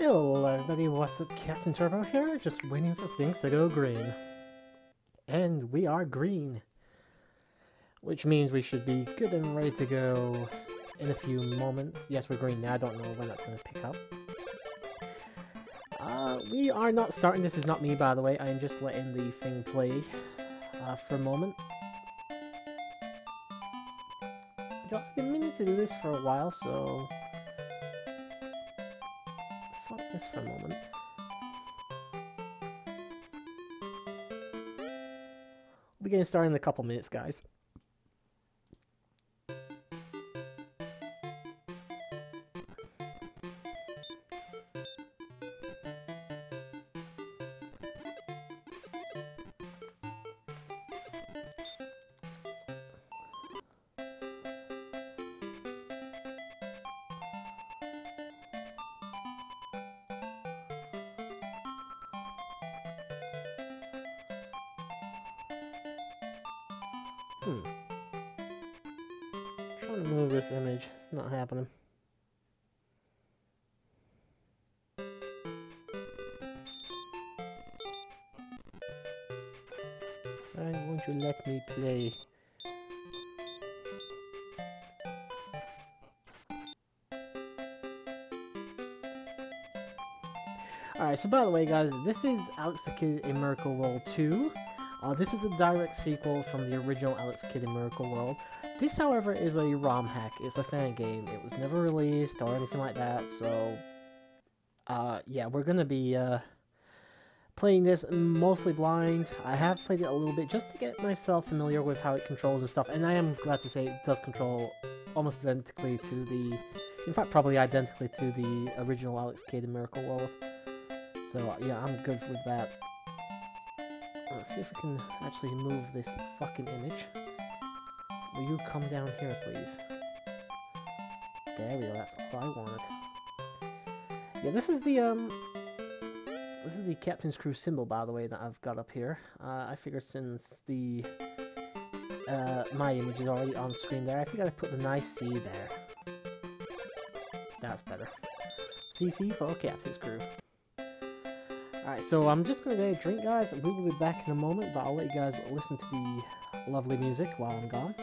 Hello everybody, what's up? CaptainTurbo here, just waiting for things to go green. And we are green. Which means we should be good and ready to go in a few moments. Yes, we're green now, I don't know when that's going to pick up. We are not starting, this is not me by the way, I'm just letting the thing play for a moment. I've been meaning to do this for a while, so... fuck this for a moment. We'll be getting started in a couple minutes, guys. Trying to move this image, it's not happening. Why won't you let me play? Alright, so by the way guys, this is Alex the Kid in Miracle World 2. This is a direct sequel from the original Alex Kid in Miracle World. This, however, is a ROM hack. It's a fan game. It was never released or anything like that, so... yeah, we're gonna be, playing this mostly blind. I have played it a little bit just to get myself familiar with how it controls and stuff, and I am glad to say it does control almost identically to the... in fact, probably identically to the original Alex Kid in Miracle World. So, yeah, I'm good with that. Let's see if we can actually move this fucking image. Will you come down here, please? There we go, that's all I wanted. Yeah, this is the Captain's Crew symbol, by the way, that I've got up here. I figured since the my image is already on screen there, I figured I'd put the nice C there. That's better. CC for Captain's Crew. Alright, so I'm just gonna get a drink, guys. We will be back in a moment, but I'll let you guys listen to the lovely music while I'm gone.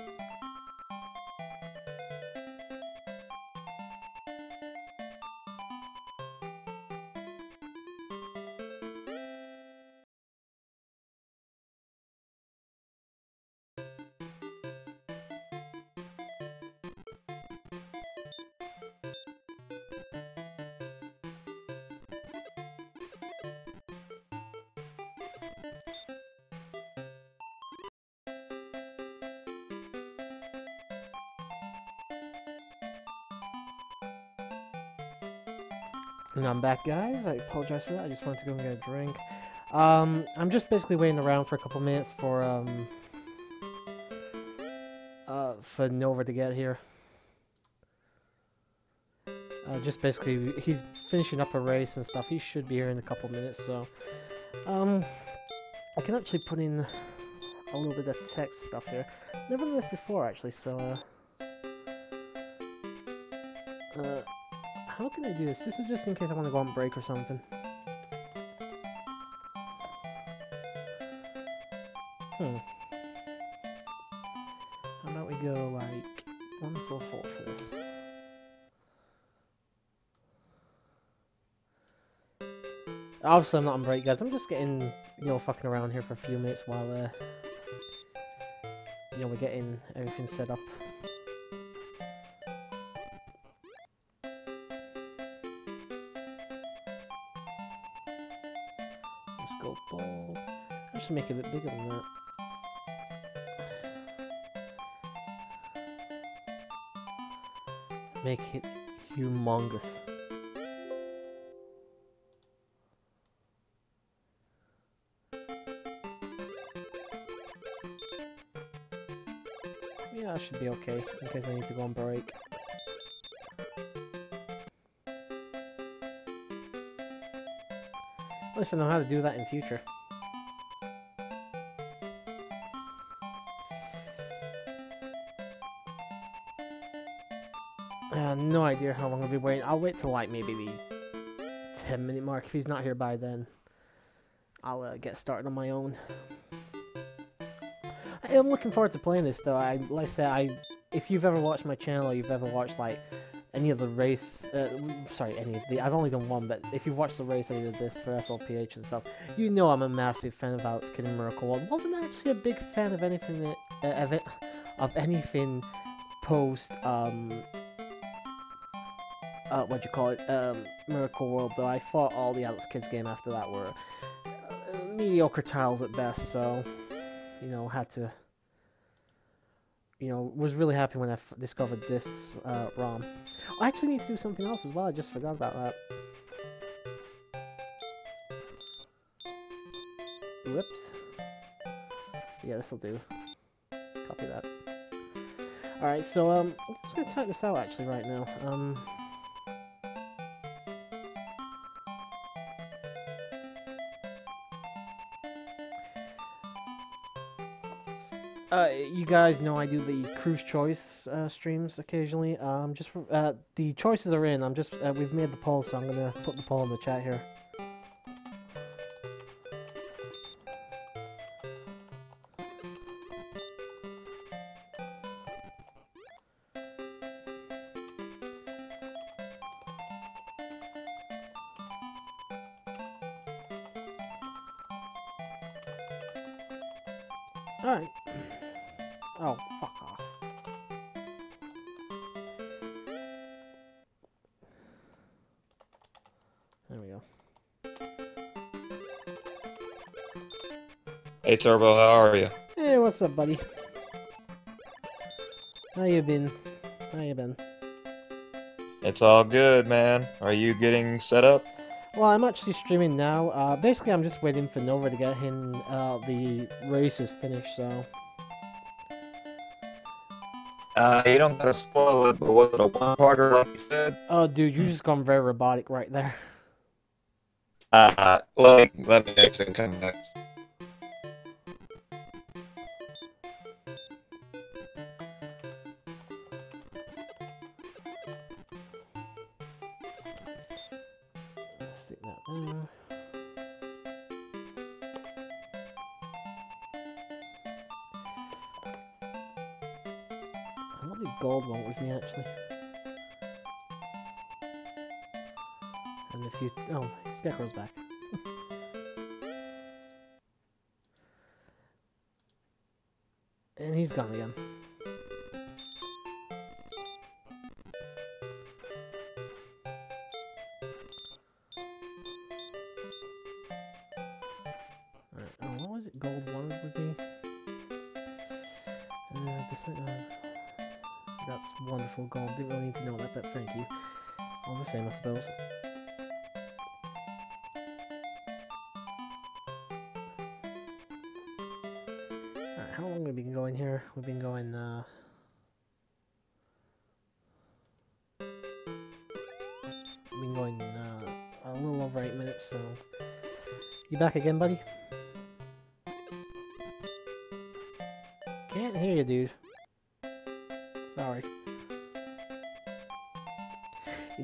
And I'm back, guys. I apologize for that. I just wanted to go and get a drink. I'm just basically waiting around for a couple minutes for Nova to get here. Just basically, he's finishing up a race and stuff. He should be here in a couple minutes, so... I can actually put in a little bit of text stuff here. Never done this before, actually, so, how can I do this? This is just in case I want to go on break or something. How about we go, like, 144 for this? Obviously I'm not on break, guys. I'm just getting, you know, fucking around here for a few minutes while, you know, we're getting everything set up. Go ball. I should make it a bit bigger than that. Make it humongous. Yeah, that should be okay in case I need to go on break. At least I know how to do that in future. I have no idea how long I'll be waiting. I'll wait till like maybe the 10-minute mark. If he's not here by then, I'll get started on my own. I'm looking forward to playing this, though. Like I said, if you've ever watched my channel, or you've ever watched like any of the race, I've only done one, but if you've watched the race I did this for SLPH and stuff, you know I'm a massive fan of Alex Kidd in Miracle World. Wasn't actually a big fan of anything post Miracle World, though. I thought all the Alex Kidd's game after that were mediocre tiles at best, so you know, had to, you know, was really happy when I discovered this ROM. I actually need to do something else as well. I just forgot about that. Whoops. Yeah, this'll do. Copy that. Alright, so I'm just gonna type this out actually right now. You guys know I do the Cruise Choice streams occasionally. The choices are in. We've made the poll, so I'm gonna put the poll in the chat here. Alright. Oh, fuck off. There we go. Hey Turbo, how are you? Hey, what's up, buddy? How you been? It's all good, man. Are you getting set up? Well, I'm actually streaming now. Basically, I'm just waiting for Nova to get him the races finished, so... You don't gotta spoil it, but was it a one-parter like you said? Oh, dude, you just gone very robotic right there. Let me exit and come back. Stick that there. I want the gold one with me, actually. And if you... Oh, Scarecrow's back. And he's gone again. Alright, oh, what was it gold wanted with me? This one, that's wonderful gold. Didn't really need to know that, but thank you. All the same, I suppose. Alright, how long have we been going here? We've been going, a little over 8 minutes, so... You back again, buddy? Can't hear you, dude. Sorry.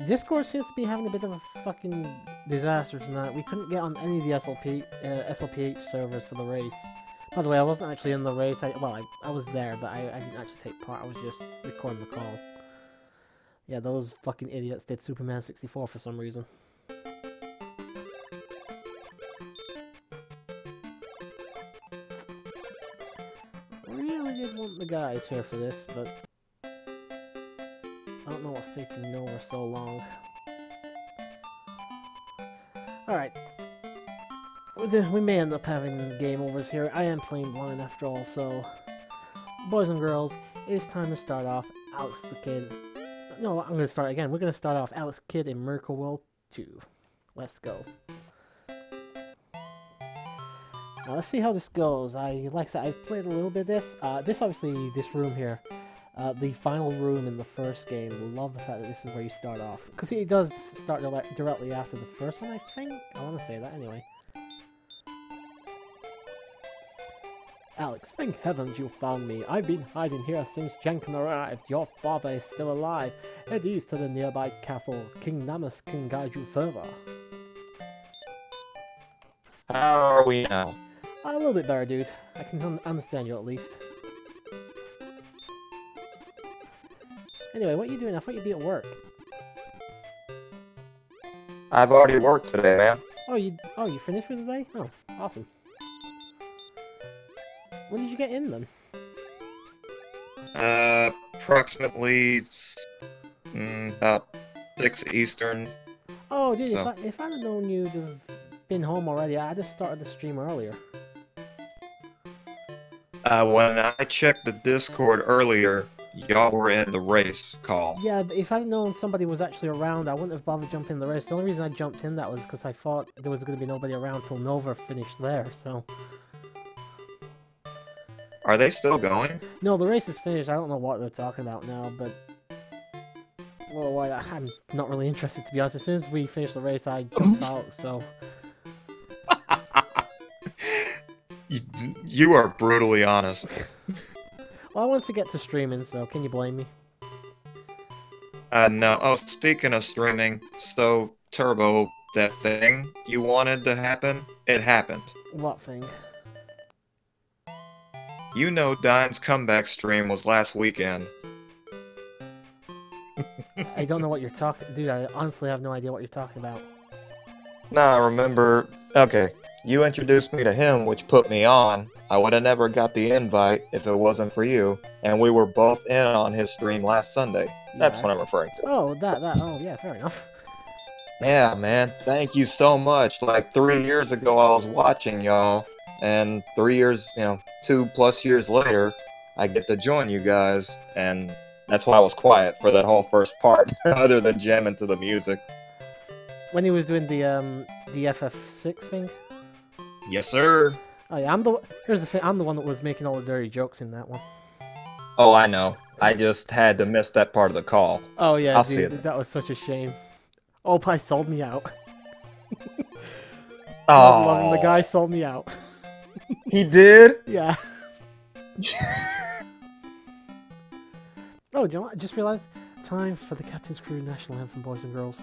Discord seems to be having a bit of a fucking disaster tonight. We couldn't get on any of the SLPH servers for the race. By the way, I wasn't actually in the race. I was there, but I didn't actually take part. I was just recording the call. Yeah, those fucking idiots did Superman 64 for some reason. Really did want the guys here for this, but I don't know what's taking Nova so long. Alright. We may end up having game overs here. I am playing blind after all, so... Boys and girls, it's time to start off Alex the Kid. No, I'm going to start again. We're going to start off Alex Kidd in Miracle World 2. Let's go. Now, let's see how this goes. Like I said, I've played a little bit of this. Obviously, this room here, the final room in the first game. Love the fact that this is where you start off. Because it does start directly after the first one, I think. I want to say that anyway. Alex, thank heavens you found me. I've been hiding here since Jenkin arrived. Your father is still alive. Head east to the nearby castle. King Namus can guide you further. How are we now? A little bit better, dude. I can understand you at least. Anyway, what are you doing? I thought you'd be at work. I've already worked today, man. Oh, you finished for the day? Oh, awesome. When did you get in then? Approximately about 6 Eastern. Oh, dude, So. if I'd have known you'd have been home already, I'd have started the stream earlier. When I checked the Discord earlier, y'all were in the race call. Yeah, but if I'd known somebody was actually around, I wouldn't have bothered jumping in the race. The only reason I jumped in that was because I thought there was going to be nobody around till Nova finished there, so... Are they still going? No, the race is finished. I don't know what they're talking about now, but... Well, I'm not really interested, to be honest. As soon as we finished the race, I jumped out, so... You are brutally honest. Well, I want to get to streaming, so can you blame me? No. Oh, speaking of streaming, so, Turbo, that thing you wanted to happen, it happened. What thing? You know Dime's comeback stream was last weekend. I don't know what you're talking... Dude, I honestly have no idea what you're talking about. Nah, remember... Okay, you introduced me to him, which put me on. I would have never got the invite if it wasn't for you, and we were both in on his stream last Sunday. That's what I'm referring to. Oh, oh, yeah, fair enough. Yeah, man, thank you so much. Like, 3 years ago I was watching y'all, and 3 years, 2+ years later, I get to join you guys, and that's why I was quiet for that whole first part, other than jamming to the music. When he was doing the FF6 thing? Yes, sir. Oh yeah, here's the thing, I'm the one that was making all the dirty jokes in that one. Oh, I know. I just had to miss that part of the call. Oh yeah, I'll see dude, it. that was such a shame. Oh, Pi sold me out. Oh, The guy sold me out. he did? Yeah. Oh, do you know what? I just realized, time for the Captain's Crew National Anthem, boys and girls.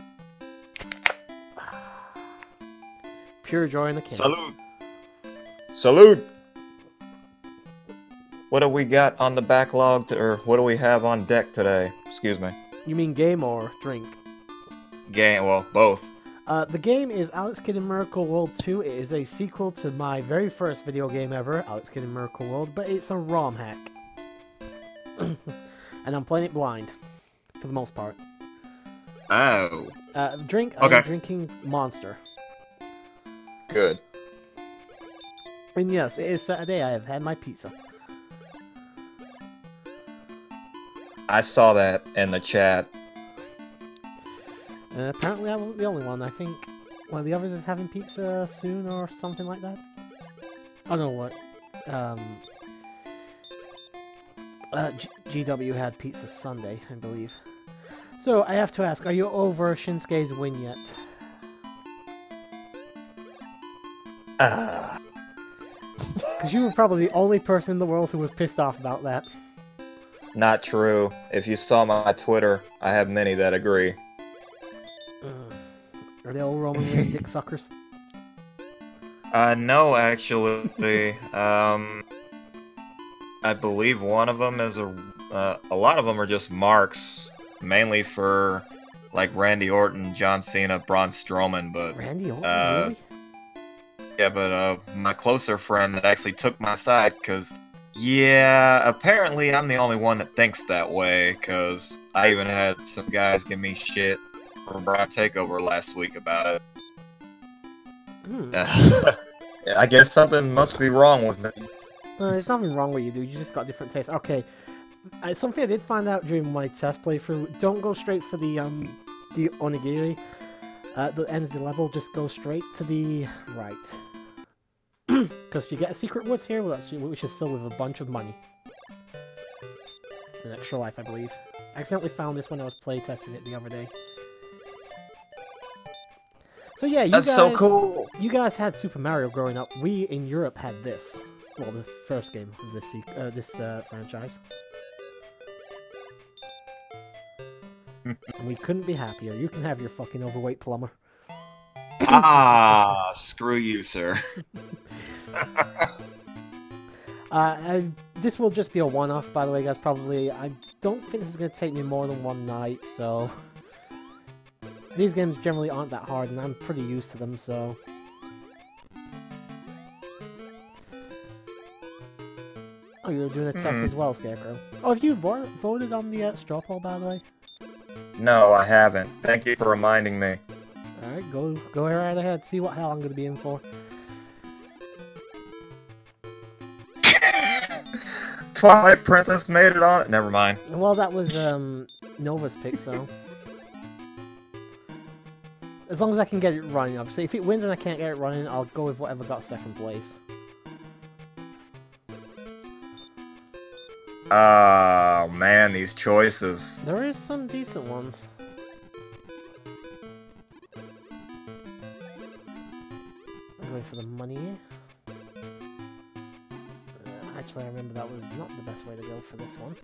Pure joy in the camp. Salute. Salute. What do we got on the backlog, or what do we have on deck today? Excuse me. You mean game or drink? Game, well, both. The game is Alex Kidd in Miracle World 2. It is a sequel to my very first video game ever, Alex Kidd in Miracle World, but it's a ROM hack. And I'm playing it blind, for the most part. Oh. Drink, Okay. I'm drinking Monster. Good. And yes, it is Saturday, I have had my pizza. I saw that in the chat. Apparently I wasn't the only one. I think one of the others is having pizza soon or something like that. Oh no, what? GW had pizza Sunday, I believe. So I have to ask, are you over Shinsuke's win yet? Because you were probably the only person in the world who was pissed off about that. Not true. If you saw my Twitter, I have many that agree. Are they all Roman Reigns dick suckers? No, actually. I believe one of them is a lot of them are just marks, mainly for, like, Randy Orton, John Cena, Braun Strowman, but... Randy Orton, really? Yeah, but, my closer friend that actually took my side, because... Yeah, apparently I'm the only one that thinks that way, because I even had some guys give me shit for Braun TakeOver last week about it. Yeah, I guess something must be wrong with me. There's nothing wrong with you, dude. You just got different tastes. Okay, something I did find out during my test playthrough. Don't go straight for the onigiri that ends the level. Just go straight to the right. Because you get a secret woods here, which is filled with a bunch of money. An extra life, I believe. I accidentally found this when I was playtesting it the other day. So yeah, That's so cool! You guys had Super Mario growing up. We, in Europe, had this. Well, the first game of this franchise. And we couldn't be happier. You can have your fucking overweight plumber. Ah, screw you, sir. This will just be a one-off, by the way, guys. Probably, I don't think this is going to take me more than one night, so... These games generally aren't that hard, and I'm pretty used to them, so... Oh, you're doing a test as well, Scarecrow. Oh, have you voted on the straw poll, by the way? No, I haven't. Thank you for reminding me. Alright, go right ahead. See what hell I'm going to be in for. Twilight Princess made it on it? Never mind. Well, that was Nova's pick, so... As long as I can get it running, obviously. If it wins and I can't get it running, I'll go with whatever got second place. Oh, man, these choices. There is some decent ones. I'm going for the money. Actually, I remember that was not the best way to go for this one.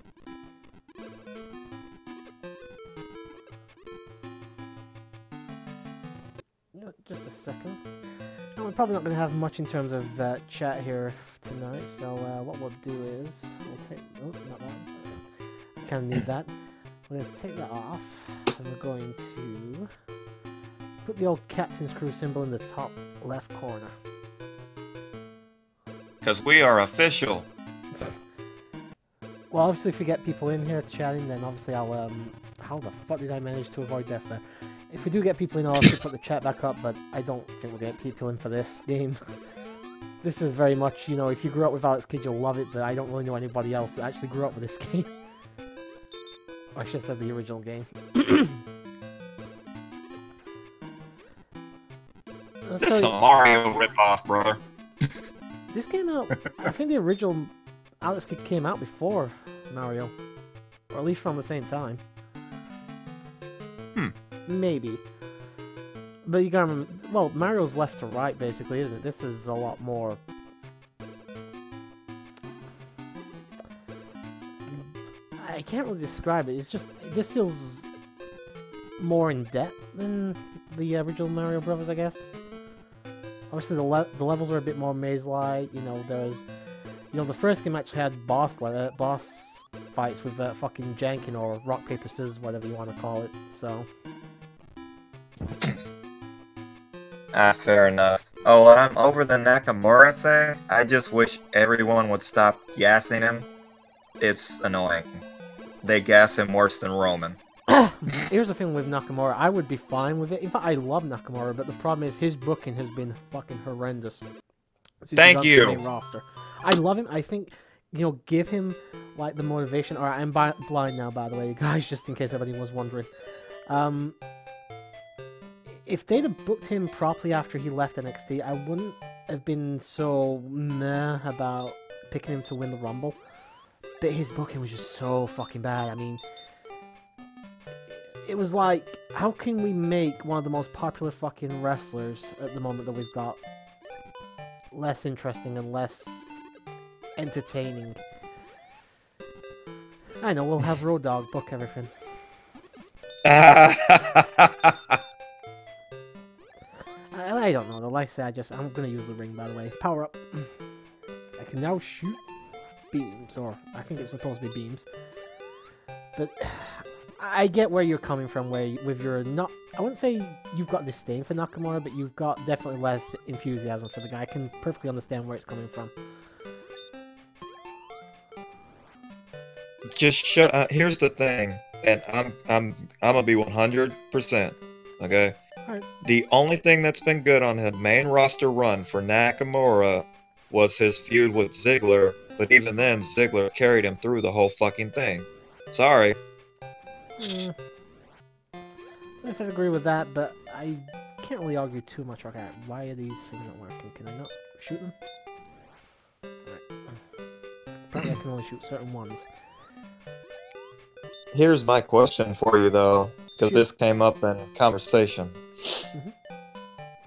Just a second. And we're probably not going to have much in terms of chat here tonight, so what we'll do is we'll take... Oh, not that one. I kind of need that. We're going to take that off, and we're going to put the old Captain's Crew symbol in the top left corner. Because we are official. Well, obviously if we get people in here chatting, then obviously I'll... How the fuck did I manage to avoid death there? If we do get people in, I'll also put the chat back up, but I don't think we'll get people in for this game. This is very much, you know, if you grew up with Alex Kidd, you'll love it, but I don't really know anybody else that actually grew up with this game. Or I should have said the original game. This is a Mario ripoff, brother. This came out... I think the original Alex Kidd came out before Mario. Or at least around the same time. Maybe. But you gotta remember, well, Mario's left to right, basically, isn't it? This is a lot more... I can't really describe it, it's just, this feels more in depth than the original Mario Brothers, I guess. Obviously, the levels are a bit more maze-like, you know, there's... You know, the first game actually had boss fights with fucking janking or rock, paper, scissors, whatever you want to call it, so... Fair enough. Oh, and I'm over the Nakamura thing. I just wish everyone would stop gassing him. It's annoying. They gas him worse than Roman. Here's the thing with Nakamura. I would be fine with it. In fact, I love Nakamura, but the problem is his booking has been fucking horrendous. Thank you. Main roster. I love him. I think, you know, give him, like, the motivation. Alright, I'm blind now, by the way, guys, just in case anybody was wondering. If they'd have booked him properly after he left NXT, I wouldn't have been so meh about picking him to win the Rumble. But his booking was just so fucking bad. I mean, it was like, how can we make one of the most popular fucking wrestlers at the moment that we've got less interesting and less entertaining? I know, we'll have Road Dogg book everything. I don't know, like I said, I'm gonna use the ring, by the way. Power up. I can now shoot beams, or I think it's supposed to be beams. But I get where you're coming from, where with your not... I wouldn't say you've got disdain for Nakamura, but you've got definitely less enthusiasm for the guy. I can perfectly understand where it's coming from. Just here's the thing, and I'm gonna be 100%, okay? Alright. The only thing that's been good on his main roster run for Nakamura was his feud with Ziggler, but even then, Ziggler carried him through the whole fucking thing. Sorry. I don't agree with that, but I can't really argue too much. Okay, why are these things not working? Can I not shoot them? Right. Apparently I can only shoot certain ones. Here's my question for you, though, because this came up in conversation.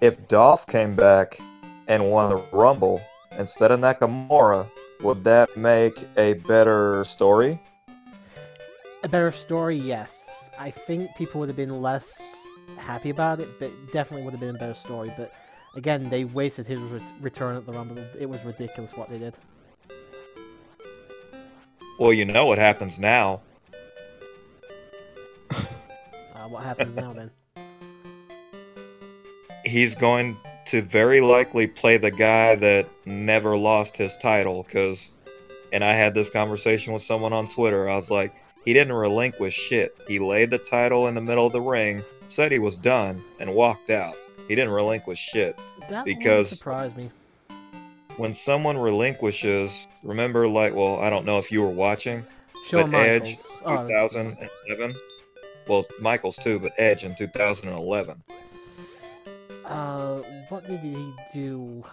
If Dolph came back and won the Rumble instead of Nakamura, would that make a better story? A better story, yes. I think people would have been less happy about it, but it definitely would have been a better story. But again, they wasted his return at the Rumble. It was ridiculous what they did. Well, you know what happens now. What happens now then? He's going to very likely play the guy that never lost his title, and I had this conversation with someone on Twitter. I was like, he didn't relinquish shit. He laid the title in the middle of the ring, said he was done, and walked out. He didn't relinquish shit. That because wouldn't surprise me. When someone relinquishes, remember, like, well, I don't know if you were watching, Shawn but Edge, Michaels. 2011. Well, Michaels too, but Edge in 2011. What did he do?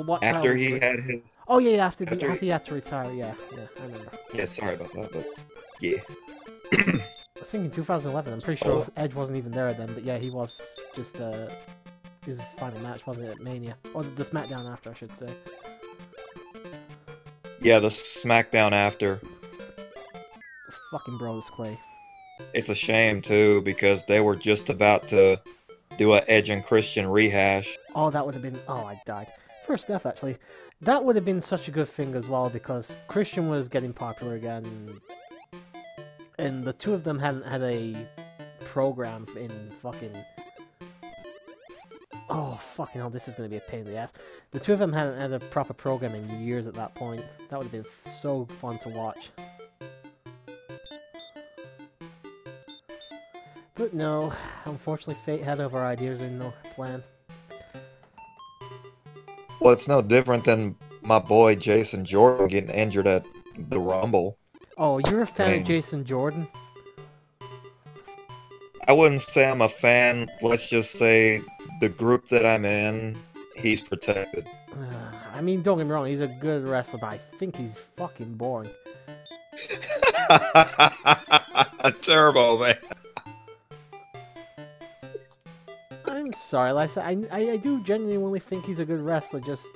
What After he had his... Oh yeah, after he had to retire, yeah, I remember. Yeah, sorry about that, but yeah. I was thinking 2011, I'm pretty sure Edge wasn't even there then, but yeah, he was just, his final match, wasn't it, at Mania? Or the SmackDown after, I should say. Yeah, the SmackDown after. Fucking Brodus Clay. It's a shame, too, because they were just about to do a Edge and Christian rehash. Oh, that would have been... Oh, I died. First death, actually. That would have been such a good thing as well, because Christian was getting popular again, and the two of them hadn't had a program in fucking... Oh, fucking hell, this is going to be a pain in the ass. The two of them hadn't had a proper program in years at that point. That would have been so fun to watch. But no, unfortunately fate had other ideas in the plan. Well, it's no different than my boy Jason Jordan getting injured at the Rumble. Oh, you're a fan of Jason Jordan? I wouldn't say I'm a fan. Let's just say the group that I'm in, he's protected. I mean, don't get me wrong, he's a good wrestler, but I think he's fucking boring. Turbo, man. I'm sorry, like I said, I do genuinely think he's a good wrestler, just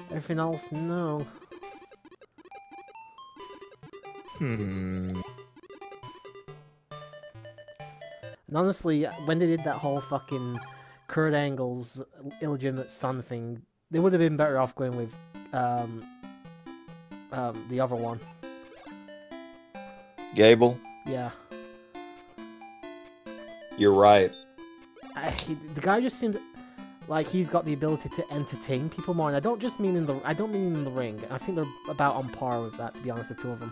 everything else, no. Hmm. And honestly, when they did that whole fucking Kurt Angle's illegitimate son thing, they would have been better off going with the other one. Gable? Yeah. You're right. The guy just seems like he's got the ability to entertain people more, and I don't mean in the ring. I think they're about on par with that, to be honest, the two of them.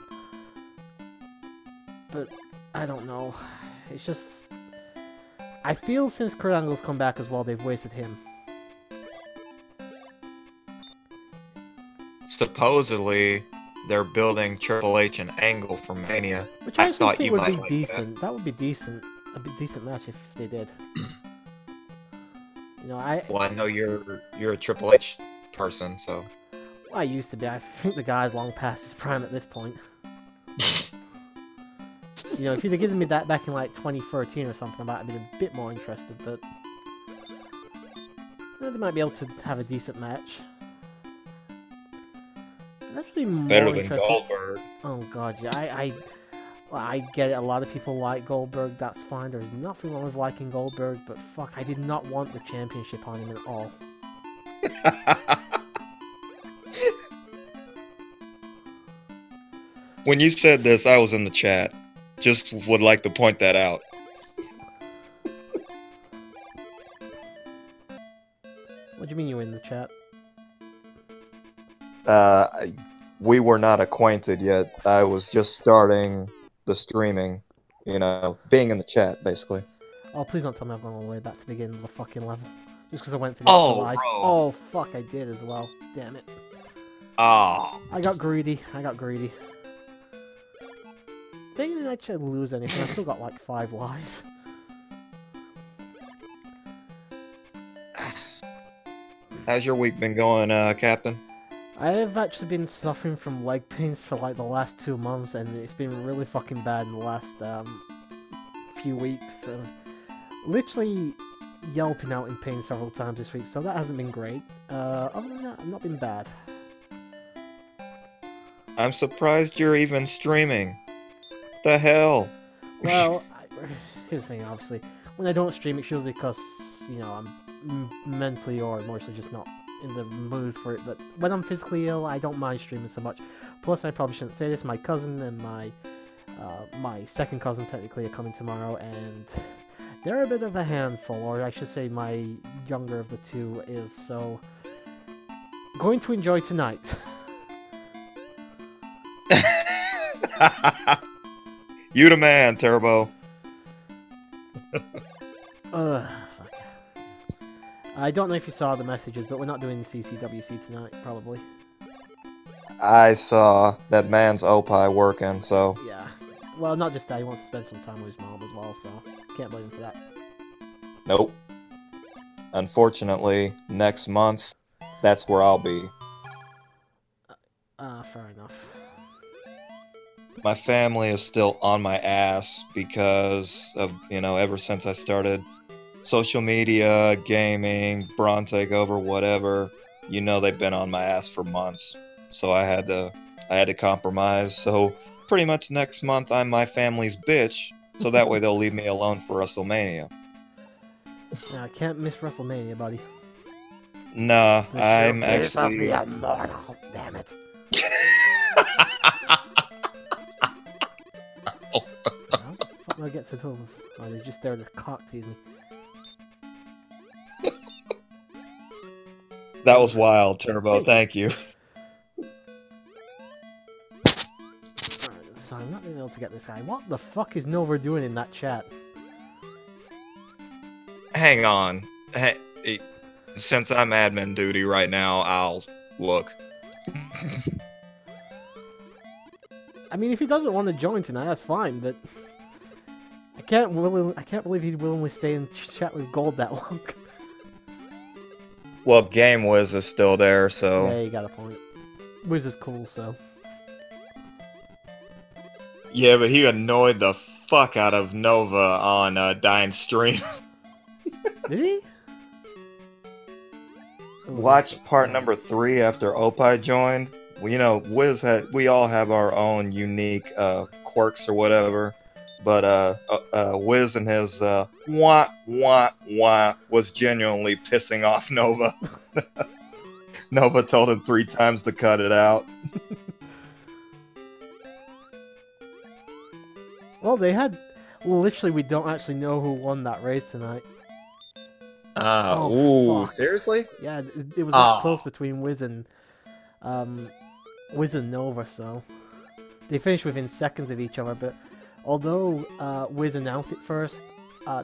But I don't know. It's just I feel since Kurt Angle's come back as well, they've wasted him. Supposedly, they're building Triple H and Angle for Mania. Which I actually think would be decent. That would be decent. A decent match if they did. You know, Well, I know you're a Triple H person, so. Well, I used to be. I think the guy's long past his prime at this point. You know, if you'd have given me that back in like 2013 or something, I might have been a bit more interested, but they might be able to have a decent match. Actually, more better than interested. Goldberg. Oh god, yeah, I get it. A lot of people like Goldberg. That's fine. There's nothing wrong with liking Goldberg, but fuck, I did not want the championship on him at all. When you said this, I was in the chat. Just would like to point that out. What do you mean you were in the chat? We were not acquainted yet. I was just starting the streaming, you know, being in the chat, basically. Oh, please don't tell me I've gone all the way back to the beginning of the fucking level. Just because I went for the life. Bro. Oh, fuck, I did as well. Damn it. Oh. I got greedy. They didn't actually lose anything. I still got like 5 lives. How's your week been going, Captain? I have actually been suffering from leg pains for like the last 2 months, and it's been really fucking bad in the last few weeks. So, literally yelping out in pain several times this week, so that hasn't been great. Other than that, I've not been bad. I'm surprised you're even streaming. The hell? Well, here's the thing, obviously. when I don't stream, it's usually because, you know, I'm mentally or emotionally just not in the mood for it. But when I'm physically ill, I don't mind streaming so much. Plus, I probably shouldn't say this, my cousin and my second cousin technically are coming tomorrow, and they're a bit of a handful, or I should say my younger of the two is, so going to enjoy tonight. You the man, Turbo. Fuck. I don't know if you saw the messages, but we're not doing CCWC tonight, probably. I saw that man's Opie working, so... Yeah. Well, not just that, he wants to spend some time with his mom as well, so can't blame him for that. Nope. Unfortunately, next month, that's where I'll be. Fair enough. My family is still on my ass because of, you know, ever since I started social media, gaming, Braun Takeover, whatever, you know they've been on my ass for months. So I had to compromise. So pretty much next month I'm my family's bitch, so that way they'll leave me alone for WrestleMania. I can't miss WrestleMania, buddy. Nah, I'm actually... the immortals, damn it. How the fuck do I get to those? Oh, they're just there to cock tease me. That was wild, Turbo. Thank you. Alright, so I'm not being able to get this guy. What the fuck is Nova doing in that chat? Hang on. Hey, since I'm admin duty right now, I'll look. I mean, if he doesn't want to join tonight, that's fine, but I can't believe he'd willingly stay in chat with Gold that long. Well, Game Wiz is still there, so... Yeah, you got a point. Wiz is cool, so... Yeah, but he annoyed the fuck out of Nova on Dying Stream. Did he? Oh, Watch part number 3 after Opie joined. Well, you know, we all have our own unique quirks or whatever. But Wiz and his wah wah wah was genuinely pissing off Nova. Nova told him 3 times to cut it out. Well, they had... Literally, we don't actually know who won that race tonight. Ooh, seriously? Yeah, it was that close between Wiz and Nova, so... They finished within seconds of each other, but... Although Wiz announced it first,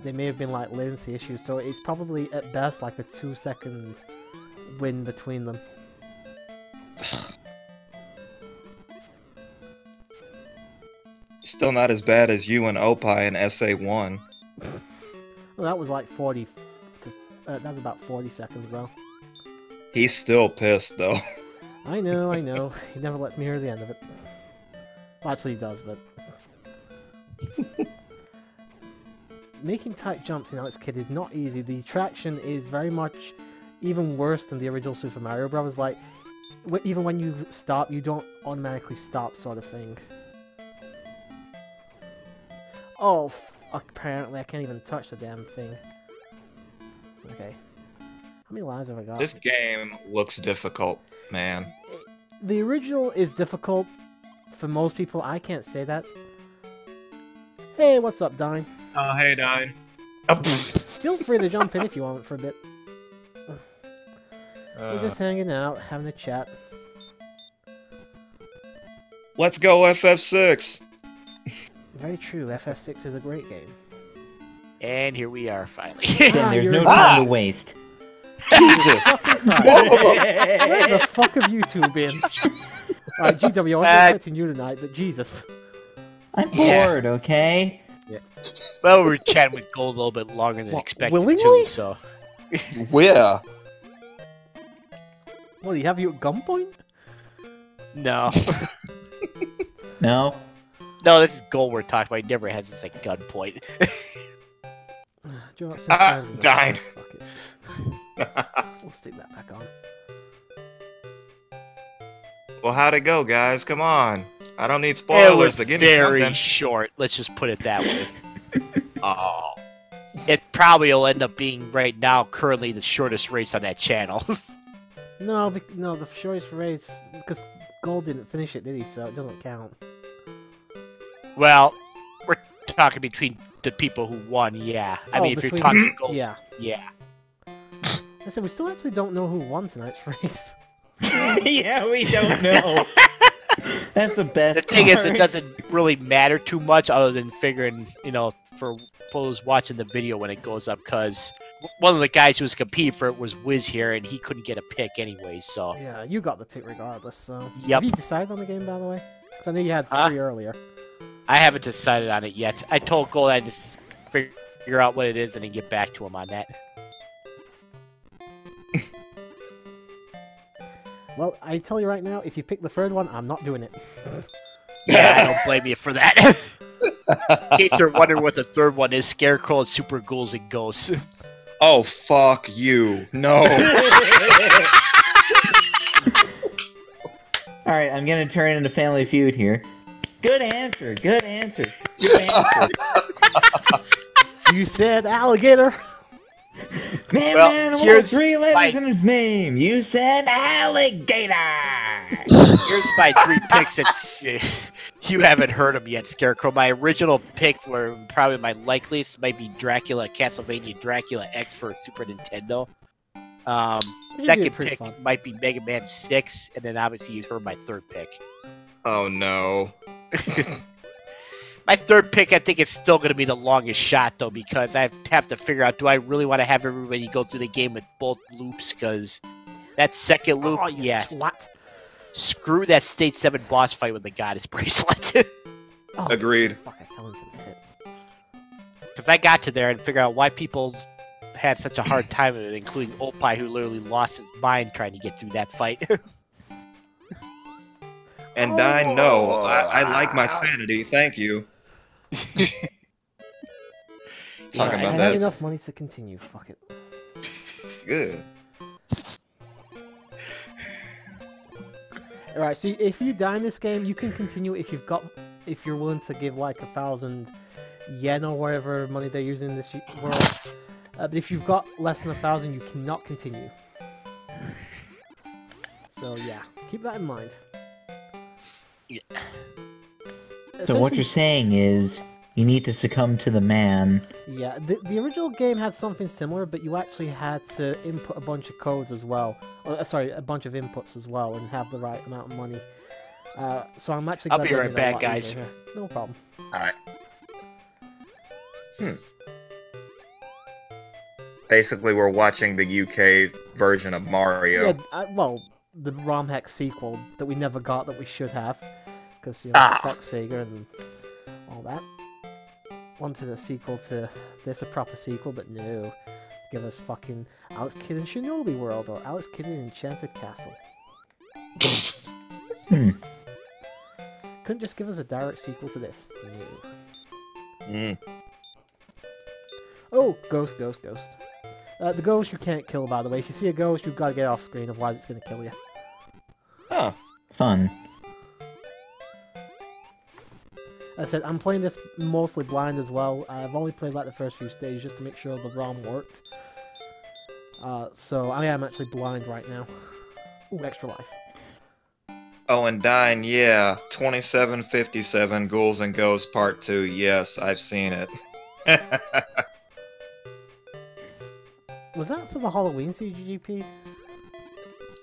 there may have been like latency issues, so it's probably at best like a 2-second win between them. Still not as bad as you and Opie in SA1. Well, that was like 40. That was about 40 seconds though. He's still pissed though. I know. He never lets me hear the end of it. Well, actually, he does, but. Making tight jumps in Alex Kidd is not easy. The traction is very much even worse than the original Super Mario Bros. Like, even when you stop, you don't automatically stop, sort of thing. Oh, apparently I can't even touch the damn thing. Okay. How many lives have I got? This game looks difficult, man. The original is difficult for most people. I can't say that. Hey, what's up, Dine? Oh, hey, Dine. Feel free to jump in if you want for a bit. We're just hanging out, having a chat. Let's go FF6! Very true, FF6 is a great game. And here we are, finally. Then there's no time to waste. Jesus! Where the fuck have you two been? Alright, GW, I wasn't expecting you tonight, but Jesus. I'm bored, okay? Yeah. Well, we were chatting with Gold a little bit longer than expected, willingly? too, so... Yeah. What, do you have you at gunpoint? No. No? No, this is Gold we're talking about. He never has this at gunpoint. Do you know what, since Dine. Fuck it. We'll stick that back on. Well, how'd it go, guys? Come on. I don't need It spoilers was to give me very something. short. Let's just put it that way. Oh. it probably will end up being right now currently the shortest race on that channel. No, no, the shortest race because Gold didn't finish it, did he? So it doesn't count. Well, we're talking between the people who won, yeah. I mean, if you're talking gold, yeah. I said we still actually don't know who won tonight's race. Yeah, we don't know. That's the best. The thing is, it doesn't really matter too much other than figuring, you know, for those watching the video when it goes up, because one of the guys who was competing for it was Wiz here, and he couldn't get a pick anyway, so... Yeah, you got the pick regardless, so... Yep. Have you decided on the game, by the way? Because I know you had 3 earlier. I haven't decided on it yet. I told Gold I'd just figure out what it is and then get back to him on that. Well, I tell you right now, if you pick the 3rd one, I'm not doing it. Yeah, I don't blame you for that. In case you're wondering what the 3rd one is, Scarecrow and Super Ghouls and Ghosts. Oh, fuck you. No. Alright, I'm gonna turn it into Family Feud here. Good answer, good answer, good answer. You said alligator! Man, here's 3 letters in his name. You said alligator. Here's my 3 picks that you haven't heard them yet, Scarecrow. My original pick were probably my likeliest might be Dracula, Castlevania Dracula X for Super Nintendo. Second pick might be Mega Man 6, and then obviously you heard my 3rd pick. Oh no. My 3rd pick, I think, is still going to be the longest shot, though, because I have to figure out, do I really want to have everybody go through the game with both loops? Because that 2nd loop, What? Screw that State 7 boss fight with the Goddess Bracelet. Oh, Agreed. Fuck, I fell into the pit. Because I got to there and figured out why people had such a hard time with it, including Opie, who literally lost his mind trying to get through that fight. And I know. I like my sanity. Thank you. Talking about I that. have enough money to continue. Fuck it. Good. Alright, so if you die in this game, you can continue if you're willing to give like 1,000 yen or whatever money they're using in this world. But if you've got less than 1,000, you cannot continue. So yeah, keep that in mind. Yeah. So what you're saying is, you need to succumb to the man. Yeah, the original game had something similar, but you actually had to input a bunch of codes as well. Sorry, a bunch of inputs as well, and have the right amount of money. So I'm actually I'll glad be they right made it a back, lot guys. easier here. No problem. Alright. Basically, we're watching the UK version of Mario. Yeah, well, the ROM hack sequel that we never got that we should have. Because, you know, fuck Sega and all that. Wanted a sequel to this, a proper sequel, but no. Give us fucking Alex Kidd in Shinobi World or Alex Kidd in Enchanted Castle. Couldn't just give us a direct sequel to this. No. Oh, ghost. The ghost you can't kill, by the way. If you see a ghost, you've got to get off screen, otherwise it's going to kill you. Oh. Fun. As I said, I'm playing this mostly blind as well. I've only played like the first few stages just to make sure the ROM worked. So I am actually blind right now. Ooh, extra life. Oh, and Dine, yeah. 2757 Ghouls and Ghosts Part 2. Yes, I've seen it. Was that for the Halloween CGP?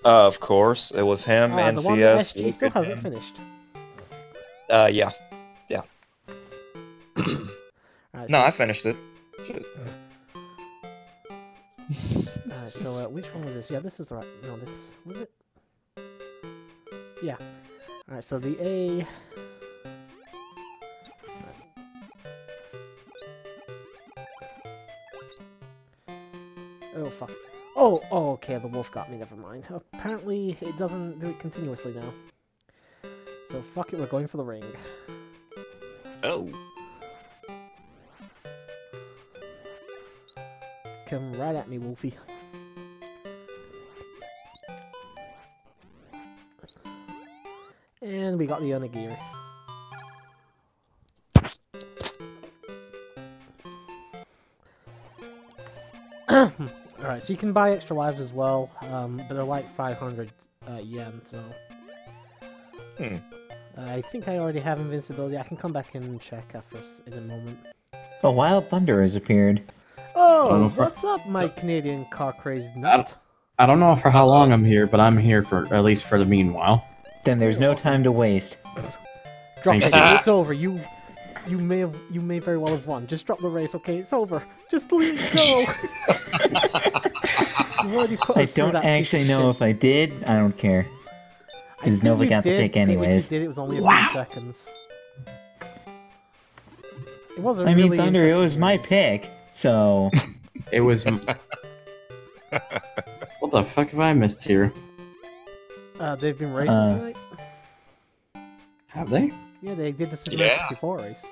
Of course. It was him, The one that NCS. SG still hasn't finished. Yeah. Alright, No, I finished it. Shit. Alright, so which one was this? Yeah, this is the right. No, this was it. Yeah. Alright, so the A. Oh fuck. Oh, okay, the wolf got me, never mind. Apparently, it doesn't do it continuously now. So fuck it, we're going for the ring. Oh. Come right at me, Wolfie. And we got the Onigiri. Alright, so you can buy extra lives as well, but they're like 500 yen, so... I think I already have invincibility. I can come back and check after in a moment. A wild thunder has appeared. Oh, what's up, my Canadian car-crazed nut? I don't know for how long I'm here, but I'm here for at least for the meanwhile. Then there's no time to waste. Drop Thank it. you. It's over. You may very well have won. Just drop the race, okay? It's over. Just let it go. You've already put I us through don't that piece of actually know shit. if I did. I don't care. I Because think nobody you got the did, pick but anyways. If you did, it was only a few seconds. It was a I mean, really Thunder, it interesting was my race. pick, so... It was. What the fuck have I missed here? They've been racing tonight. Have they? Yeah, they did the Super Yeah. 64 race.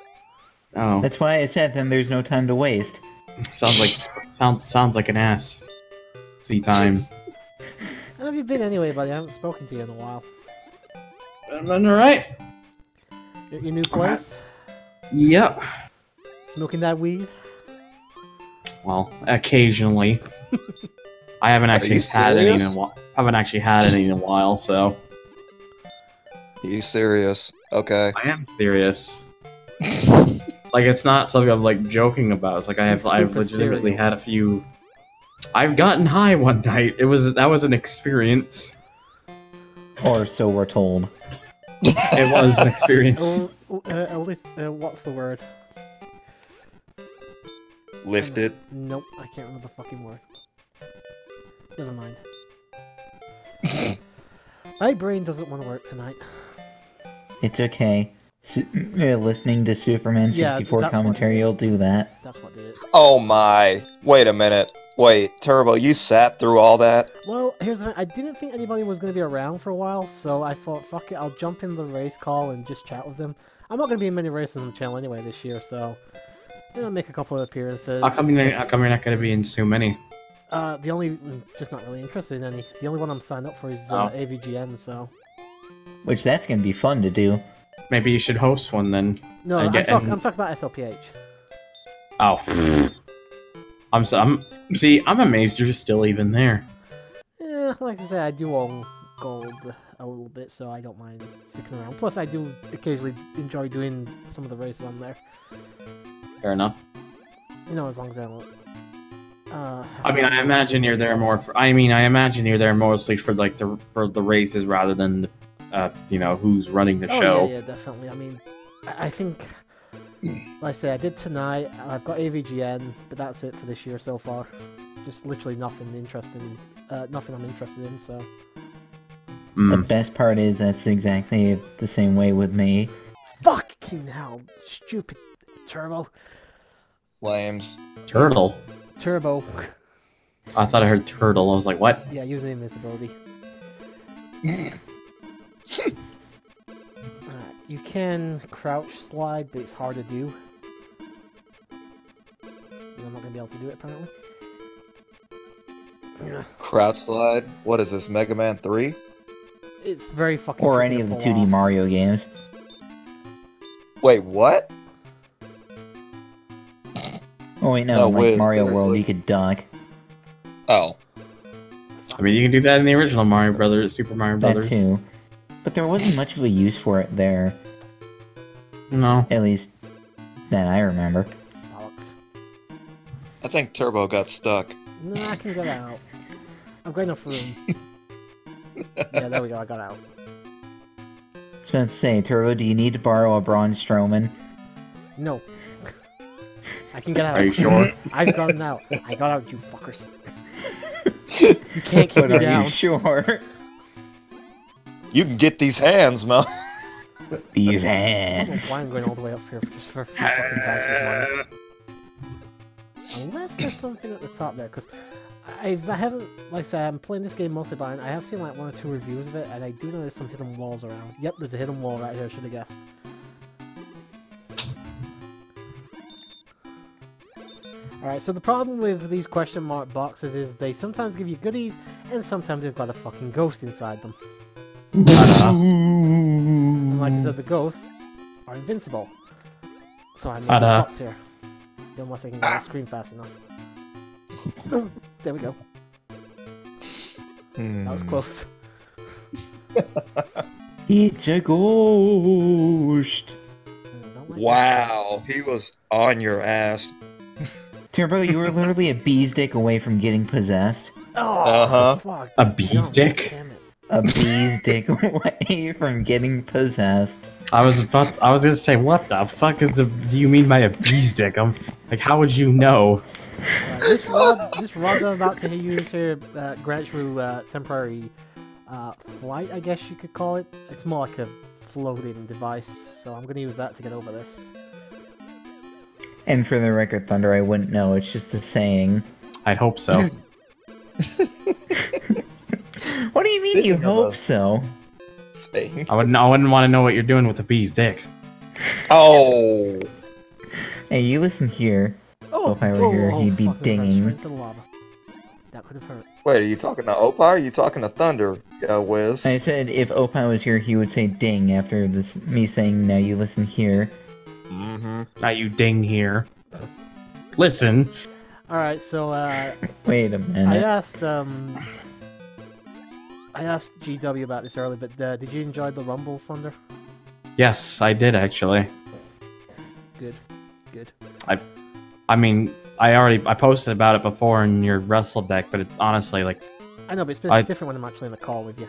Oh, That's why I said then there's no time to waste. sounds like an ass. See time. How have you been anyway, buddy? I haven't spoken to you in a while. All right. Your new place? Yep. Smoking that weed? Well, occasionally. I haven't actually you had any in serious? a while. Haven't actually had any in a while, so You serious? Okay. I am serious. Like it's not something I'm like joking about. It's like I've Super legitimately serial. had a few. I've gotten high one night. That was an experience. Or so we're told. It was an experience. What's the word? Lifted. Nope, I can't remember the fucking word. Never mind. My brain doesn't want to work tonight. It's okay. Listening to Superman Yeah, 64 that's what commentary it is. will do that. That's what did it. Oh my. Wait a minute. Wait, Turbo, you sat through all that? Well, here's the thing. I didn't think anybody was going to be around for a while, so I thought, fuck it, I'll jump in the race call and just chat with them. I'm not going to be in many races on the channel anyway this year, so... I'll make a couple of appearances. How come you're not going to be in so many? The only... just not really interested in any. The only one I'm signed up for is AVGN, so... Which that's going to be fun to do. Maybe you should host one then. No, I I'm get- talking about SLPH. Oh. I'm amazed you're still even there. Yeah, like I said, I do own gold a little bit, so I don't mind sticking around. Plus, I do occasionally enjoy doing some of the races on there. Fair enough. You know, as long as I don't... I mean, I imagine you're there more for, I imagine you're there mostly for like the races rather than who's running the show. Yeah, definitely. I mean, I think, like I say, I did tonight. I've got AVGN, but that's it for this year so far. Just literally nothing interesting. Nothing I'm interested in. So. The best part is that's exactly the same way with me. Fucking hell, stupid Turbo. Flames. Turtle. Turbo. I thought I heard turtle. I was like, what? Yeah, using invincibility. You can crouch slide, but it's hard to do. And I'm not gonna be able to do it apparently. Crouch slide. What is this, Mega Man 3? It's very fucking. Or tricky any to of the pull 2D off. Mario games. Wait, what? Oh wait, no, No, like Wiz, Mario seriously. World, you could duck. Oh. I mean, you can do that in the original Mario Brothers, Super Mario That Brothers. too. But there wasn't much of a use for it there. No. At least, that I remember. Alex. I think Turbo got stuck. No, I can get out. I've got enough room. Yeah, there we go, I got out. I was gonna say, Turbo, do you need to borrow a Braun Strowman? No. I can get out. Are you sure? I've gotten out. I got out, you fuckers. You can't keep But me are down. you sure? You can get these hands, man. These I don't know hands. why I'm going all the way up here just for a few fucking bags of money. Unless there's something at the top there, because I haven't, like I said, I'm playing this game mostly blind. I have seen like 1 or 2 reviews of it, and I do know there's some hidden walls around. Yep, there's a hidden wall right here, I should have guessed. Alright, so the problem with these question mark boxes is they sometimes give you goodies, and sometimes they've got a fucking ghost inside them. And like I said, the ghosts are invincible. So I'm Ta-da. fucked here. Unless I can get on the screen fast enough. There we go. Hmm. That was close. It's a ghost. Don't like Wow, he was on your ass. Turbo, you were literally a bee's dick away from getting possessed. this. Oh, Uh-huh. fuck. A that bee's jump, dick? Damn it. A bee's dick away from getting possessed. I was gonna say, what the fuck do you mean by a bee's dick? I'm like, how would you know? This rod I'm about to use here grants you temporary flight, I guess you could call it. It's more like a floating device, so I'm gonna use that to get over this. And for the record, Thunder, I wouldn't know. It's just a saying. I'd hope so. What do you mean you Speaking of hope a- so? Hey. I wouldn't want to know what you're doing with a bee's dick. Oh. Hey, you listen here. Oh, If I were here, he'd be fuck, we went dinging. straight into the lava. That could have hurt. Wait, are you talking to Opie or are you talking to Thunder, Wiz? I said if Opie was here, he would say ding after this. Me saying now you listen here. Mm-hmm. Now you ding here. Listen. Alright, so Wait a minute. I asked GW about this earlier, but did you enjoy the Rumble, Thunder? Yes, I did actually. Good. Good. I mean, I posted about it before in your wrestle deck, but it honestly like I know, but it's different when I'm actually in the call with you.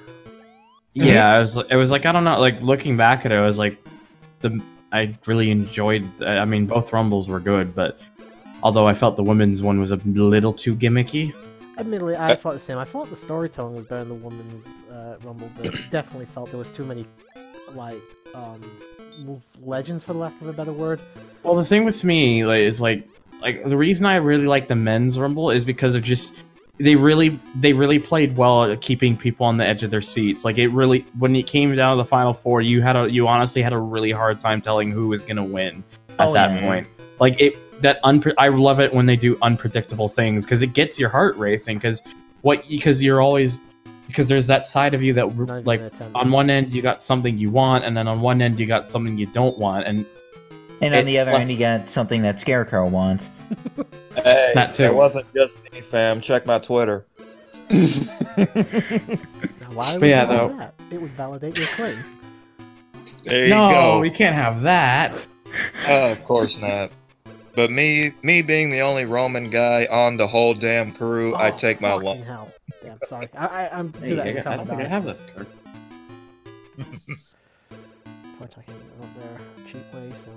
yeah, it was like I don't know, like looking back at it, I was like I really enjoyed. I mean, both Rumbles were good, but although I felt the women's one was a little too gimmicky. Admittedly, I thought the same. I thought the storytelling was better in the women's Rumble, but definitely felt there was too many, like, legends, for lack of a better word. Well, the thing with me is like the reason I really like the men's Rumble is because of just they really played well at keeping people on the edge of their seats. Like it really, when it came down to the final four, you honestly had a really hard time telling who was gonna win at that point. Like I love it when they do unpredictable things because it gets your heart racing. Because there's that side of you that like on one end you got something you want, and then on one end you got something you don't want, and on the other end, you got something that Scarecrow wants. Hey, That too. it wasn't just me, fam. Check my Twitter. Now, why would yeah, you do though- that? It would validate your claim. There you no, go. we can't have that. Of course not. But me being the only Roman guy on the whole damn crew, I Oh, take my fucking lump. hell. Damn, sorry. I'm do Hey, that every I time don't I think I die. have this card. Point I can get up there cheaply, so.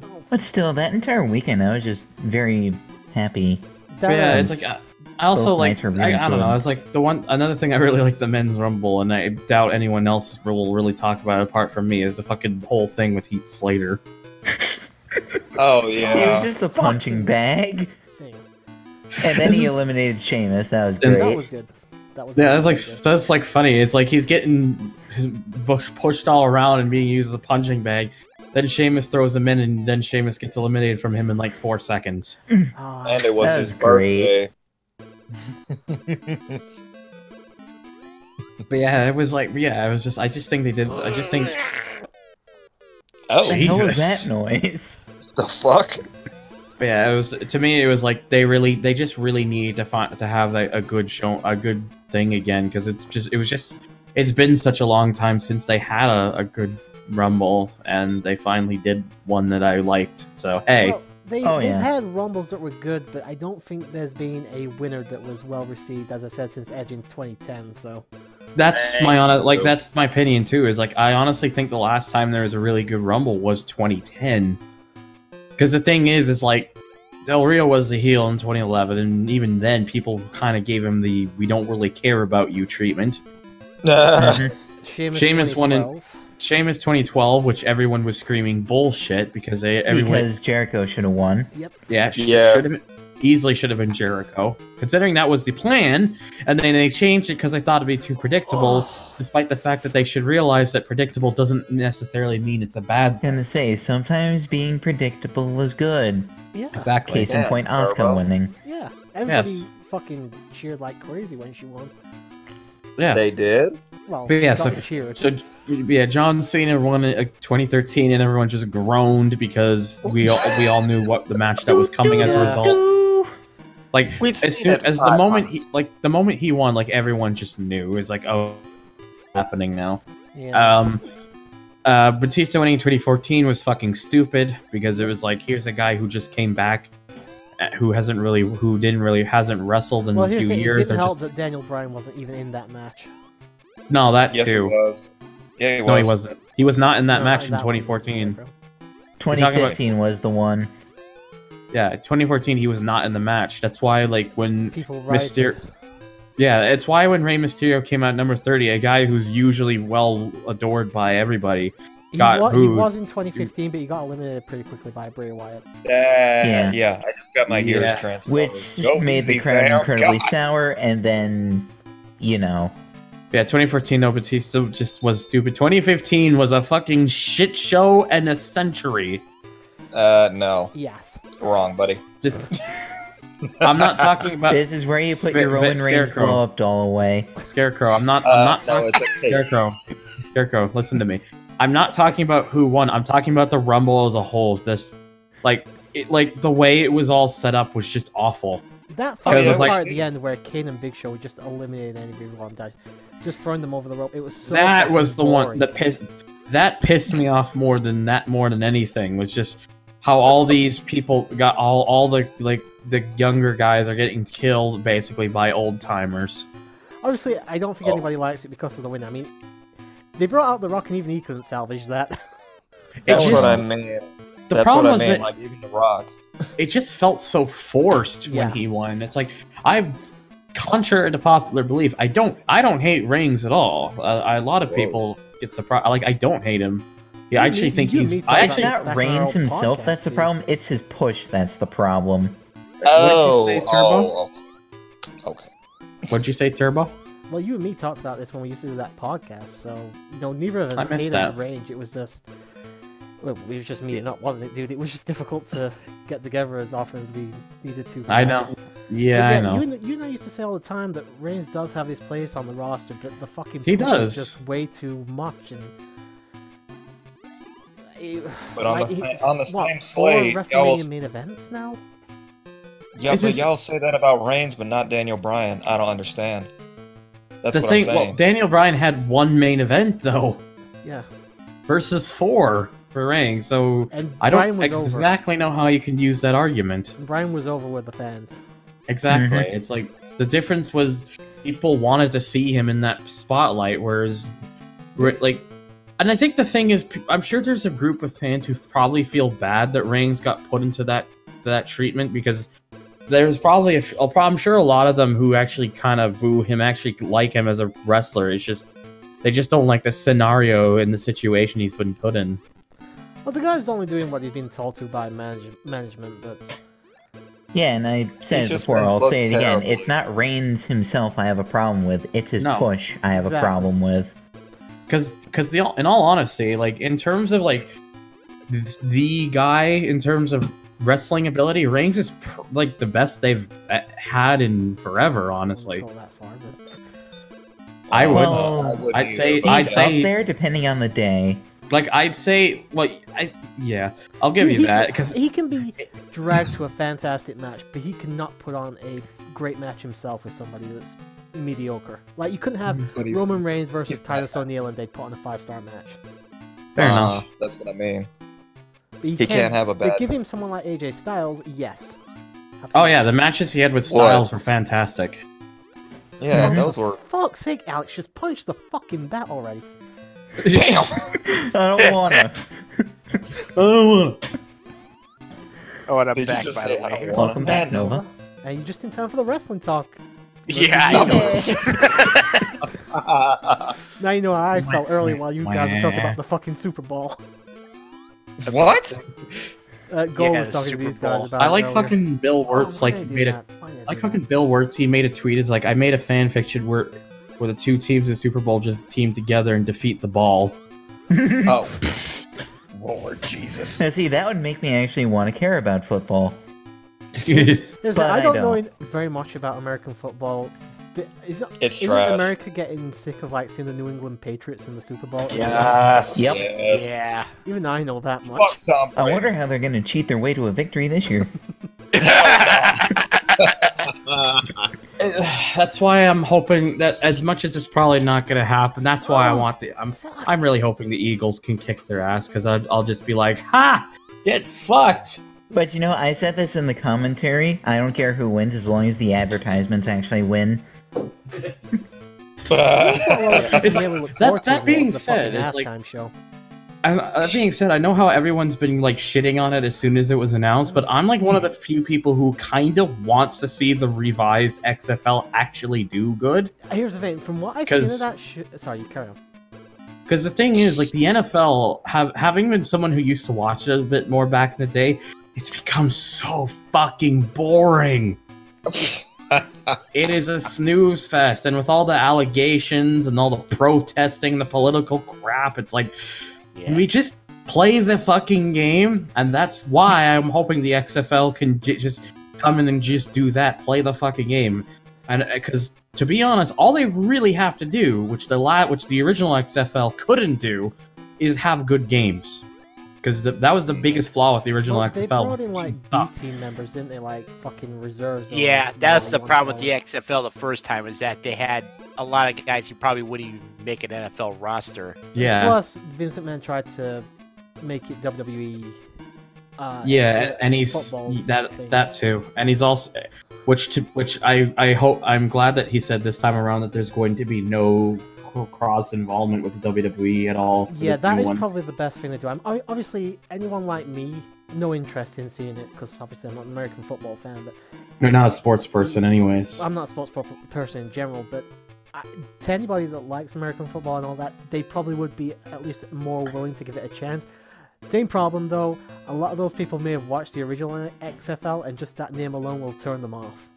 Oh, But still, that entire weekend, I was just very happy. that Yeah, is- it's like I also Both like nights were very I don't know. good. I was like another thing I really like the men's Rumble, and I doubt anyone else will really talk about it apart from me is the fucking whole thing with Heath Slater. Oh It yeah. was just a punching bag. thing. And then he eliminated Sheamus. That was And great. That was good. That was Yeah, really that's good. that's like funny. It's like he's getting pushed all around and being used as a punching bag. Then Sheamus throws him in, and then Sheamus gets eliminated from him in like 4 seconds. Ah, And it was That his was great. birthday. But yeah, it was like it was just I just think Oh, What the hell was Jesus. that noise? the fuck? But yeah, it was to me. It was like they just really need to have a good show, a good thing again, because it's been such a long time since they had a good Rumble, and they finally did one that I liked. So hey, Well, they've yeah. had Rumbles that were good, but I don't think there's been a winner that was well received, as I said, since Edge in 2010, so... that's that's my opinion too. Is like I honestly think the last time there was a really good Rumble was 2010. Because the thing is like Del Rio was the heel in 2011, and even then people kind of gave him the "we don't really care about you" treatment. Sheamus won in 2012. Sheamus 2012, which everyone was screaming bullshit because Because Jericho should have won. yeah Yes. easily should have been Jericho, considering that was the plan, and then they changed it because they thought it'd be too predictable. Despite the fact that they should realize that predictable doesn't necessarily mean it's a bad thing. Gonna say, sometimes being predictable is good. Yeah, Exactly. Case in Yeah, point, Asuka Turbo. winning. yeah. Everybody Yes. fucking cheered like crazy when she won. Yeah. They did? Well, But yeah, she so- got cheered. So yeah, John Cena won in 2013, and everyone just groaned because we all knew what the match that was coming as a Yeah. result. Like We'd as seen soon it as the 5 moment months. the moment he won, like everyone just knew. It was like, oh, happening now. Yeah. Batista winning 2014 was fucking stupid because it was like, here's a guy who just came back, who hasn't wrestled in Well, a here's few the thing, it years. didn't Or help just that Daniel Bryan wasn't even in that match. no, that Yes, too. he was. Yeah, he was. No, he wasn't. He was not in that No, match not in that one, 2014. Scarecrow. 2015 was the one. Yeah, 2014 he was not in the match. That's why like when People Mysterio. rioted. Yeah, it's why when Rey Mysterio came out number 30, a guy who's usually well adored by everybody. He got he booed. was in 2015, but he got eliminated pretty quickly by Bray Wyatt. Yeah, I just got my Yeah. ears transferred. Which Go made the easy, crowd fam. incredibly God. sour, and then, you know. Yeah, 2014 no, Batista just was stupid. 2015 was a fucking shit show and a century. No. Yes. Wrong, buddy. Just I'm not talking about This is where you put your Roman Reigns Scarecrow. blow-up doll away. Scarecrow. I'm not No, talking it's a tape. Scarecrow, listen to me. I'm not talking about who won. I'm talking about the Rumble as a whole. This like the way it was all set up was just awful. That Because fucking of, like- part at the end where Kane and Big Show just eliminated everyone, just throwing them over the rope. It was so That fucking was the one boring. that pissed me off more than anything was just how all these people got all the younger guys are getting killed basically by old timers. Obviously, I don't think anybody likes it because of the win. I mean, they brought out The Rock and even he couldn't salvage that. That's just- what I mean. The That's problem what I was mean. that Like even The Rock. it just felt so forced Yeah. when he won. It's like contrary to popular belief, I don't hate Reigns at all. A lot of people get surprised. I don't hate him. Yeah, I actually think he's. I It's actually. back not on Reigns our old himself podcast, that's the dude. problem, it's his push that's the problem. What'd you say, Turbo? oh. Okay. What'd you say, Turbo? Well, you and me talked about this when we used to do that podcast, so neither of I us missed hated that. Range. It was just, well, it was just meeting up, wasn't it, dude? It was just difficult to get together as often as we needed to. for I that. know. But Yeah, I know. You and I used to say all the time that Reigns does have his place on the roster, but the fucking He push does. is just way too much. And But on like, the he- on the what, same 4 slate, y'all, WrestleMania main events now. yeah, It's but just- y'all say that about Reigns, but not Daniel Bryan. I don't understand. That's The what thing, I'm saying. Daniel Bryan had one main event though, Yeah, versus 4 for Reigns. So and I Bryan don't was exactly know how you can use that argument. over. Bryan was over with the fans. Exactly. It's like the difference was people wanted to see him in that spotlight, whereas, and I think the thing is, I'm sure there's a group of fans who probably feel bad that Reigns got put into that treatment because there's probably I'm sure a lot of them who actually kind of boo him, actually like him as a wrestler. It's just they just don't like the scenario and the situation he's been put in. Well, the guy's only doing what he's been told to by management, but Yeah, and I said He's it just before, been I'll booked say it again. terribly. It's not Reigns himself I have a problem with, it's his No. push I have a Exactly. problem with. Because in all honesty, like in terms of like the guy in terms of wrestling ability, Reigns is like the best they've had in forever. Honestly, I wouldn't go that far, but I would. Well, I wouldn't I'd either, say- but- I'd He's say- up there depending on the day. like I'd say, well, yeah, I'll give you that because he can be dragged to a fantastic match, but he cannot put on a great match himself with somebody that's mediocre. Like you couldn't have But he's- Roman Reigns versus he's Titus not- O'Neil and they'd put on a 5-star match. fair enough. That's what I mean. But He can't have a but bad. give him someone like AJ Styles, yes. Oh Absolutely. yeah, the matches he had with What? Styles were fantastic. Yeah, Oh, those for were. fuck's sake, Alex, just punch the fucking bat already. Damn. I don't wanna. Oh, and I'm Did you back, just by say the I don't way. want Welcome it? back, Man, Nova. And you just in time for the wrestling talk. Yeah, Yeah. I know. Now you know how I felt earlier while you guys were talking Wah. about the fucking Super Bowl. What? Gold Yeah, was talking to Super these guys Bowl. about I it like earlier. fucking Bill Oh, Wirtz. why Like did I do made a that? Why did I like do fucking Bill Wirtz. He made a tweet. It's like I made a fan fiction where the two teams of Super Bowl just team together and defeat the ball. Oh. Lord Jesus. Now, see, that would make me actually want to care about football. Listen, But I I don't don't. know very much about American football. But isn't It's trash. America getting sick of like seeing the New England Patriots in the Super Bowl? Yes. Yep. Yeah. Yeah. Even I know that much. Fuck Tom I Brady. wonder how they're going to cheat their way to a victory this year. That's why I'm hoping that, as much as it's probably not going to happen, that's why I want I'm really hoping the Eagles can kick their ass, because I'll just be like, ha! Get fucked! But you know, I said this in the commentary. I don't care who wins as long as the advertisements actually win. That being said, it's like, show. that being said, I know how everyone's been like shitting on it as soon as it was announced, but I'm like one of the few people who kind of wants to see the revised XFL actually do good. Here's the thing: from what I've seen of that, sorry, you carry on. Because the thing is, like the NFL, having been someone who used to watch it a bit more back in the day, it's become so fucking boring. It is a snooze fest, and with all the allegations and all the protesting, the political crap, it's like, can we just play the fucking game? And that's why I'm hoping the XFL can just come in and just do that, play the fucking game. And because, to be honest, all they really have to do, which the original XFL couldn't do, is have good games. Because that was the biggest flaw with the original XFL. They brought in, like, B team members, didn't they? Like, fucking reserves. Yeah, that's the problem with the XFL the first time, is that they had a lot of guys who probably wouldn't even make an NFL roster. Yeah. Plus, Vince McMahon tried to make it WWE. Yeah, and he's that too, and he's also, which I'm glad that he said this time around that there's going to be no cross involvement with the WWE at all. Yeah, that is probably the best thing to do. Obviously, anyone like me, no interest in seeing it, because obviously I'm not an American football fan, but you're not a sports person anyways. I'm not a sports person in general, but to anybody that likes American football and all that, they probably would be at least more willing to give it a chance. Same problem though, a lot of those people may have watched the original XFL, and just that name alone will turn them off.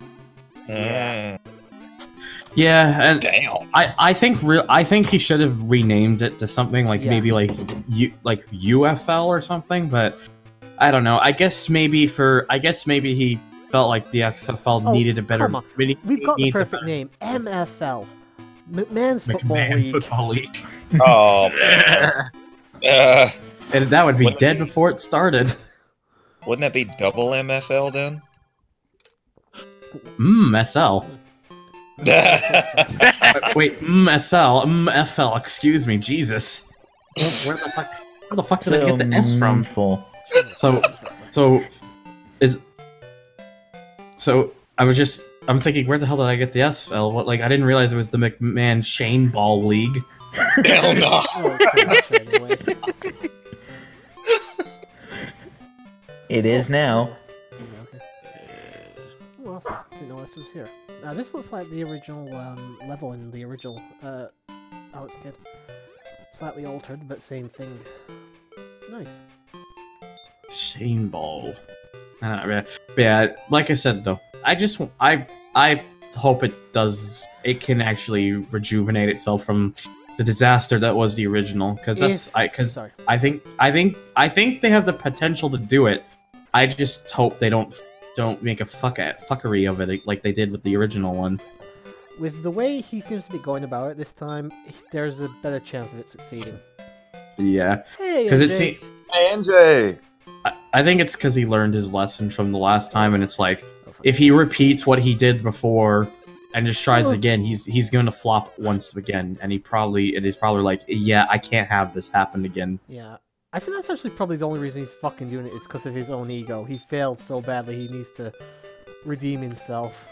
Yeah, and damn. I think he should have renamed it to something like maybe like UFL or something, but I don't know. I guess maybe he felt like the XFL needed a better. We've got the perfect name, MFL, McMahon's Football League. Oh man. And that would be dead before it started. Wouldn't that be double MFL then? SL. Wait, SL, FL, excuse me, Jesus. Where the fuck did I get the S from? I'm thinking, where the hell did I get the SL? What, like, I didn't realize it was the McMahon Shane Ball League. Hell no. It is now. Oh, awesome. Didn't know this was here. Now, this looks like the original level in the original Alex Kidd. Slightly altered, but same thing. Nice. Shane Ball. Yeah, like I said though, I hope it can actually rejuvenate itself from the disaster that was the original, because I think they have the potential to do it. I just hope they don't make a fuckery of it like they did with the original one. With the way he seems to be going about it this time, there's a better chance of it succeeding. Yeah. Hey, NJ. Hey, NJ! I think it's because he learned his lesson from the last time, and it's like, if he repeats what he did before and just tries again, he's going to flop once again, and it is probably like, yeah, I can't have this happen again. Yeah. I think that's actually probably the only reason he's fucking doing it is because of his own ego. He failed so badly, he needs to redeem himself.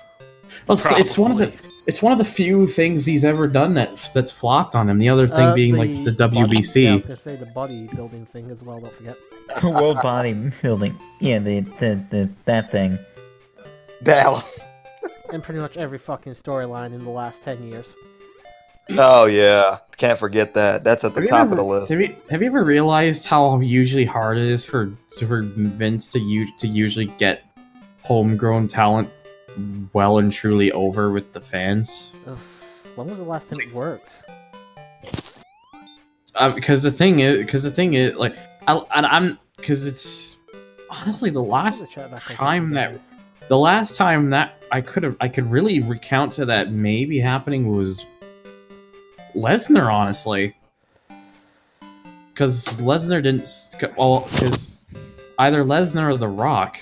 Well, it's one of the few things he's ever done that's flopped on him. The other thing being like the WBC. Yeah, I was gonna say the bodybuilding thing as well. Don't forget. World bodybuilding. Yeah, that thing. Dal. And pretty much every fucking storyline in the last 10 years. Oh yeah, can't forget that. That's at the top of the list. Have you ever realized how usually hard it is for Vince to usually get homegrown talent well and truly over with the fans? When was the last time it worked? Because the thing is, like, it's honestly the last time that I could really recount to that maybe happening was Lesnar, honestly. Because Lesnar didn't... Well, because either Lesnar or The Rock.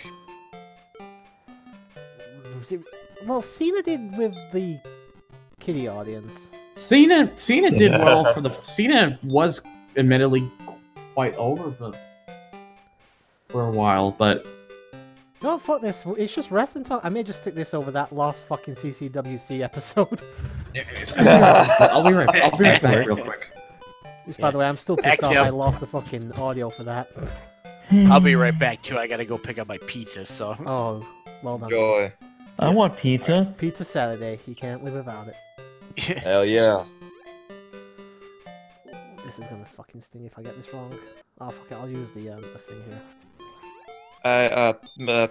Well, Cena did with the kiddie audience. Cena did well for the. Cena was admittedly quite older for a while, but. No, fuck this. It's just wrestling talk. I may just stick this over that last fucking CCWC episode. I'll be right back real quick. Which, by the way, I'm still pissed off I lost the fucking audio for that. I'll be right back too. I gotta go pick up my pizza. So. Oh, well done. Joy. I want pizza. Pizza Saturday. You can't live without it. Hell yeah. This is gonna fucking sting if I get this wrong. Oh fuck it, I'll use the thing here.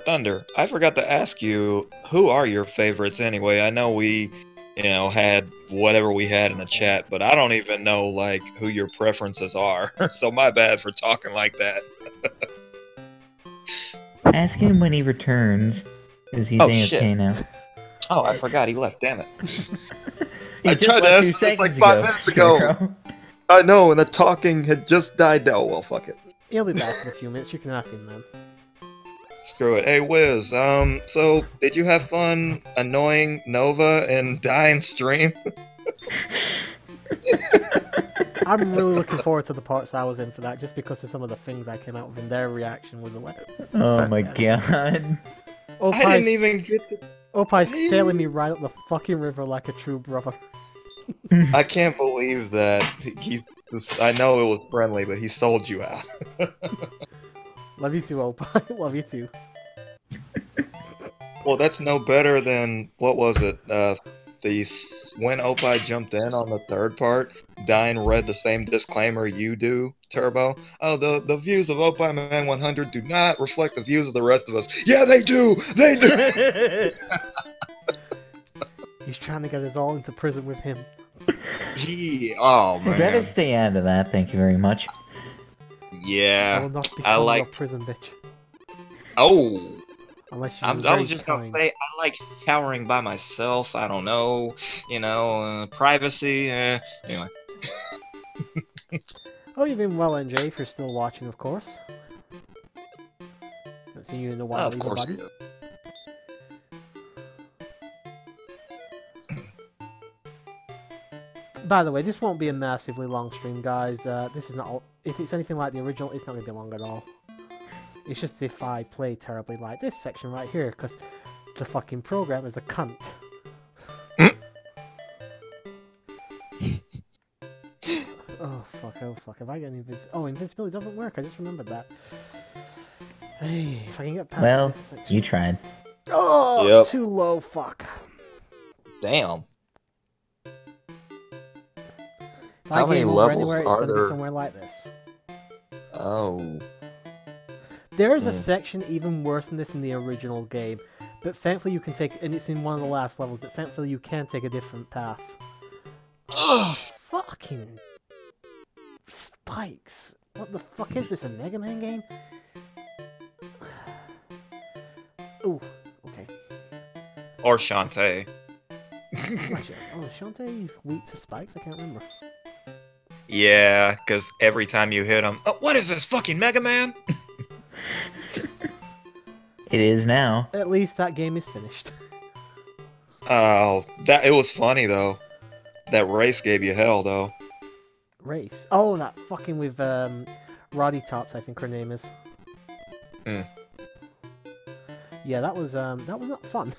Thunder, I forgot to ask you, who are your favorites anyway? I know we, had whatever we had in the chat, but I don't even know, like, who your preferences are. So my bad for talking like that. Ask him when he returns, because he's AFK now. Oh, I forgot he left, damn it. He I just tried to left ask 2 this like seconds 5 ago, minutes ago. Scarecrow. I know, and the talking had just died down. Well, fuck it. He'll be back in a few minutes. You can ask him then. Screw it. Hey, Wiz, so did you have fun annoying Nova and dying stream? I'm really looking forward to the parts I was in for that, just because of some of the things I came out with, and their reaction was hilarious. Oh my god. I didn't even get to... Opie's sailing me right up the fucking river like a true brother. I can't believe that I know it was friendly, but he sold you out. Love you too, Opie. Love you too. Well, that's no better than, what was it? When Opie jumped in on the third part, Dine read the same disclaimer you do, Turbo. Oh, the views of Opie Man 100 do not reflect the views of the rest of us. Yeah, they do! They do! He's trying to get us all into prison with him. Gee, oh, You better man. stay out of that, thank you very much. I Yeah, will not I become like... your prison bitch. Oh! Unless you I was just gonna say, I like cowering by myself. I don't know, privacy. Anyway. Oh, you've been well, NJ, if you're still watching, of course. Haven't seen you in a while, Of course buddy. you do. By the way, this won't be a massively long stream, guys. This is not. If it's anything like the original, it's not going to be long at all. It's just if I play terribly like this section right here, because the fucking program is a cunt. Oh fuck. Have I got invincibility doesn't work. I just remembered that. Hey, if I can get past this section. You tried. Oh, Yep. too low, fuck. Damn. If How I many game over levels anywhere, it's are gonna there? be somewhere like this. Oh. There is a section even worse than this in the original game, but thankfully you can take, and it's in one of the last levels, but thankfully you can take a different path. Oh, fucking spikes. What the fuck is this, a Mega Man game? Ooh, okay. Or Shantae. Oh, Shantae weak to spikes? I can't remember. Yeah, because every time you hit him, oh, what is this, fucking Mega Man? It is now. At least that game is finished. Oh, it was funny, though. That race gave you hell, though. Race. Oh, that fucking with Roddy Tops, I think her name is. Hmm. Yeah, that was not fun.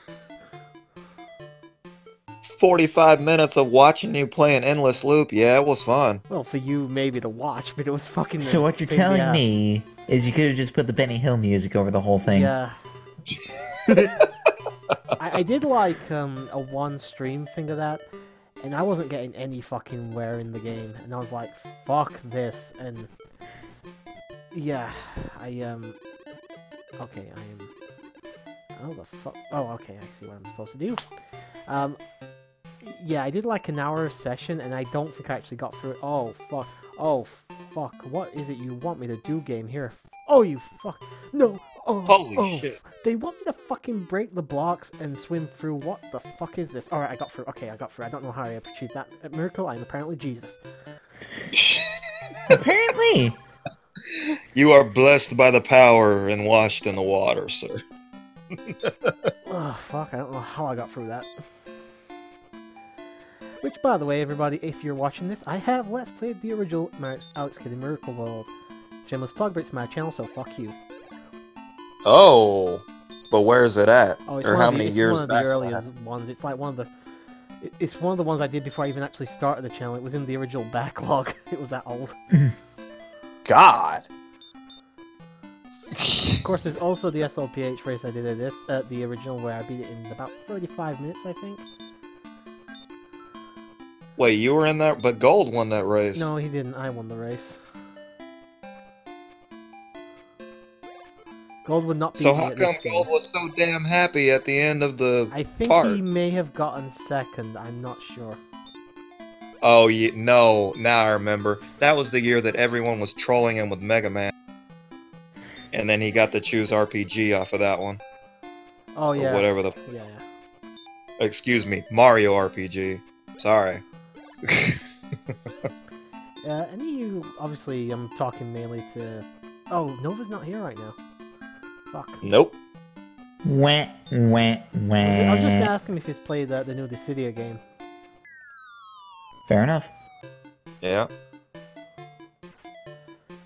45 minutes of watching you play an endless loop. Yeah, it was fun. Well, for you maybe to watch, but it was fucking. So what you're pain in the telling ass. me is you could have just put the Benny Hill music over the whole thing. Yeah. I did like a one stream thing of that, and I wasn't getting any fucking wear in the game, and I was like, fuck this, and yeah, okay, oh the fuck, oh okay, I see what I'm supposed to do. Yeah, I did like an hour session, and I don't think I actually got through it. Oh fuck, what is it you want me to do, game here? Oh, you fuck, no, Holy shit. They want me to fucking break the blocks and swim through. What the fuck is this? Alright, I got through. Okay, I got through. I don't know how I achieved that miracle. I'm apparently Jesus. Apparently. You are blessed by the power and washed in the water, sir. Ugh. fuck, I don't know how I got through that. Which, by the way, everybody, if you're watching this, I have Let's Played the original Alex Kidd in Miracle World. Shameless plug, but it's my channel, so fuck you. Oh, but where is it at? Oh, it's or one how of the, many it's years one of the back? earliest ones. It's like one of the... It's one of the ones I did before I even actually started the channel. It was in the original backlog. It was that old. God. Of course, there's also the SLPH race I did at the original, where I beat it in about 35 minutes, I think. Wait, you were in that, but Gold won that race. No, he didn't. I won the race. Gold would not be. So how come Gold was so damn happy at the end of the I think part? he may have gotten second. I'm not sure. Oh, yeah, no. Now I remember. That was the year that everyone was trolling him with Mega Man. And then he got to choose RPG off of that one. Oh yeah. Or whatever the... Yeah. Excuse me. Mario RPG. Sorry. Any of you... Obviously, I'm talking mainly to... Oh, Nova's not here right now. Fuck. Nope. Wah, wah, wah. I was just gonna ask him if he's played the new Dissidia game. Fair enough. Yeah.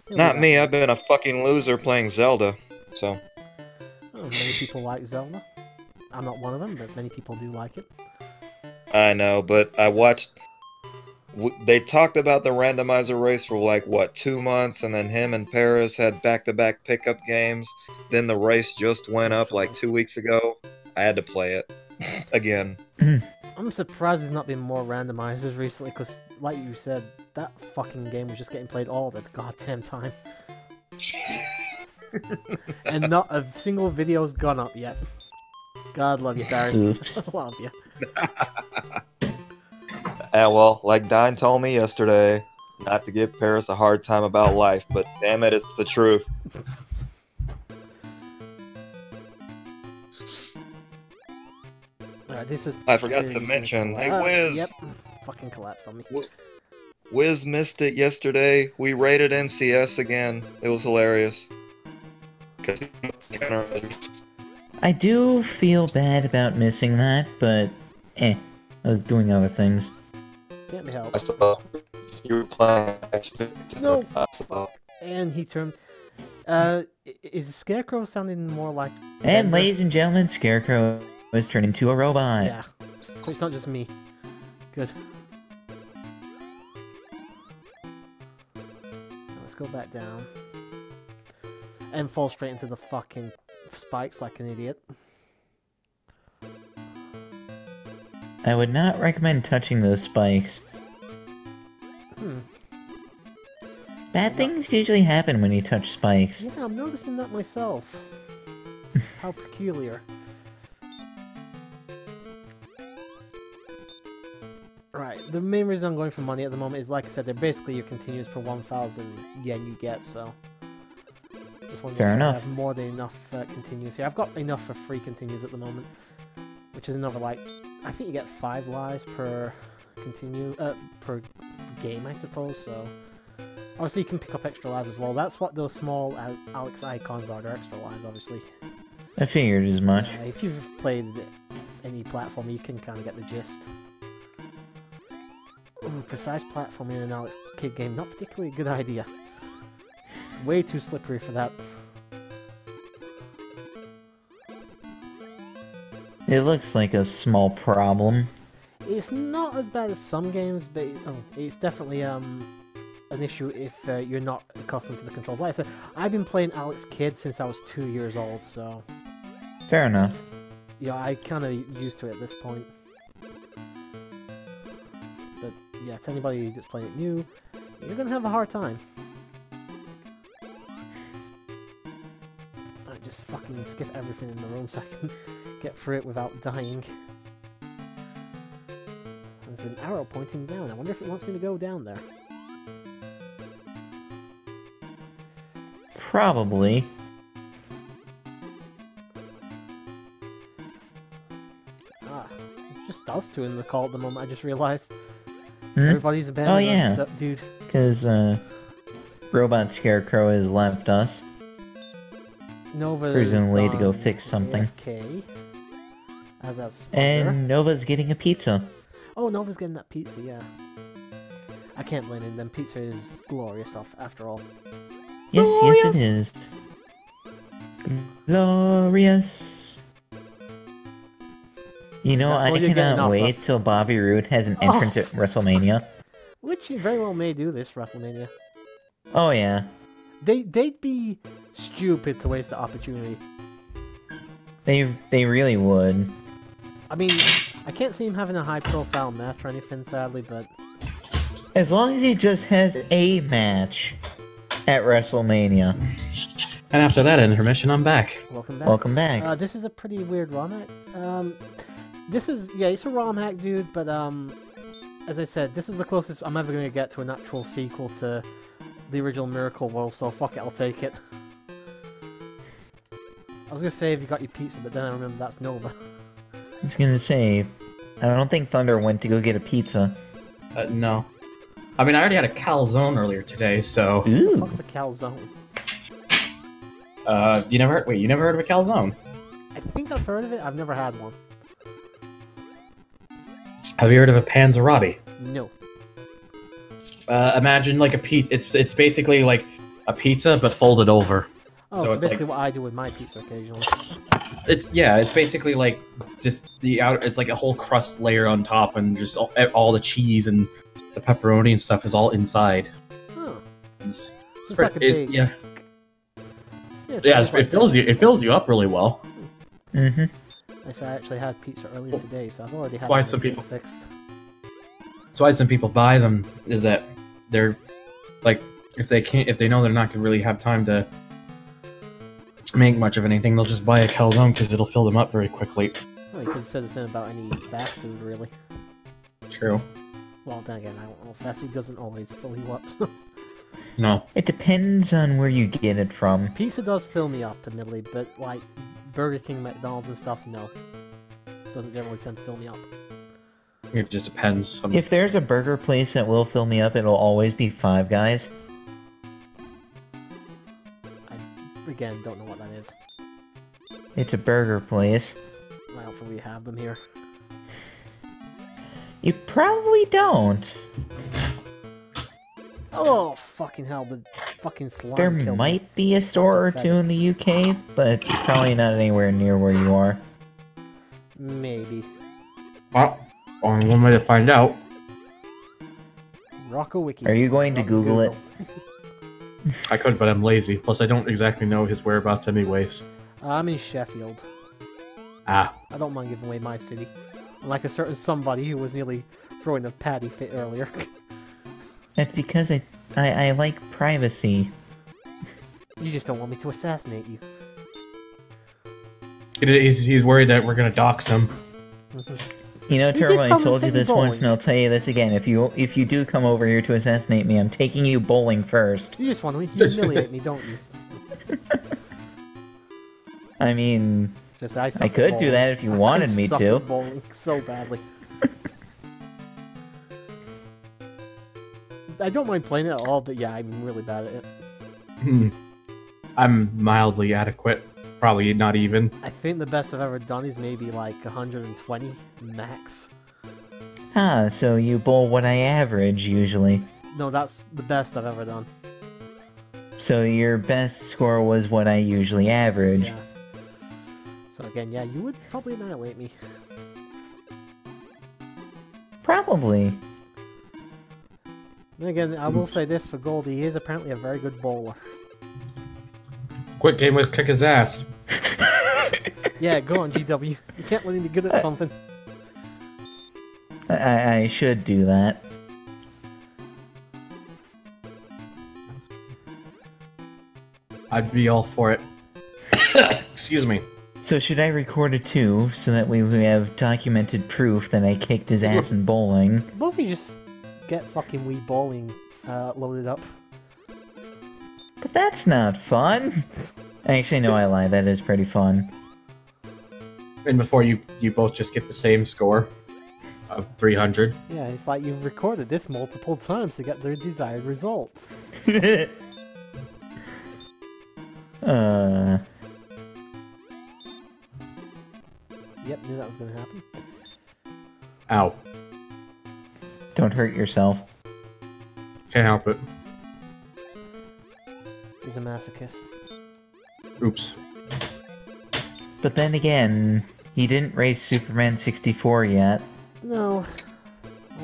He'll Not be me. back. I've been a fucking loser playing Zelda. So... Oh, many people like Zelda. I'm not one of them, but many people do like it. I know, but I watched... They talked about the randomizer race for like, what, 2 months, and then him and Paris had back-to-back pickup games. Then the race just went up like 2 weeks ago. I had to play it. Again. I'm surprised there's not been more randomizers recently, because, like you said, that fucking game was just getting played all the goddamn time. And not a single video's gone up yet. God love you, Paris. Love you. Well, like Dine told me yesterday, not to give Paris a hard time about life, but damn it, it's the truth. Alright, this is... I forgot to mention, hey Wiz! Yep. Fucking collapsed on me. Wiz missed it yesterday. We rated NCS again. It was hilarious. I do feel bad about missing that, but I was doing other things. Can't be I helped. saw you were playing actually. No. I saw. And he turned... is Scarecrow sounding more like... And Denver? ladies and gentlemen, Scarecrow was turned into a robot. Yeah. So it's not just me. Good. Let's go back down. And fall straight into the fucking spikes like an idiot. I would not recommend touching those spikes. Bad things usually happen when you touch spikes. Yeah, I'm noticing that myself. How peculiar. Right, the main reason I'm going for money at the moment is, like I said, they're basically your continues per 1,000 yen you get, so... Just want to Fair enough. have more than enough continues here. I've got enough for free continues at the moment, which is another, like... I think you get 5 lives per per game, I suppose, so... Obviously, you can pick up extra lives as well. That's what those small Alex icons are. They're extra lives, obviously. I figured as much. If you've played any platform, you can kind of get the gist. Ooh, precise platforming in an Alex Kidd game, not particularly a good idea. Way too slippery for that. It looks like a small problem. It's not as bad as some games, but it's definitely an issue if you're not accustomed to the controls. Like I said, I've been playing Alex Kidd since I was 2 years old, so... Fair enough. Yeah, I kind of used to it at this point. But yeah, to anybody just playing it new, you're gonna have a hard time. I just fucking skip everything in the room so I can get through it without dying. There's an arrow pointing down. I wonder if it wants me to go down there. Probably. Just us two in the call at the moment, I just realized. Hmm? Everybody's abandoned Oh, yeah. us, dude. Because, Robot Scarecrow has left us. Nova Presumably to go fix something. AFK. as that's And Nova's getting a pizza. Oh, Nova's getting that pizza, yeah. I can't blame him, then pizza is glorious after all. Yes, Glorious! yes it is. Glorious. You know, That's all I you're getting cannot off wait us. till Bobby Roode has an entrance at WrestleMania. Which he very well may do this WrestleMania. Oh yeah. They'd be stupid to waste the opportunity. They really would. I mean, I can't see him having a high-profile match or anything, sadly, but... As long as he just has a match at WrestleMania. And after that intermission, I'm back. Welcome back. Welcome back. This is a pretty weird ROM hack. This is, yeah, it's a ROM hack, dude, but, as I said, this is the closest I'm ever going to get to an actual sequel to the original Miracle World, so fuck it, I'll take it. I was going to say if you got your pizza, but then I remember that's Nova. I was gonna say, I don't think Thunder went to go get a pizza. No. I mean, I already had a calzone earlier today, so... Ooh. Fuck's a calzone? you never heard of a calzone? I think I've heard of it, I've never had one. Have you heard of a panzerotti? No. Imagine like a pizza. It's basically like a pizza but folded over. Oh, So so it's basically what I do with my pizza occasionally. It's basically like just the outer. It's like a whole crust layer on top, and just all the cheese and the pepperoni and stuff is all inside. Huh. It's So it's like a big... yeah, so yeah. it's It fills you up really well. Mm-hmm. I actually had pizza earlier today, so I've already had Why my some pizza people- fixed. That's why some people buy them. Is that they're like if they know they're not gonna really have time to make much of anything, they'll just buy a calzone because it'll fill them up very quickly. Well, you could say the same about any fast food, really. True. Well, then again, I don't know. Fast food doesn't always fill you up. No. It depends on where you get it from. Pizza does fill me up, admittedly, but like Burger King, McDonald's, and stuff, no. Doesn't generally tend to fill me up. It just depends. If there's a burger place that will fill me up, it'll always be Five Guys. I, again, don't know what that is. It's a burger place. I don't think we have them here. You probably don't. Oh, fucking hell, the fucking slime There killed me. might be a store or two in the UK, but probably not anywhere near where you are. Maybe. Well, only one way to find out. Rockawiki. Are you going to Rock Google it? I could, but I'm lazy. Plus, I don't exactly know his whereabouts anyways. I'm in Sheffield. Ah. I don't mind giving away my city. Unlike a certain somebody who was nearly throwing a patty fit earlier. That's because I like privacy. You just don't want me to assassinate you. He's worried that we're gonna dox him. You know, You did Turbo, I probably told you take me this once, bowling. and I'll tell you this again. If you do come over here to assassinate me, I'm taking you bowling first. You just want to humiliate me, don't you? I mean, It's just I suck I at could do bowling. that if you wanted I me suck to. at bowling so badly. I don't mind playing it at all, but yeah, I'm really bad at it. I'm mildly adequate. Probably not even. I think the best I've ever done is maybe like 120 max. Ah, so you bowl what I average usually. No, that's the best I've ever done. So your best score was what I usually average. Yeah. So again, yeah, you would probably annihilate me. Probably. Then again, I will say this for Goldie, he is apparently a very good bowler. Quick game with kick his ass. Yeah, go on, GW. You can't let him be good at something. I should do that. I'd be all for it. Excuse me. So should I record it too, so that we have documented proof that I kicked his ass in bowling? Both of you just get fucking Wii bowling loaded up. But that's not fun! Actually, no, I lie, that is pretty fun. And before you both just get the same score of 300. Yeah, it's like you've recorded this multiple times to get the desired result. Yep, Knew that was gonna happen. Ow. Don't hurt yourself. Can't help it. He's a masochist. Oops. But then again, he didn't race Superman 64 yet. No.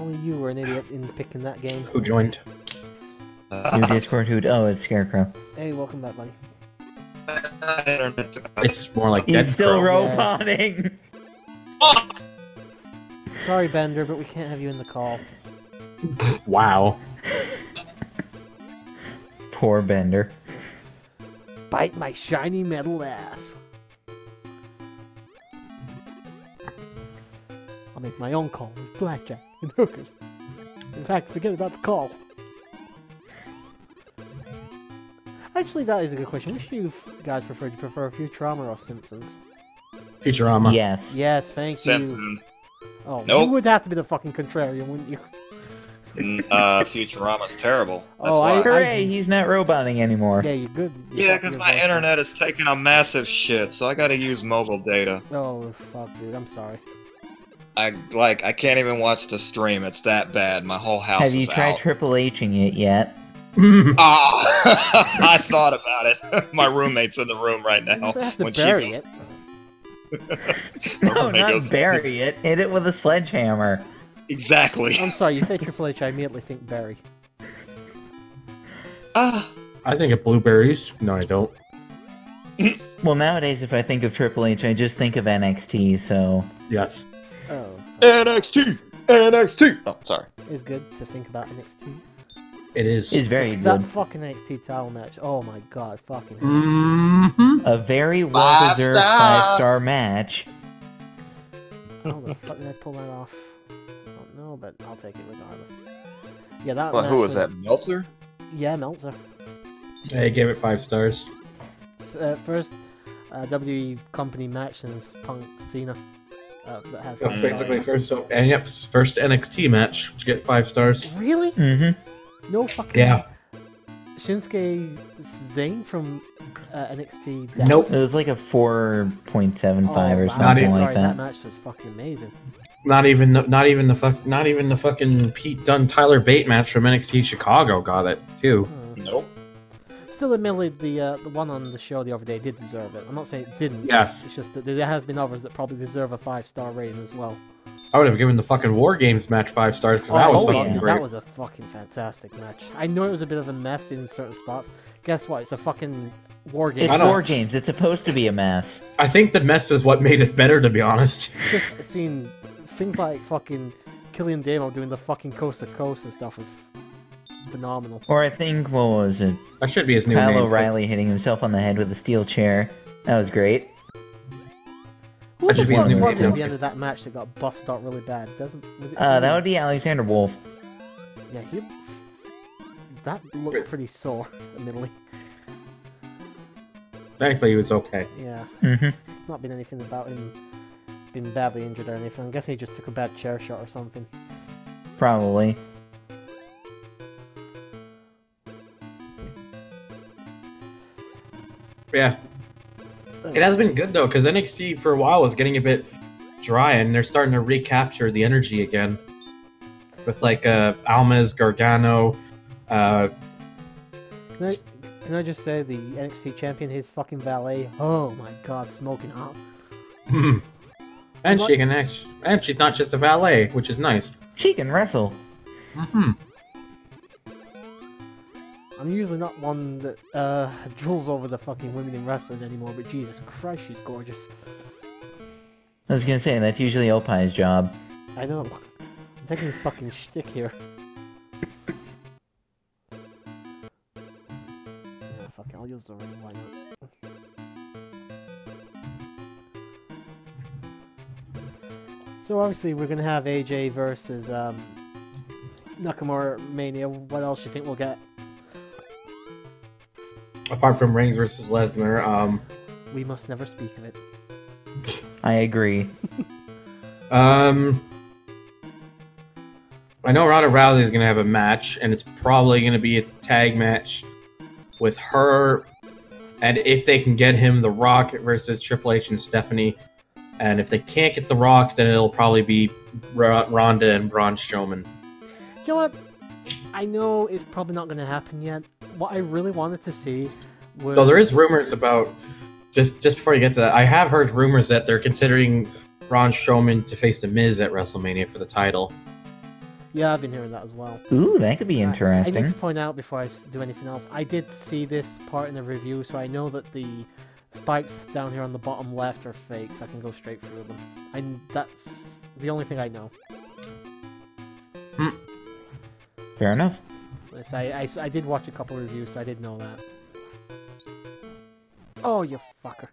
Only you were an idiot in picking that game. Who joined? New Discord who'd... Oh, it's Scarecrow. Hey, welcome back, buddy. It's more like Dead He's still Crow. roboting! Sorry, Bender, but we can't have you in the call. Wow. Poor Bender. Bite my shiny metal ass. I'll make my own call with blackjack and hookers. In fact, forget about the call. Actually, that is a good question. Which do you guys prefer? Do you prefer Futurama or Simpsons? Futurama. Yes. Yes, thank you. Simpsons. Oh, Nope. you would have to be the fucking contrarian, wouldn't you? Futurama's terrible. That's Oh, why. Hooray, he's not roboting anymore. Yeah, you're good. Yeah, because my internet is taking a massive shit, so I gotta use mobile data. Oh, fuck, dude. I'm sorry. I can't even watch the stream. It's that bad. My whole house Have you is tried out. Triple H'ing it yet? Ah, I thought about it. My roommate's in the room right You now. just have to When bury she it. My No, roommate not goes, bury it. Hit it with a sledgehammer. Exactly. I'm sorry, you say Triple H, I immediately think Barry. Ah, I think of blueberries. No, I don't. Well, nowadays, if I think of Triple H, I just think of NXT, so... Yes. Oh, NXT! NXT! Oh, sorry. it's good to think about NXT. It is. It's very That good. fucking NXT title match. Oh my god, fucking hell. Mm-hmm. A very well-deserved 5-star match. How the fuck did I pull that off? I don't know, but I'll take it regardless. Yeah, that Well, match who was that? Meltzer? Yeah, Meltzer. I gave it 5 stars. First WWE company match since Punk Cena. That has So 5 basically, stars. first NXT match to get 5 stars. Really? Mm-hmm. No fucking... Yeah. Shinsuke Zayn from NXT. Nope. It was like a 4.75 or wow. something even- like Sorry, that that. match was fucking amazing. Not even the fucking Pete Dunne Tyler Bate match from NXT Chicago got it too. Nope. Still, admittedly, the one on the show the other day did deserve it. I'm not saying it didn't. Yeah. It's just that there has been others that probably deserve a 5-star rating as well. I would have given the fucking War Games match 5 stars because that was Oh, fucking yeah, great. that was a fucking fantastic match. I know it was a bit of a mess in certain spots. Guess what? It's a fucking war game. It's I know. War Games. It's supposed to be a mess. I think the mess is what made it better, to be honest. Just seeing things like fucking Killian Damo doing the fucking coast to coast and stuff was phenomenal. Or I think, what was it? That should be his new Kyle name. O'Reilly hitting himself on the head with a steel chair. That was great. Who That the should be his fuck new was it name. at the end of that match that got busted out really bad? Was it That would be Alexander Wolf. Yeah, that looked pretty sore, admittedly. Thankfully, he was okay. Yeah, Mm-hmm. not been anything about him being badly injured or anything. I'm guessing he just took a bad chair shot or something. Probably. Yeah. It has been good though, because NXT for a while was getting a bit dry, and they're starting to recapture the energy again. With like Almas, Gargano, Can I just say the NXT champion, his fucking valet? Oh my god, smoking up. and she can act, and she's not just a valet, which is nice. She can wrestle. Mm-hmm. I'm usually not one that drools over the fucking women in wrestling anymore, but Jesus Christ, she's gorgeous. I was gonna say, that's usually Opie's job. I know. I'm taking his fucking shtick here. Yeah, fuck it, I'll use the ring, why not? So obviously we're gonna have AJ versus Nakamura Mania. What else do you think we'll get? Apart from Reigns versus Lesnar, We must never speak of it. I agree. I know Ronda Rousey is going to have a match, and it's probably going to be a tag match with her, and if they can get him, The Rock versus Triple H and Stephanie. And if they can't get The Rock, then it'll probably be Ronda and Braun Strowman. You know what? I know it's probably not going to happen yet. What I really wanted to see was... Though there is rumors about... Just before you get to that, I have heard rumors that they're considering Braun Strowman to face The Miz at WrestleMania for the title. Yeah, I've been hearing that as well. Ooh, that could be I interesting. need to point out before I do anything else, I did see this part in the review, so I know that the spikes down here on the bottom left are fake, so I can go straight through them. That's the only thing I know. Fair enough. I did watch a couple reviews, so I did know that. Oh, you fucker.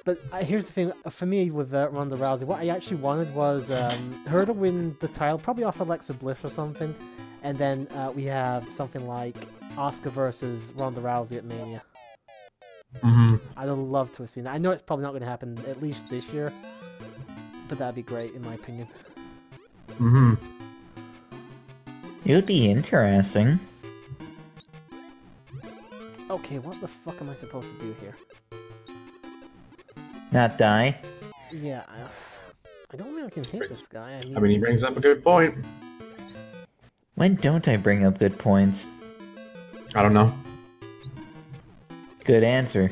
But here's the thing, for me with Ronda Rousey, what I actually wanted was her to win the title, probably off Alexa Bliss or something, and then we have something like Asuka versus Ronda Rousey at Mania. I'd love to have seen that. I know it's probably not going to happen at least this year, but that'd be great in my opinion. It would be interesting. Okay, what the fuck am I supposed to do here? Not die. Yeah, I don't think I can hit this guy. I mean, he brings up a good point. When don't I bring up good points? I don't know. Good answer.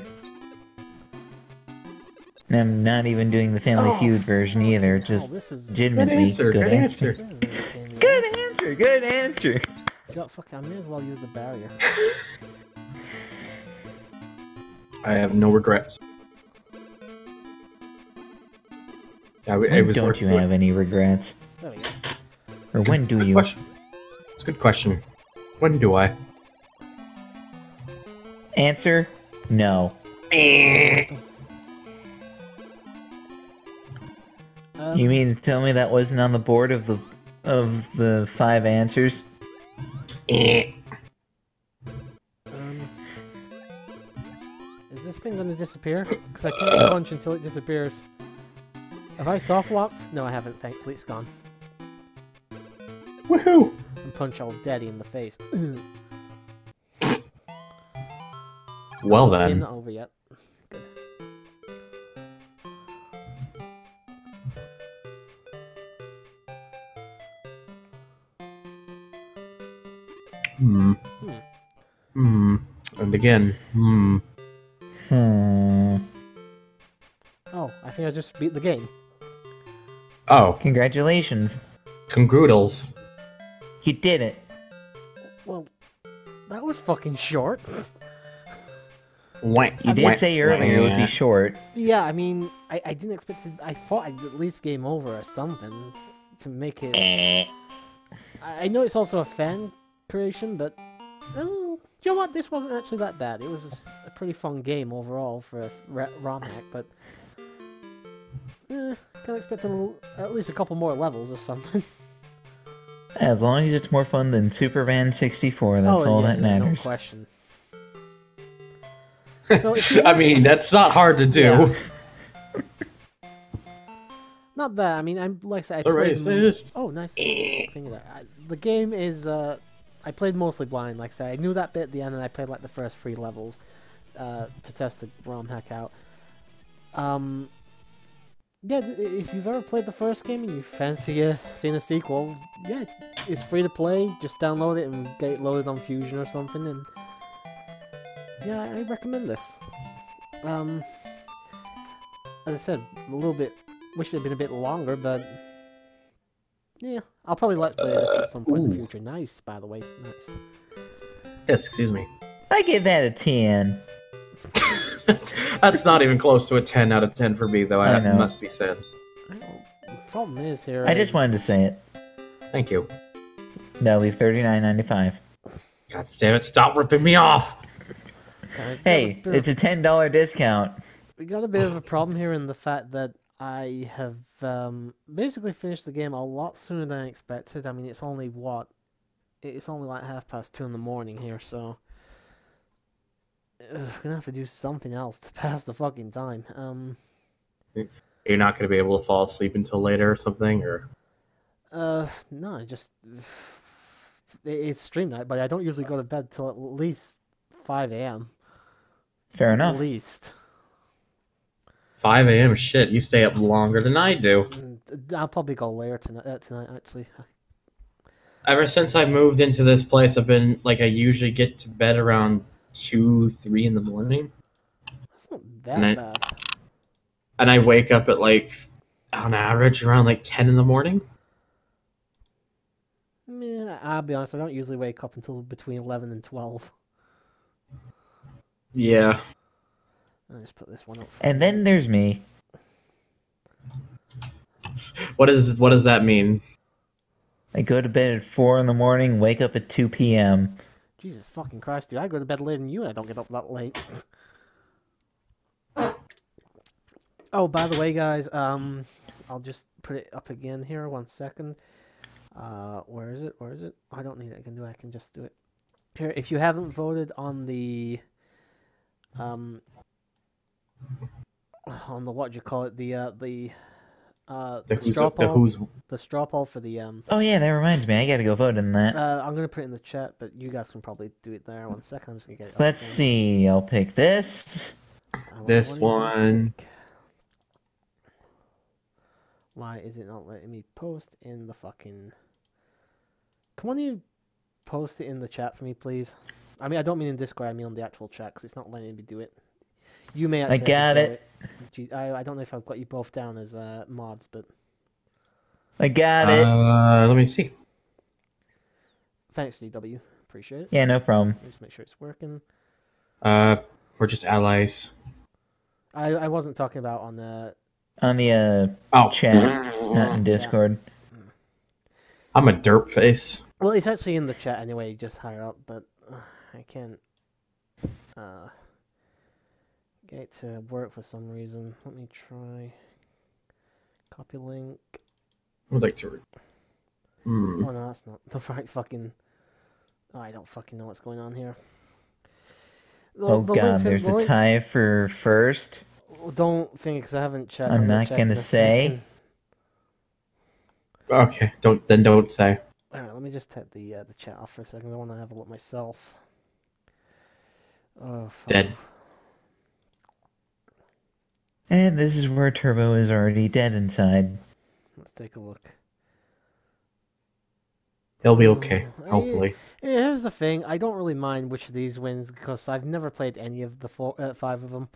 And I'm not even doing the Family Feud version either, just this is legitimately good answer. This is a pain in the Good ass. answer, good answer. God, fuck, I may as well use the barrier. I have no regrets. Yeah, When don't you have any regrets? There we go. Or when do Good you? question. It's a good question. When do I? Answer? No. You mean to tell me that wasn't on the board of the 5 answers? Is this thing gonna disappear? Because I can't punch until it disappears. Have I soft locked? No, I haven't. Thankfully, it's gone. Woohoo! And punch old daddy in the face. Well Game then. not over yet. Good. And again, Oh, I think I just beat the game. Oh, Congratulations. congroodles. You did it. Well, that was fucking short. You did say earlier it would be short. Yeah, I mean, I didn't expect to... I thought I'd at least game over or something to make it... I know it's also a fan creation, but... you know what? This wasn't actually that bad. It was a pretty fun game overall for a ROM hack, but... kind of expect at least a couple more levels or something. As long as it's more fun than Superman 64, that's all that No matters. question. So I mean, that's not hard to do. Yeah. Not bad. I mean, like I said, I played... racist. Oh, nice thing of that. The game is... I played mostly blind. Like I said, I knew that bit at the end, and I played like the first 3 levels to test the ROM hack out. Yeah, if you've ever played the first game and you fancy seeing a sequel, yeah, it's free to play. Just download it and get it loaded on Fusion or something, and yeah, I recommend this. As I said, a little bit, wish it had been a bit longer, but yeah, I'll probably let's play this at some point in the future. Nice, by the way, nice. Yes, excuse me. I give that a 10. That's not even close to a 10 out of 10 for me, though. I know. Must be said. The problem is here. I just wanted to say it. Thank you. That'll leave $39.95. God damn it! Stop ripping me off. Hey, it's a $10 discount. We got a bit of a problem here in the fact that I have basically finished the game a lot sooner than I expected. I mean, it's only what? It's only like 2:30 in the morning here, so I'm gonna have to do something else to pass the fucking time. You're not going to be able to fall asleep until later or something, or? No, it's stream night, but I don't usually go to bed till at least 5 a.m. Fair enough. At least. 5 a.m. Shit, you stay up longer than I do. I'll probably go later tonight actually. Ever since I moved into this place, I've been like I usually get to bed around 2, 3 in the morning, That's not that bad. and I wake up at like on average around like 10 in the morning. Yeah, I'll be honest. I don't usually wake up until between 11 and 12. Yeah. I'll just put this one up. And then there's me. What does that mean? I go to bed at 4 in the morning, wake up at 2 p.m. Jesus fucking Christ, dude! I go to bed later than you, and I don't get up that late. Oh, by the way, guys, I'll just put it up again here. 1 second. Where is it? Where is it? I don't need it. I can just do it here. If you haven't voted on the on the what do you call it? The straw poll for the Oh yeah, that reminds me. I gotta go vote in that. I'm gonna put it in the chat, but you guys can probably do it there. 1 second. I'm just gonna get it. Let's see. I'll pick this. This one. Why is it not letting me post in the fucking... Come on, you post it in the chat for me, please. I mean, I don't mean in Discord, I mean on the actual chat, because it's not letting me do it. You may actually... I got it. Gee, I don't know if I've got you both down as mods, but... I got it. Let me see. Thanks, GW. Appreciate it. Yeah, no problem. Just make sure it's working. We're just allies. I wasn't talking about on the... On the chat, not in Discord. I'm a derp face. Well, it's actually in the chat anyway, just higher up, but I can't get it to work for some reason. Let me try. Copy link. I would like to... Oh no, that's not the right fucking... Oh, I don't fucking know what's going on here. Oh god, there's a tie for first. Don't think, because I haven't checked. I'm not gonna say. Okay, don't say. Alright, let me just take the chat off for a second. I want to have a look myself. Oh, fuck. Dead. And this is where Turbo is already dead inside. Let's take a look. He'll be okay, hopefully. Here's the thing. I don't really mind which of these wins, because I've never played any of the 5 of them.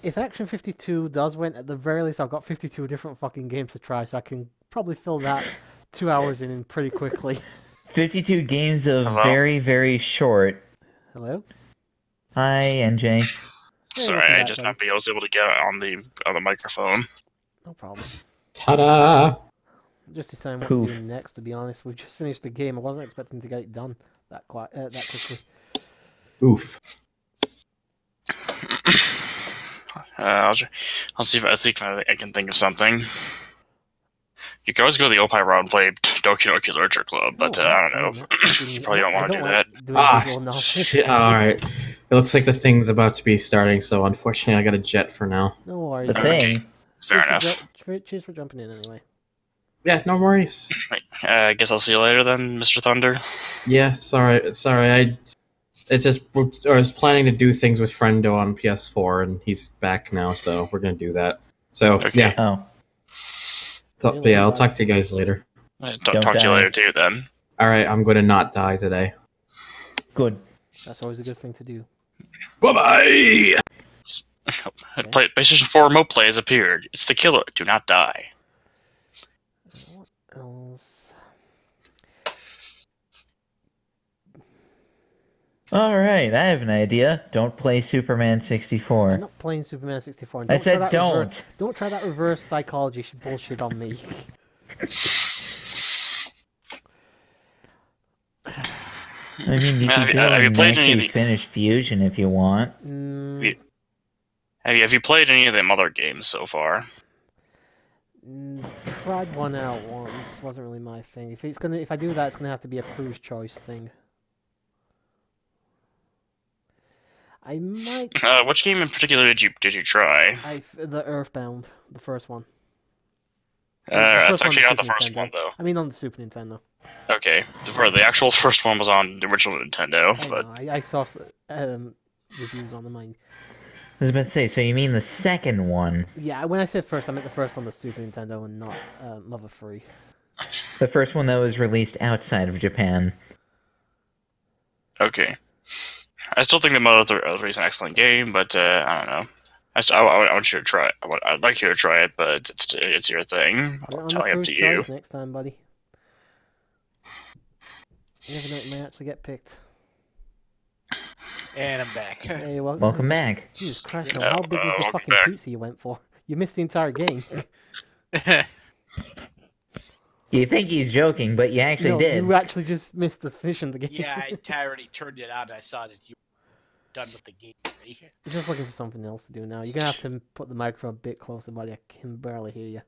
If Action 52 does win, at the very least I've got 52 different fucking games to try, so I can probably fill that 2 hours in pretty quickly. 52 games of very, very short. Hello? Hi, NJ. Sorry, I just not was able to get on the microphone. No problem. Ta-da! Just deciding what to do next, to be honest. We've just finished the game. I wasn't expecting to get it done that quickly. Oof. I'll see if I can think of something. You can always go the Opie route and play Doki Doki Literature Club, but I don't know. You probably don't want to do that. Shit. Alright. It looks like the thing's about to be starting, so unfortunately I got a jet for now. No worries. The thing. Okay. Fair enough. Cheers for jumping in anyway. Yeah, no worries. I guess I'll see you later then, Mr. Thunder. Yeah, sorry. It's just I was planning to do things with Friendo on PS4, and he's back now, so we're gonna do that. So okay. Yeah. Oh. So, yeah, I'll talk to you guys later. Don't talk to you later too, then. All right, I'm going to not die today. Good. That's always a good thing to do. Bye-bye! PlayStation 4 remote play has appeared. It's the killer. Do not die. What else? Alright, I have an idea. Don't play Superman 64. I'm not playing Superman 64. I said don't. Don't try that reverse psychology bullshit on me. I mean, you can go and actually finish Fusion if you want. Have you played any of them other games so far? Tried one out once. Wasn't really my thing. If I do that, it's gonna have to be a Crew's Choice thing. I might. Which game in particular did you try? The Earthbound, the first one. It's actually not the first one though. I mean, on the Super Nintendo. Okay, the actual first one was on the original Nintendo, but I saw reviews on the mine. was about to say, so you mean the second one? Yeah, when I said first, I meant the first on the Super Nintendo and not Mother 3. The first one that was released outside of Japan. Okay. I still think the Mother 3 is an excellent game, but I don't know. I want you to try it. I'd like you to try it, but it's your thing. Put it I'll on tell the you up first to you. choice next time, buddy. You never know, it may actually get picked. And I'm back. Hey, Welcome back. Jesus Christ, now, how big was the welcome fucking back. pizza you went for? You missed the entire game. You think he's joking, but you actually No, did. you actually just missed us finishing the game. Yeah, I already turned it on. I saw that you were done with the game already. You're just looking for something else to do now. You're gonna have to put the microphone a bit closer, buddy. I can barely hear you.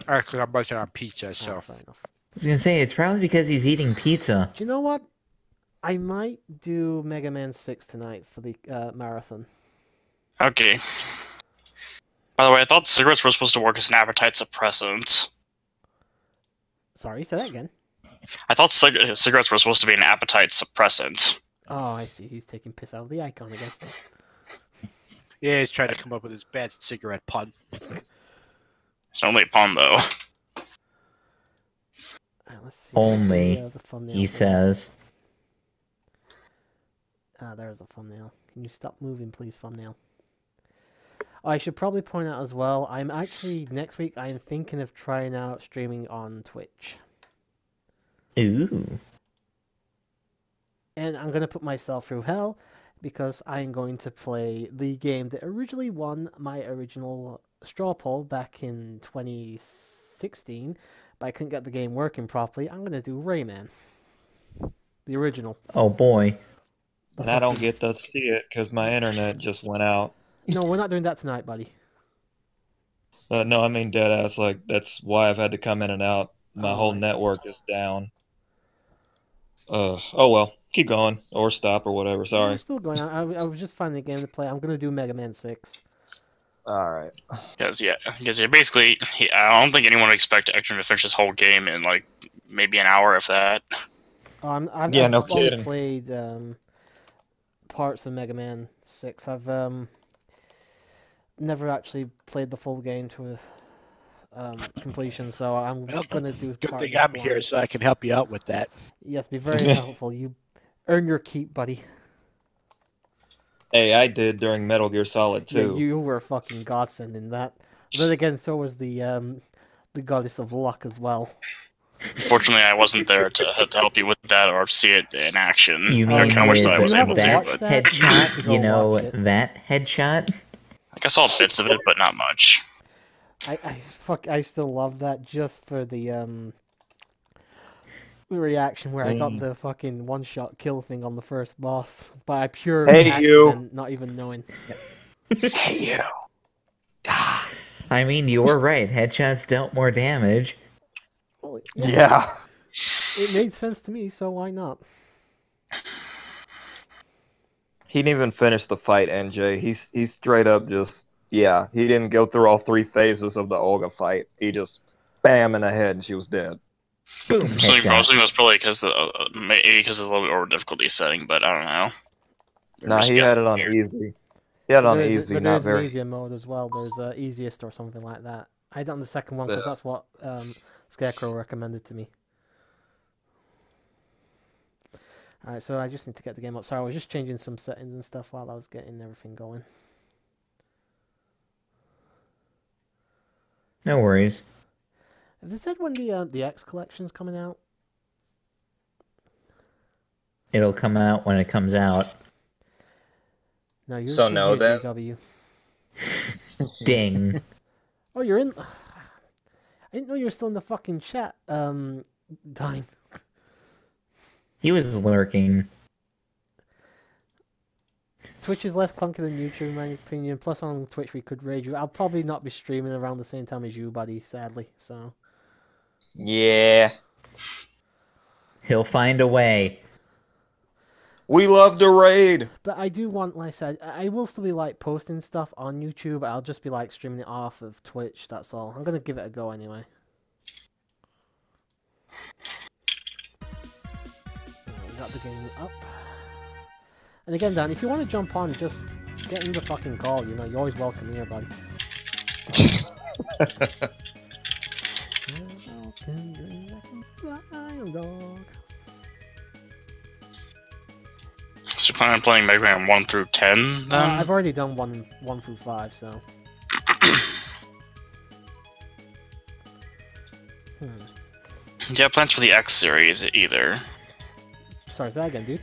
Actually, I'm munching on pizza, Ah, so. fair enough. I was gonna say, it's probably because he's eating pizza. Do you know what? I might do Mega Man 6 tonight for the marathon. Okay. By the way, I thought cigarettes were supposed to work as an appetite suppressant. Sorry, say that again. I thought cigarettes were supposed to be an appetite suppressant. Oh, I see. He's taking piss out of the icon again. Yeah, he's trying to come up with his bad cigarette pun. It's only a pun, though. Alright, let's see. Only, The thumbnail he thing. says. Ah, there's a thumbnail. Can you stop moving, please, thumbnail? Oh, I should probably point out as well, I'm actually, next week, I'm thinking of trying out streaming on Twitch. Ooh. And I'm going to put myself through hell, because I'm going to play the game that originally won my original straw poll back in 2016, but I couldn't get the game working properly. I'm going to do Rayman. The original. Oh boy. And I don't get to see it because my internet just went out. No, we're not doing that tonight, buddy. No, I mean deadass. Like that's why I've had to come in and out. My Oh, whole I see. network is down. Oh well, keep going or stop or whatever. I'm Sorry. still going on. I was just finding a game to play. I'm going to do Mega Man 6. All right. Because basically, I don't think anyone would expect Action to finish this whole game in like maybe an hour, if that. I've Yeah, no only kidding. played parts of Mega Man 6. I've never actually played the full game to completion, so I'm Well, going to do Good part thing of I'm this here blind. so I can help you out with that. Yes, be very helpful. You earn your keep, buddy. Hey, I did during Metal Gear Solid Yeah, 2. you were a fucking godsend in that. Then again, so was the goddess of luck as well. Unfortunately, I wasn't there to help you with that or see it in action. You Oh, I mean kind of wish that I you was able haven't to, watched but that? You have to headshot? go You know watch it. that headshot? like I saw bits of it, but not much. I still love that just for the reaction where I got the fucking one-shot kill thing on the first boss by a pure Hey, accident, you. not even knowing. Hey, you. I mean, you were right. Headshots dealt more damage. Well, Yeah. it made sense to me, so why not? He didn't even finish the fight, NJ. He's straight up just he didn't go through all 3 phases of the Olga fight. He just bam in the head and she was dead. Boom, I was thinking headshot. that's probably maybe because of the low or difficulty setting, but I don't know. Nah, he had it on easy. He had it on There's- easy, but not there's an very. easier mode as well. There's easiest or something like that. I done the second one because Yeah. that's what Scarecrow recommended to me. Alright, so I just need to get the game up. Sorry, I was just changing some settings and stuff while I was getting everything going. No worries. Have they said when the X collection's coming out? It'll come out when it comes out. No, you're So still no, here, then? GW. Ding. Oh, you're in. I didn't know you were still in the fucking chat. Dying. He was lurking. Twitch is less clunky than YouTube, in my opinion. Plus, on Twitch we could rage you. I'll probably not be streaming around the same time as you, buddy. Sadly, so. Yeah. He'll find a way. We love to raid. But I do want, like I said, I will still be like posting stuff on YouTube. I'll just be like streaming it off of Twitch. That's all. I'm gonna give it a go anyway. We got the game up. And again, Dan, if you want to jump on, just get in the fucking call. You know, you're always welcome here, buddy. So you plan on playing Mega Man 1 through 10 then? I've already done 1 through 5, so. Do you have plans for the X series either? Sorry, say that again, dude.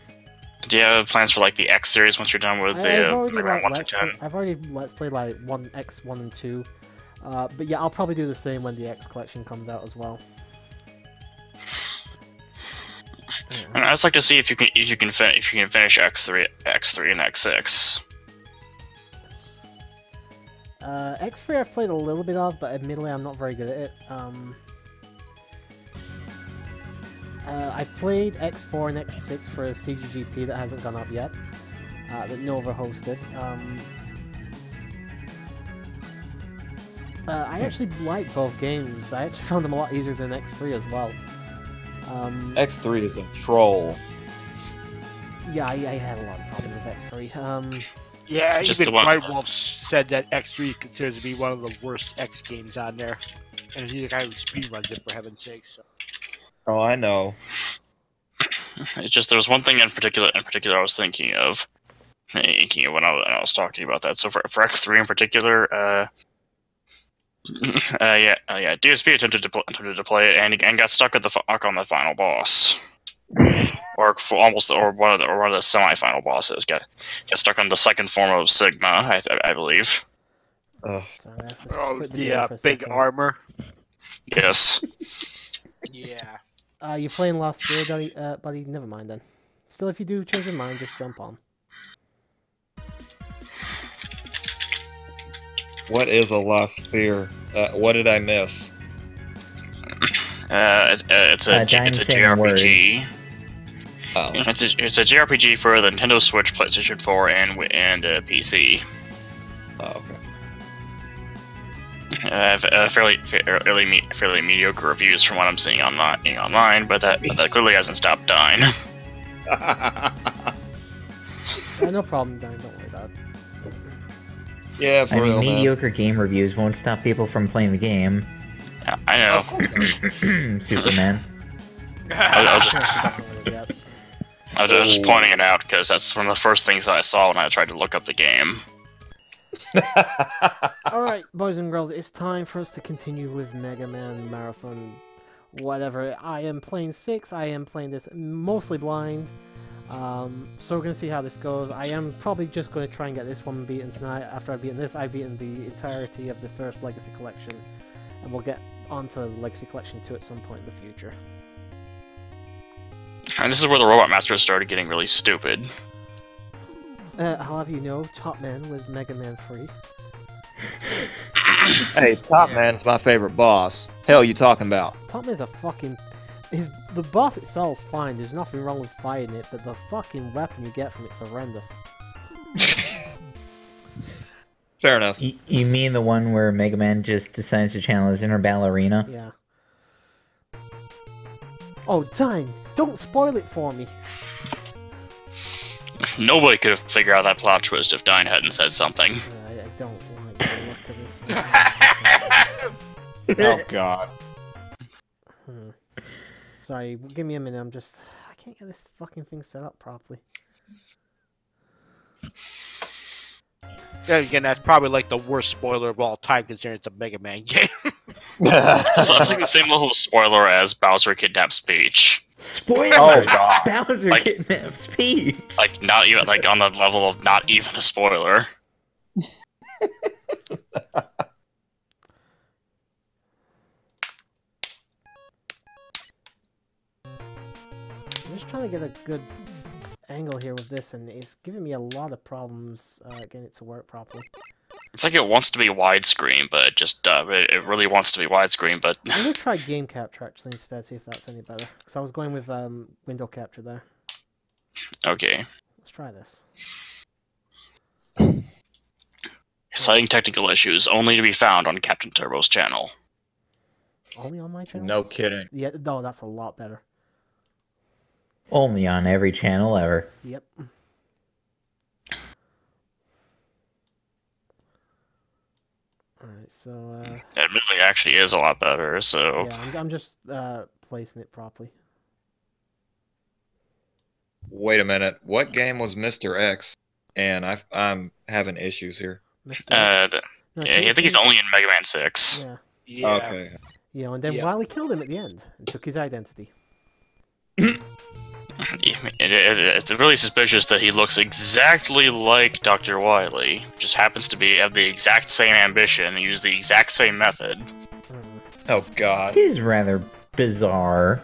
Do you have plans for like the X series once you're done with the Mega Man 1 through 10? I've already Let's Played like X1 and 2. But yeah, I'll probably do the same when the X collection comes out as well. And I'd just like to see if you can finish X3 and X6. X3 I've played a little bit of, but admittedly I'm not very good at it. I've played X4 and X6 for a CGGP that hasn't gone up yet, that Nova hosted. I actually like both games. I actually found them a lot easier than X3 as well. X3 is a troll. Yeah, I had a lot of problems with X3. Yeah, Just even the one- White Wolf said that X3 is considered to be one of the worst X games on there. And he's the guy who speedruns it, for heaven's sake. So. Oh, I know. It's just there was one thing in particular I was thinking of when I was talking about that. So for X3 in particular, DSP attempted to play it and got stuck on the final boss, or one of the semi-final bosses. Got stuck on the second form of Sigma, I believe. Ugh. Sorry, I have to Oh, quit the game for a big second. armor. Yes. Yeah. You playing Lost Sphere, buddy? Never mind then. Still, if you do change your mind, just jump on. What is a Lost Sphere? What did I miss? It's a JRPG. Oh. It's a JRPG for the Nintendo Switch, PlayStation 4, and PC. Oh, okay. Fairly mediocre reviews from what I'm seeing online, but that clearly hasn't stopped dying. No problem, Danny. Don't worry about it. Yeah, for I mean, real, man. mediocre game reviews won't stop people from playing the game. Yeah, I know. Superman. I was just pointing it out because that's one of the first things that I saw when I tried to look up the game. Alright, boys and girls, it's time for us to continue with Mega Man Marathon. Whatever. I am playing 6. I am playing this mostly blind. So we're going to see how this goes. I am probably just going to try and get this one beaten tonight. After I've beaten this, I've beaten the entirety of the first Legacy Collection. And we'll get onto Legacy Collection 2 at some point in the future. And this is where the Robot Master started getting really stupid. I'll have you know, Top Man was Mega Man 3. Hey, Top Man's my favorite boss. Hell you talking about? Top Man's a fucking... The boss itself's fine, there's nothing wrong with fighting it, but the fucking weapon you get from it's horrendous. Fair enough. You mean the one where Mega Man just decides to channel his inner ballerina? Yeah. Oh, Dine! Don't spoil it for me! Nobody could have figured out that plot twist if Dine hadn't said something. I don't like the look of this. Oh god. Sorry, give me a minute, I can't get this fucking thing set up properly. Yeah, again, that's probably like the worst spoiler of all time considering it's a Mega Man game. That's like the same level of spoiler as Bowser kidnaps Peach. Spoiler! Oh god. Bowser Like- kidnaps Peach! Like, not even, like, on the level of not even a spoiler. I'm just trying to get a good angle here with this, and it's giving me a lot of problems getting it to work properly. It's like it wants to be widescreen, but it really wants to be widescreen, but... I'm gonna try game capture actually instead, see if that's any better. Because I was going with window capture there. Okay. Let's try this. Exciting technical issues, only to be found on Captain Turbo's channel. Only on my channel? No kidding. Yeah, no, that's a lot better. Only on every channel ever. Yep. Alright, so, Admittedly, actually is a lot better, so... yeah, I'm just, placing it properly. Wait a minute. What game was Mr. X? And I'm having issues here. Mr. No, Yeah, I think he's only in Mega Man 6. Yeah. Yeah. Okay. You know, and then Wily killed him at the end and took his identity. It's really suspicious that he looks exactly like Dr. Wily. Just happens to have the exact same ambition and use the exact same method. Oh God. It is rather bizarre.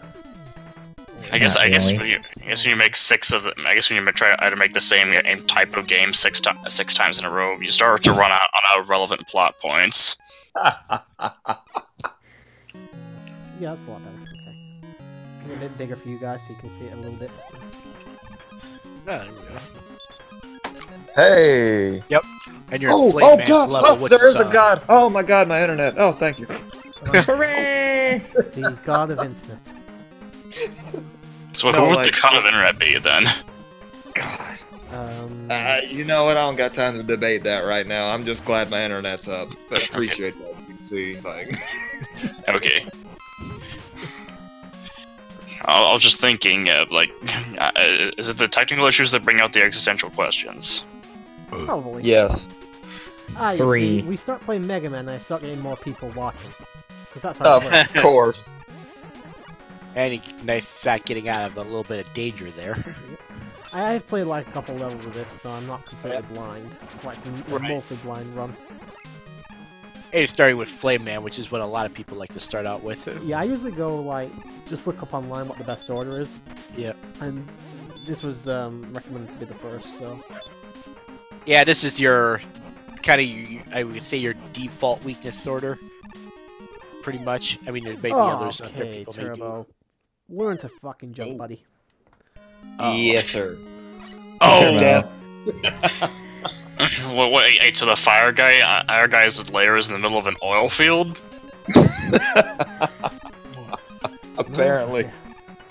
I guess Not really. when you make 6 of them, I guess when you try to make the same type of game six times in a row, you start to run out of relevant plot points. Yeah, that's a lot better. Okay. A bit bigger for you guys so you can see it a little bit. There we go. Hey. And you're Oh, Flame oh Man's God! level, Oh, which there is a is, God! Oh my God, my internet! Oh, thank you. Hooray! The god of internet. So No, who would like- the god of internet be then? God. You You know what? I don't got time to debate that right now. I'm just glad my internet's up. But appreciate that. You can see, like. Okay. I was just thinking, is it the technical issues that bring out the existential questions? Probably. Yes. You 3. see, we start playing Mega Man and I start getting more people watching. Because that's how Of it works. course. And nice to start getting out of a little bit of danger there. I've played like a couple levels of this, so I'm not completely blind. It's like a Right. mostly blind run. Hey, starting with Flame Man, which is what a lot of people like to start out with. Yeah, I usually go like, just look up online what the best order is. Yep. And this was recommended to be the first, so. Yeah, this is your kind of, I would say, your default weakness order. Pretty much. I mean, there may be others out there Okay, people may do. Turbo. Learn to fucking jump, buddy. Yes, sir. Oh! Death. Wait, so the fire guy's lair is in the middle of an oil field? Apparently.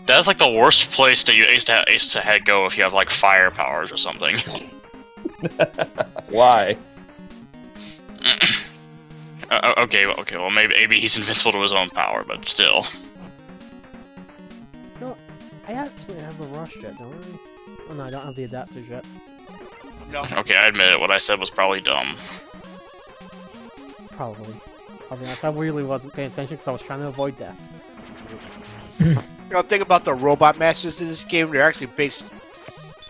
That's like the worst place to ace to go if you have like fire powers or something. Why? Okay, well maybe he's invincible to his own power, but still. No, I absolutely have the rush jet, don't I? Oh no, I don't have the adapters yet. No. Okay, I admit it, what I said was probably dumb. Probably. I'll be honest, I really wasn't paying attention because I was trying to avoid death. You know, think about the robot masters in this game. They're actually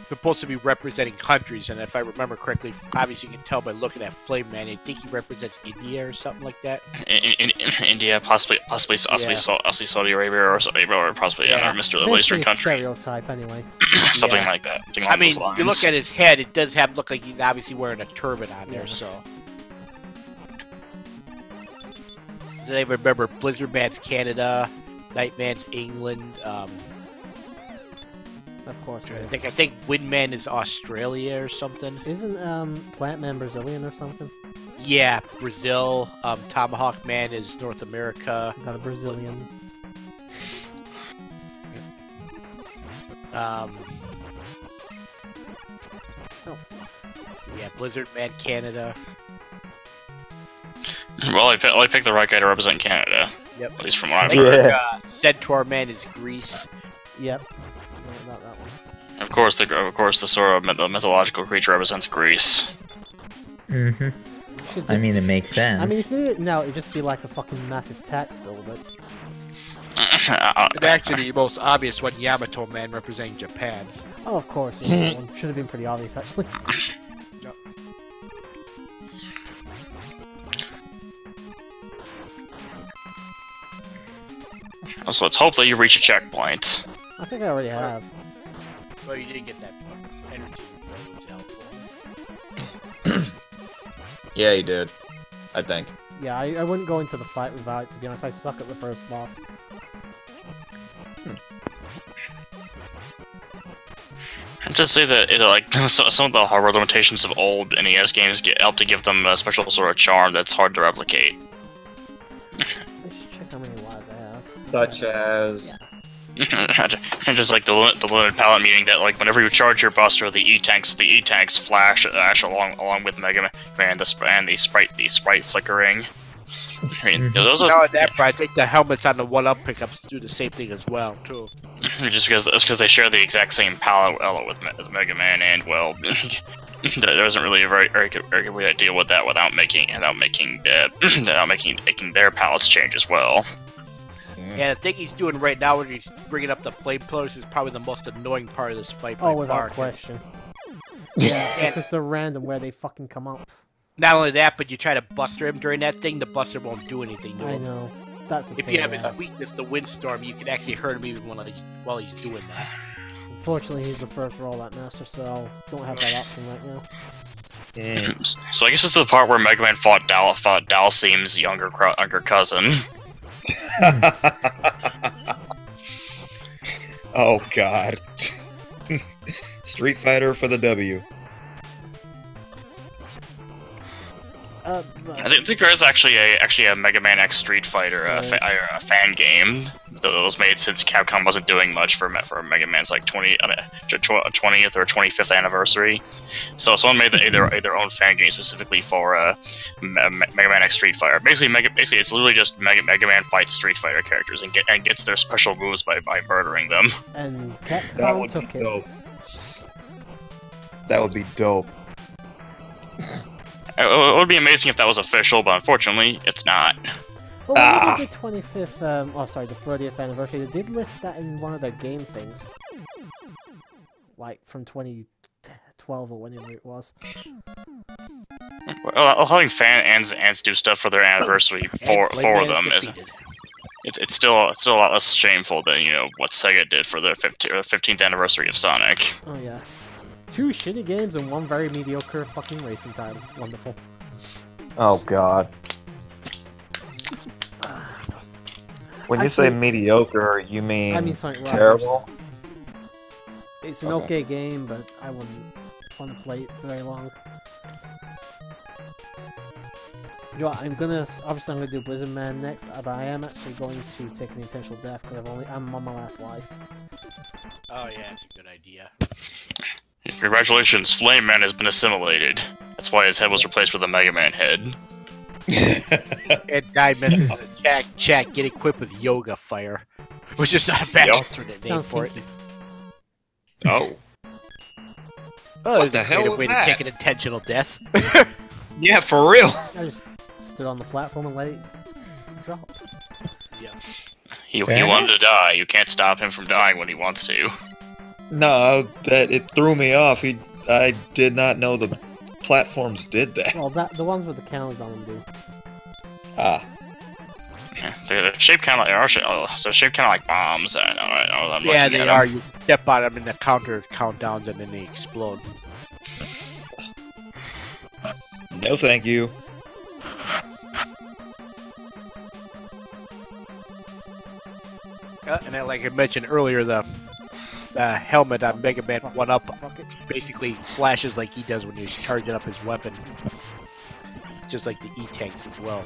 supposed to be representing countries, and if I remember correctly, obviously you can tell by looking at Flame Man. I think he represents India or something like that. In India, possibly Saudi Arabia, or possibly another Middle Basically Eastern a country, stereotype anyway. something Yeah. like that. Something I along mean, those lines. you look at his head; it does look like he's obviously wearing a turban on there. Yeah. So, do they remember Blizzard Man's Canada, Nightman's England? Of course it I is. think Windman is Australia or something. Isn't Plantman Brazilian or something? Yeah, Brazil. Tomahawk Man is North America. Got a Brazilian. Oh, Oh, yeah, Blizzard Man Canada. Well, I picked the right guy to represent Canada, Yep. at least from what I I've think heard. Centaur Man is Greece. yep. No, not that one. Of course, the sort of the mythological creature represents Greece. Mm-hmm. Should I just- mean, it makes sense. I mean, if it no, it'd just be like a fucking massive tax bill, but And actually, the most obvious one, Yamato Man, representing Japan. oh, of course, yeah, that one should have been pretty obvious actually. So let's hope that you reach a checkpoint. I think I already have. Well, you didn't get that energy, which is helpful. Yeah, he did. I think. Yeah, I wouldn't go into the fight without it, to be honest. I suck at the first boss. And just say that some of the hardware limitations of old NES games help to give them a special sort of charm that's hard to replicate. Let's just check how many lives I have. Such as. Yeah. And just like the limited palette, meaning that like whenever you charge your buster, the E-tanks flash along with Mega Man and the sprite flickering. I mean, those are but I think the helmets on the 1-up pickups do the same thing as well too. just because they share the exact same palette with Mega Man, and well, there isn't really a very good way to deal with that without making their palettes change as well. Yeah, the thing he's doing right now when he's bringing up the flamethrowers is probably the most annoying part of this fight. Oh, without question. Yeah, because they're random where they fucking come up. Not only that, but you try to buster him during that thing, the buster won't do anything to him. I know. That's the if thing, you have his weakness, the windstorm, you can actually hurt him even while he's doing that. Unfortunately, he's the first roll at Master, so don't have that option right now. So I guess it's the part where Mega Man fought Dalsim's younger cousin. Oh god. Street Fighter for the W. I think there is actually a Mega Man X Street Fighter a fan game that was made since Capcom wasn't doing much for Mega Man's like 20th or 25th anniversary. So someone made their own fan game specifically for Mega Man X Street Fighter. Basically it's literally just Mega Man fights Street Fighter characters and gets their special moves by murdering them. And Capcom took it. Dope. That would be dope. It would be amazing if that was official, but unfortunately, it's not. Well, when they did the 25th, the 30th anniversary, they did list that in one of their game things. Like, from 2012 or whenever it was. Well, having fans do stuff for their anniversary for them is... It's still a lot less shameful than, what Sega did for their 15th anniversary of Sonic. Oh, yeah. 2 shitty games and 1 very mediocre fucking racing title. Wonderful. Oh god. When you say mediocre, you mean Sonic terrible? Riders. It's an okay game, but I wouldn't want to play it for very long. You know what, I'm gonna do Blizzard Man next, but I am actually going to take an intentional death because I'm on my last life. Oh yeah, that's a good idea. Congratulations, Flame Man has been assimilated. That's why his head was replaced with a Mega Man head. And guy misses a check, get equipped with Yoga Fire. Which is not a bad alternate name for it. Oh. Oh, there's a creative way to take an intentional death. Yeah, for real. I just stood on the platform and let it drop. Yeah. He wanted to die. You can't stop him from dying when he wants to. No, it threw me off. I did not know the platforms did that. Well, the ones with the counters on them do. Ah. They're shaped kind of like bombs. I know. Yeah, they are. You step on them and the counter countdowns and then they explode. No, thank you. And then, like I mentioned earlier, the helmet on Mega Man 1-up basically flashes like he does when he's charging up his weapon. Just like the E-tanks as well.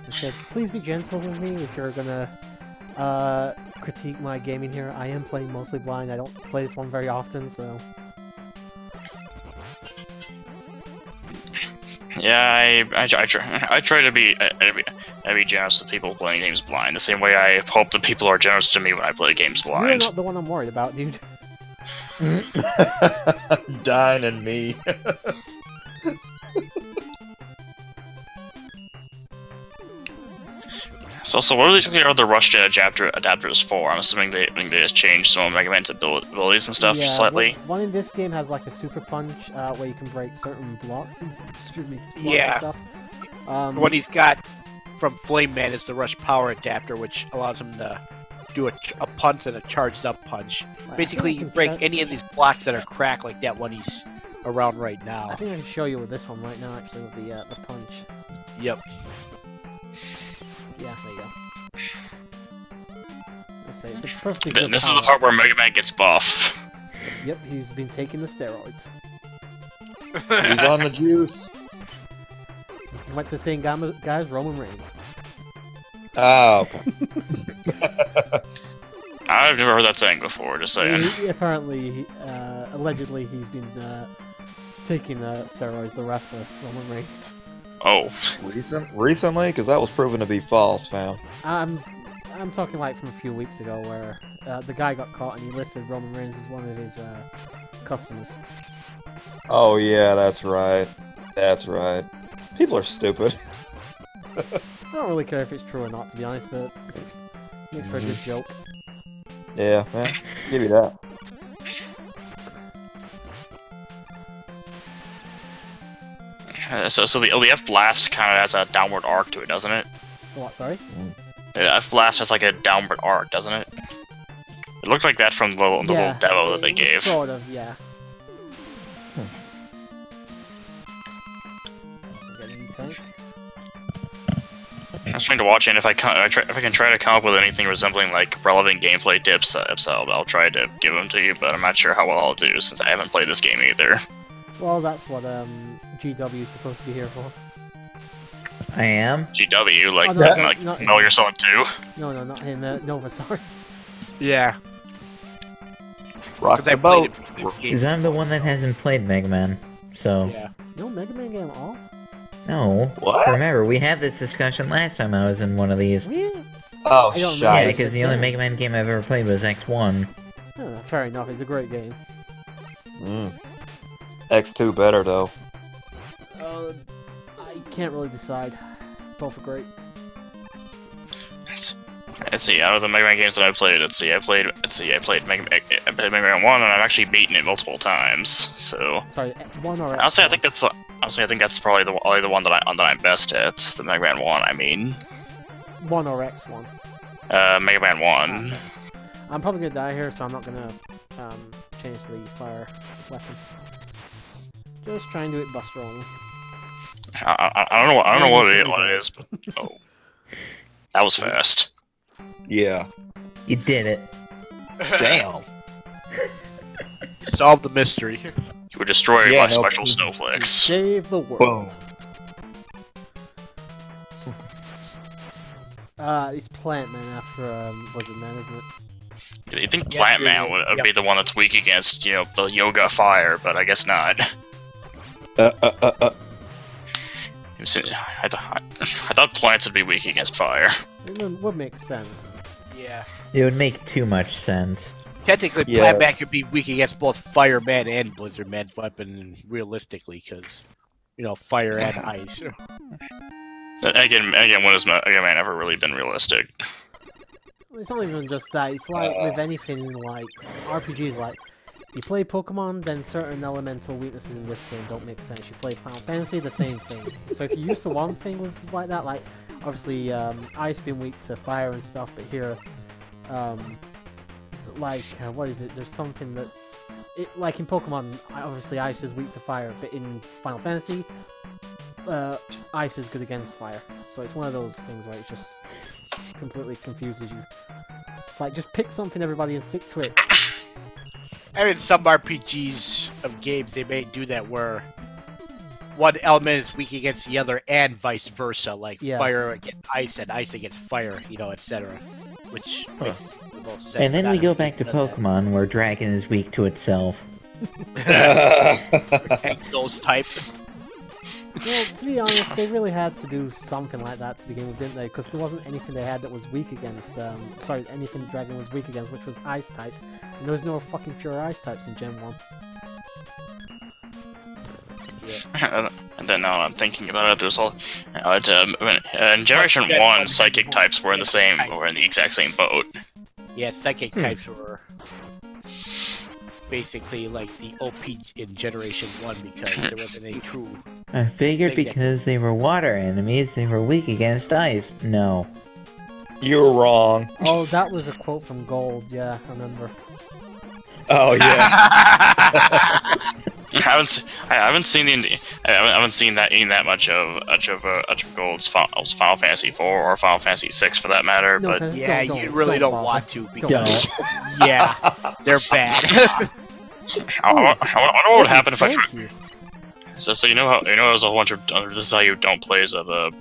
I said, please be gentle with me if you're gonna critique my gaming here. I am playing mostly blind. I don't play this one very often, so... Yeah, I try to be generous with people playing games blind. The same way I hope that people are generous to me when I play games blind. You're not the one I'm worried about, dude. Dying and me. So what are these other Rush adapters for? I'm assuming they just changed some of Mega Man's abilities and stuff slightly. One in this game has like a super punch where you can break certain blocks and stuff. What he's got from Flame Man is the Rush Power adapter, which allows him to do a punch and a charged up punch. Basically, you break any of these blocks that are cracked like that one he's around right now. I think I can show you with this one right now, actually, with the punch. Yep. Yeah, there you go. It's a perfectly good This is the part where Mega Man gets buff. Yep, he's been taking the steroids. He's on the juice. He went to the same guys, Roman Reigns. Oh, okay. I've never heard that saying before, just saying. Apparently, allegedly, he's been taking steroids, the wrestler, Roman Reigns. Oh. Recently? Because that was proven to be false, fam. I'm talking like from a few weeks ago where the guy got caught and he listed Roman Reigns as one of his customers. Oh yeah, that's right. That's right. People are stupid. I don't really care if it's true or not, to be honest, but makes for a good joke. Yeah, man. Give you that. So the F blast kind of has a downward arc to it, doesn't it? What, sorry? The F blast has like a downward arc, doesn't it? It looked like that from the little demo that they gave. Sort of, yeah. I was trying to watch it, and if I can try to come up with anything resembling like relevant gameplay tips, I'll try to give them to you. But I'm not sure how well I'll do since I haven't played this game either. Well, that's what GW is supposed to be here for. I am? GW, like, not Metal Gear Solid 2? No, not him, Nova, sorry. Yeah. Rock the I boat. Because I'm the one that hasn't played Mega Man, so... Yeah. No Mega Man game at all? No. What? Remember, we had this discussion last time I was in one of these. Really? Oh, I don't shit. know. Yeah, because the only Mega Man game I've ever played was X1. Oh, fair enough, it's a great game. X2 better, though. I can't really decide. Both are great. Let's see, out of the Mega Man games that I've played, I played Mega Man 1, and I've actually beaten it multiple times, so... Sorry, 1 or X1? Honestly, I think that's probably the one that I'm best at, the Mega Man 1, I mean. 1 or X1? Mega Man 1. Okay. I'm probably gonna die here, so I'm not gonna change the fire weapon. Just try and do it Buster only. I don't know what it is, but oh, that was fast. Yeah. You did it. Damn. Solve the mystery. You were destroyed by special snowflakes. Save the world. It's Plant Man after Lizard Man, isn't it? You think Plant Man would be the one that's weak against, you know, the Yoga Fire, but I guess not. I thought plants would be weak against fire. It would make sense. Yeah. It would make too much sense. Technically, Plant Man could be weak against both Fireman and Blizzard Man's weapon, realistically, because, you know, fire and ice. Again, when has Mega Man ever really been realistic? It's not even just that, it's like with anything, like, RPGs, like, you play Pokemon, then certain elemental weaknesses in this game don't make sense. You play Final Fantasy, the same thing. So if you're used to one thing with like that, like, obviously, ice being weak to fire and stuff, but here, like, what is it? There's something that's... like in Pokemon, obviously ice is weak to fire, but in Final Fantasy, ice is good against fire. So it's one of those things where it just completely confuses you. It's like, just pick something, everybody, and stick to it. I mean, some RPGs of games, they may do that where one element is weak against the other and vice versa, like fire against ice and ice against fire, you know, etc. Which makes the most sense. And then we go back to Pokemon, where Dragon is weak to itself. Those type. Well, to be honest, they really had to do something like that to begin with, didn't they? Because there wasn't anything they had that was weak against, anything Dragon was weak against, which was ice types. And there was no fucking pure ice types in Gen 1. Yeah. And then now I'm thinking about it, there's all... in Generation 1, Psychic types were in the exact same boat. Yeah, Psychic types were... basically like the OP in Generation 1 because there wasn't any true... I figured because they were water enemies, they were weak against ice. No. You were wrong. Oh, that was a quote from Gold, yeah, I remember. Oh, yeah. I haven't seen that much of Gold's Final Fantasy 4 or Final Fantasy 6 for that matter, No, but... Yeah, you really don't want to because... Don't. Yeah, they're bad. I wonder what would happen if I tried... So you know how there's a whole bunch of this is how you don't play of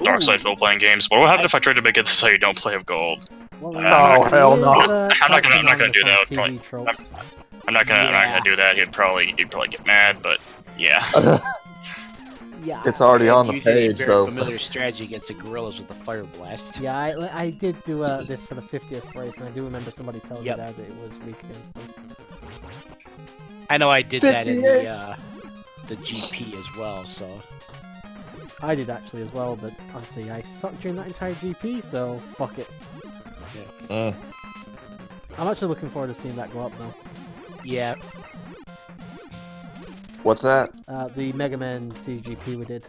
Dark Side role playing games. What would happen if I tried to make it this is how you don't play of Gold? Well, Oh, hell no. I'm not gonna do that. TV tropes. I'm not gonna do that. He'd probably get mad, but yeah. Yeah. It's already on the Using page, a very though. familiar strategy against the gorillas with the fire blast. Yeah, I did do this for the 50th race, and I do remember somebody telling me that it was weak against them. I know I did that in the GP as well, so... I did actually as well, but obviously I sucked during that entire GP, so fuck it. Mm. I'm actually looking forward to seeing that go up, though. Yeah. What's that? The Mega Man CGP we did.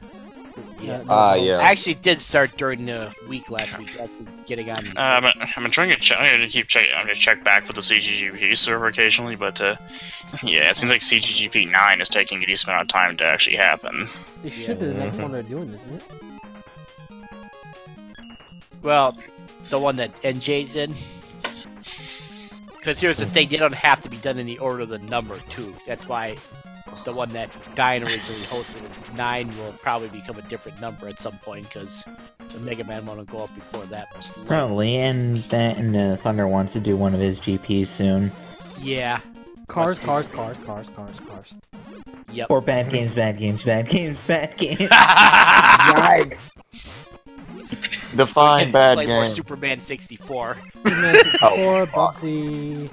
Yeah. Yeah. I actually did start during the week last week, actually getting on. I've been trying to check. I'm gonna keep checking. I'm gonna check back with the CGGP server occasionally, but yeah, it seems like CGGP 9 is taking a decent amount of time to actually happen. It should be the next one they're doing, isn't it? Well, the one that NJ's in. Because here's the thing, they don't have to be done in the order of the number, too. That's why the one that Diane originally hosted is 9 will probably become a different number at some point, because the Mega Man one will go up before that. Most likely. Probably, and Thunder wants to do one of his GPs soon. Yeah. Cars. Yep. Or bad games. Yikes! Define bad Play more game. Superman 64. Superman 64, Oh, fuck. Bugsy,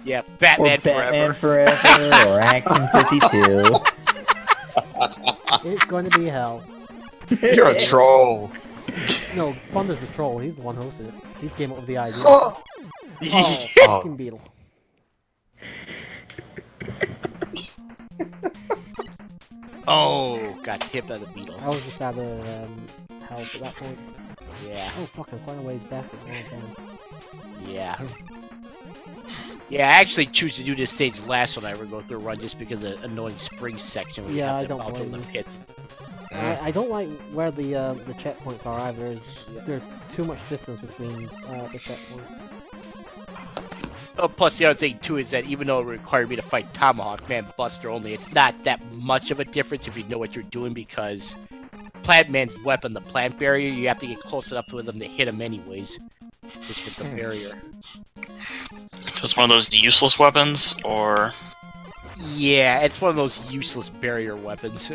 Yeah, Batman Or Batman Forever. Forever, or Action 52. it's going to be hell. You're a troll. No, Thunder's the troll, he's the one hosting it. He came up with the idea. Oh, Oh, fucking Beetle. Oh, got hit by the beetle. I was just out of health at that point. Yeah, Oh, fucking quite a ways back as well, damn. yeah. Yeah, I actually choose to do this stage last when I ever go through a run just because of the annoying spring section where you Yeah, have I to don't bounce over blame the you. pit. I don't like where the checkpoints are either. There's too much distance between the checkpoints. Oh, plus the other thing too is that even though it required me to fight Tomahawk, Man Buster only, it's not that much of a difference if you know what you're doing because Plant Man's weapon, the plant barrier, you have to get close enough with him to hit him anyways. Just with the barrier. So it's one of those useless weapons, or Yeah, it's one of those useless barrier weapons.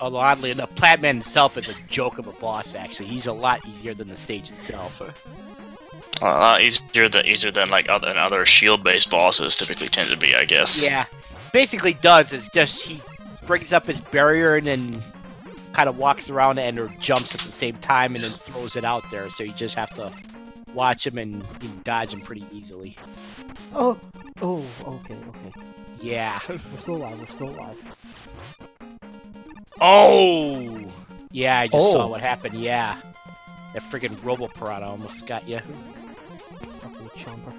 Although oddly enough, Platman himself is a joke of a boss. Actually, he's a lot easier than the stage itself. a lot easier than like other shield-based bosses typically tend to be, I guess. Yeah, basically does is just he brings up his barrier and then kind of walks around it and or jumps at the same time and then throws it out there. So you just have to watch him and you can dodge him pretty easily. Oh, okay. Yeah. We're still alive. Oh! Yeah, I just saw what happened, yeah. That friggin' Robo-Piranha almost got you. Fucking chomper.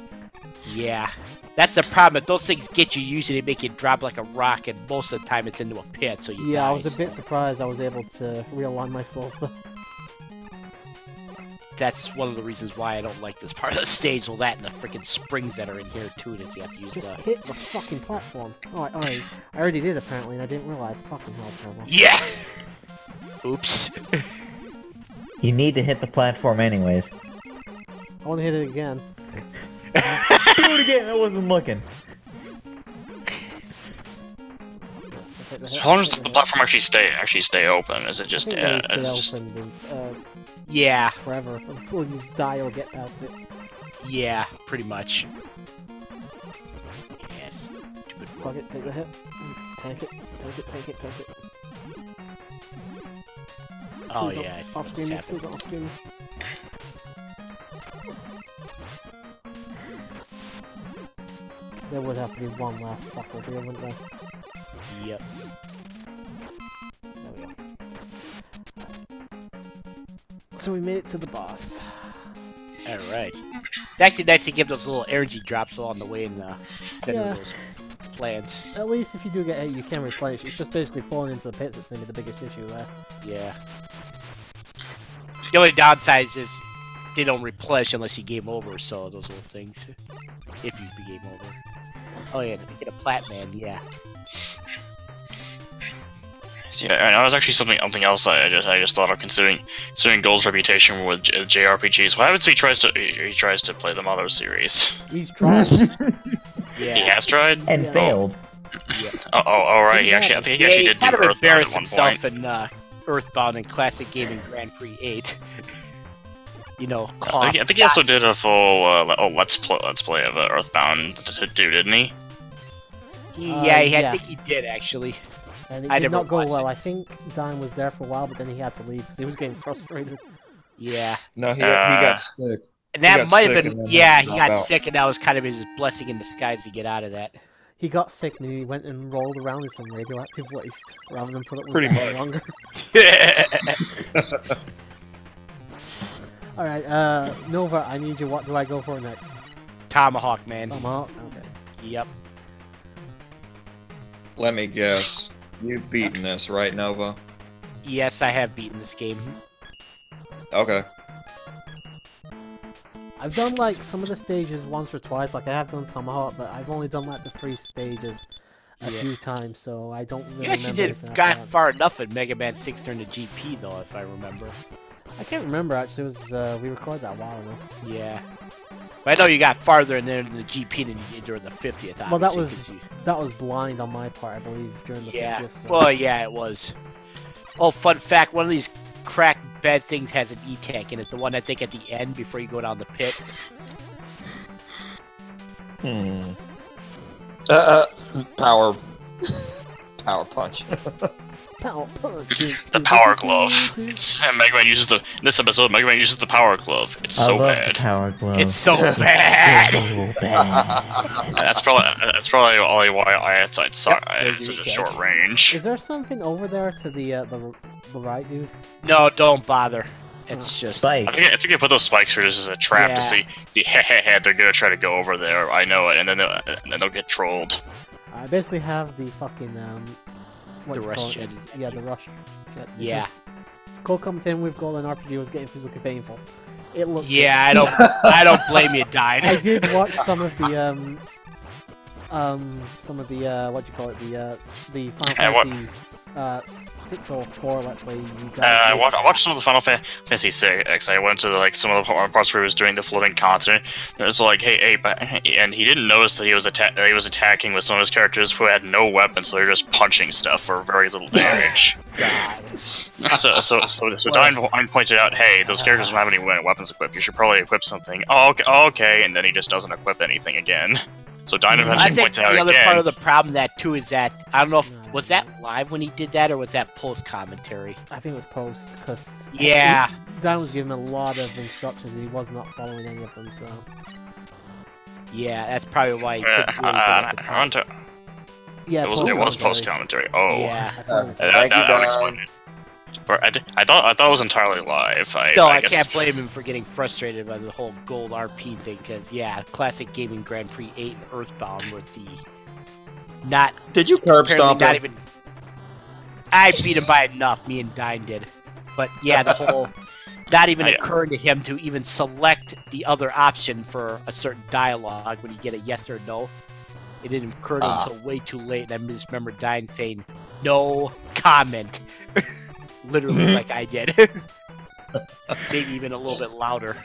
Yeah. That's the problem, if those things get you, usually they make you drop like a rock, and most of the time it's into a pit, so you Yeah, die, I was a bit surprised I was able to realign myself. That's one of the reasons why I don't like this part of the stage, all that and the freaking springs that are in here too, that you have to use Just hit the fucking platform. Oh, I already did apparently, and I didn't realize. Fucking hell, Turbo. Yeah! Oops. You need to hit the platform anyways. I want to hit it again. Do it again, I wasn't looking. So how long does the platform actually stay open? Is it just I think they stay open Yeah. forever until you die or get past it. Yeah, pretty much. Yes. Stupid. Fuck it, take the hit. Take it. Oh Please yeah, I see off what's screen, happening. please off screen. There would have to be one last fucker here, wouldn't there? Yep. There we go. So we made it to the boss. Alright. It's actually nice to give those little energy drops along the way in center Yeah. of those plans. At least if you do get hit, you can replenish. It's just basically falling into the pits that's going to be the biggest issue there. Yeah. The only downside is they don't replenish unless you game over, so those little things. If you be game over. Oh yeah, speaking of Platman, yeah. Yeah, and that was actually something else I just thought of considering Gold's reputation with JRPGs. What happens if he tries to play the Mother series? He's trying. Yeah. He has tried And failed. Yeah. Oh, right. I think he actually did do kind of Earthbound embarrassed at one himself point. in Earthbound and Classic Gaming Grand Prix 8. You know, I think he also did a full let's play of Earthbound too, didn't he? I think he did actually. And it I did never not go watched well. it. I think Dine was there for a while, but then he had to leave because he was getting frustrated. Yeah. No, he got sick. And that got might sick have and been, then yeah, had he to got drop out. sick, and that was kind of his blessing in disguise to get out of that. He got sick and he went and rolled around in some radioactive waste rather than put up with Pretty it any much. longer. Alright, Nova, I need you. What do I go for next? Tomahawk, man. Tomahawk? Okay. Yep. Let me guess. You've beaten this, right, Nova? Yes, I have beaten this game. Okay. I've done like some of the stages once or twice, like I have done Tomahawk, but I've only done like the 3 stages a few times, so I don't really You actually remember did anything after got that. far enough in Mega Man 6 Turn to GP, though, if I remember. I can't remember actually, it was, we recorded that a while ago. Yeah. But I know you got farther in there in the GP than you did during the 50th, obviously. Well, that 'cause That was blind on my part, I believe, during the Yeah. 50th. So. Well, yeah, it was. Oh, fun fact, one of these cracked bed things has an E-tank in it, the one I think at the end before you go down the pit. Power punch. Power punch. The Power Glove. Mega Man uses this episode. Mega Man uses the Power Glove. It's I so love bad. the Power Glove. It's so bad! So bad. That's probably why I had such there's a the short catch. range. Is there something over there to the right, dude? No, don't bother. It's just... Spike. I think they put those spikes here just as a trap Yeah. to see. They're gonna try to go over there. I know it, and then they'll get trolled. I basically have the fucking, what The do you rush call it? jet. Yeah, the rush jet. Yeah. Cole comes in with gold and RPG was getting physically painful. It looks Yeah, I don't blame you, Dying. I did watch some of the what do you call it, the Final Fantasy 6 or 4 Let's Play you guys I did. watched some of the Final Fantasy 6. I went to like some of the parts where he was doing the floating continent. And it's like, hey, and he didn't notice that he was attacking with some of his characters who had no weapons, so they're just punching stuff for very little damage. God. So Dine pointed out, hey, those characters don't have any weapons equipped. You should probably equip something. Oh, okay, and then he just doesn't equip anything again. So Dine I eventually think points out the other again. part of the problem that too is that I don't know if was that live when he did that or was that post commentary. I think it was post, because Yeah, Dan was giving a lot of instructions and he was not following any of them, so... yeah, that's probably why he couldn't really get it to On to- Yeah, it was post-commentary. post commentary. Oh, Yeah. I thought it was- Thank you, that would Don. explain it. Or I thought it was entirely live. Still, I guess. can't blame him for getting frustrated by the whole gold RP thing, because, yeah, Classic Gaming Grand Prix 8 and Earthbound were the... Not... Did you curb apparently stomp not him? even... I beat him by enough, me and Dine did. But, yeah, the whole... Not even occurring to him to even select the other option for a certain dialogue when you get a yes or no. It didn't occur to him until way too late, and I just remember Dine saying, "No comment." Literally like I did. Maybe even a little bit louder.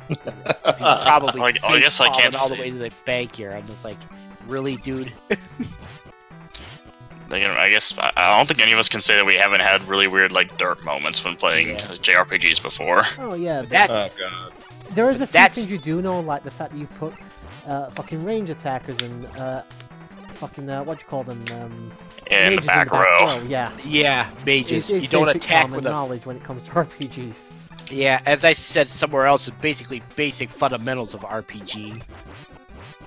He probably I guess I can't all the see. way to the bank here. I'm just like, really, dude? I guess I don't think any of us can say that we haven't had really weird like dark moments when playing Yeah. JRPGs before. Oh yeah, That's Oh god. there is a few that's- things you do know, like the fact that you put fucking range attackers and fucking what do you call them? In the mages back row. Yeah, yeah, mages. it's You don't basic attack common with a knowledge when it comes to RPGs. yeah. As I said somewhere else, it's basically basic fundamentals of RPG.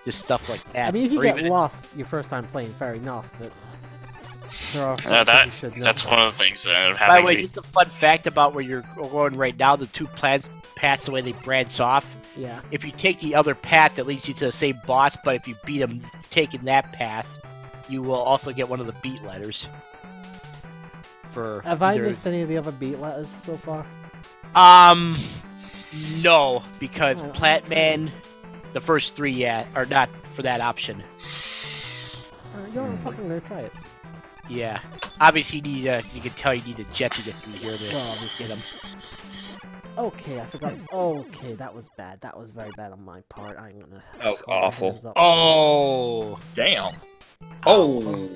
Just stuff like that. I mean, if you Or get even- lost your first time playing, fair enough, but there are Yeah, things you should know. That's one of the things that By the having way, the, just a fun fact about where you're going right now, the two paths the way they branch off. Yeah. If you take the other path, that leads you to the same boss, but if you beat him taking that path, you will also get one of the beat letters. For Have I either- missed any of the other beat letters so far? No, because Oh. Platman, the first three, are not for that option. You're fucking gonna try it. Yeah. Obviously, you need, as you can tell, you need a jet to get through here to Well, obviously. get him. Okay, I forgot. Okay, that was bad. That was very bad on my part. I'm gonna. That was call my awful. hands up. Oh! Damn. Oh.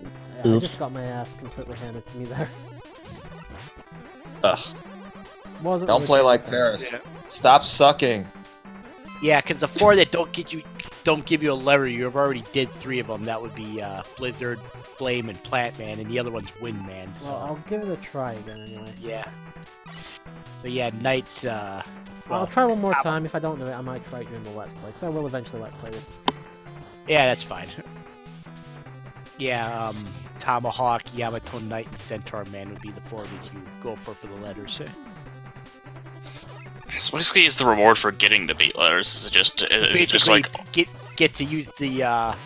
Yeah, I just got my ass completely handed to me there. Ugh. Wasn't Don't really play good like time. Paris. Stop sucking. Yeah, because the 4 that don't give you a lever, you've already did 3 of them. That would be Blizzard, Flame, and Plant Man, and the other one's Wind Man. So Well, I'll give it a try again anyway. yeah. So yeah, Night. I'll try one more time. If I don't do it, I might try it during the Let's Play, because I will eventually Let's Play this. Yeah, that's fine. Yeah, Tomahawk, Yamato Knight, and Centaur Man would be the 4 that you go for the letters. So basically, is the reward for getting the beat letters? Is it just Basically, like get to use the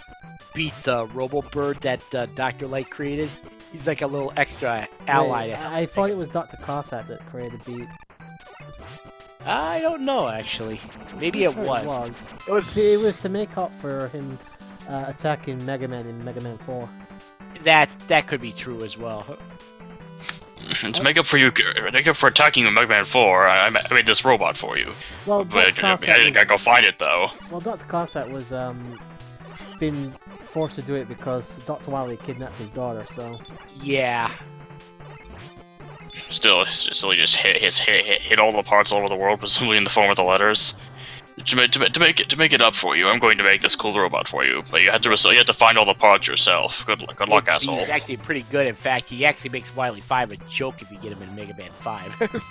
beat the Robo Bird that Dr. Light created. He's like a little extra ally. Wait, I thought it was Dr. Cossack that created Beat. I don't know actually. Maybe it Sure was. It was. See, it was to make up for him attacking Mega Man in Mega Man 4. That could be true as well. to make up for attacking Mega Man 4? I made this robot for you. Well, But I gotta go find it though. Well, Dr. Cossack was been forced to do it because Dr. Wily kidnapped his daughter. So Yeah. Still, he just hit all the parts all over the world, presumably in the form of the letters. To make it up for you, I'm going to make this cool robot for you. But you have to find all the parts yourself. Good luck, asshole. He's actually pretty good. In fact, he actually makes Wily 5 a joke if you get him in Mega Man 5.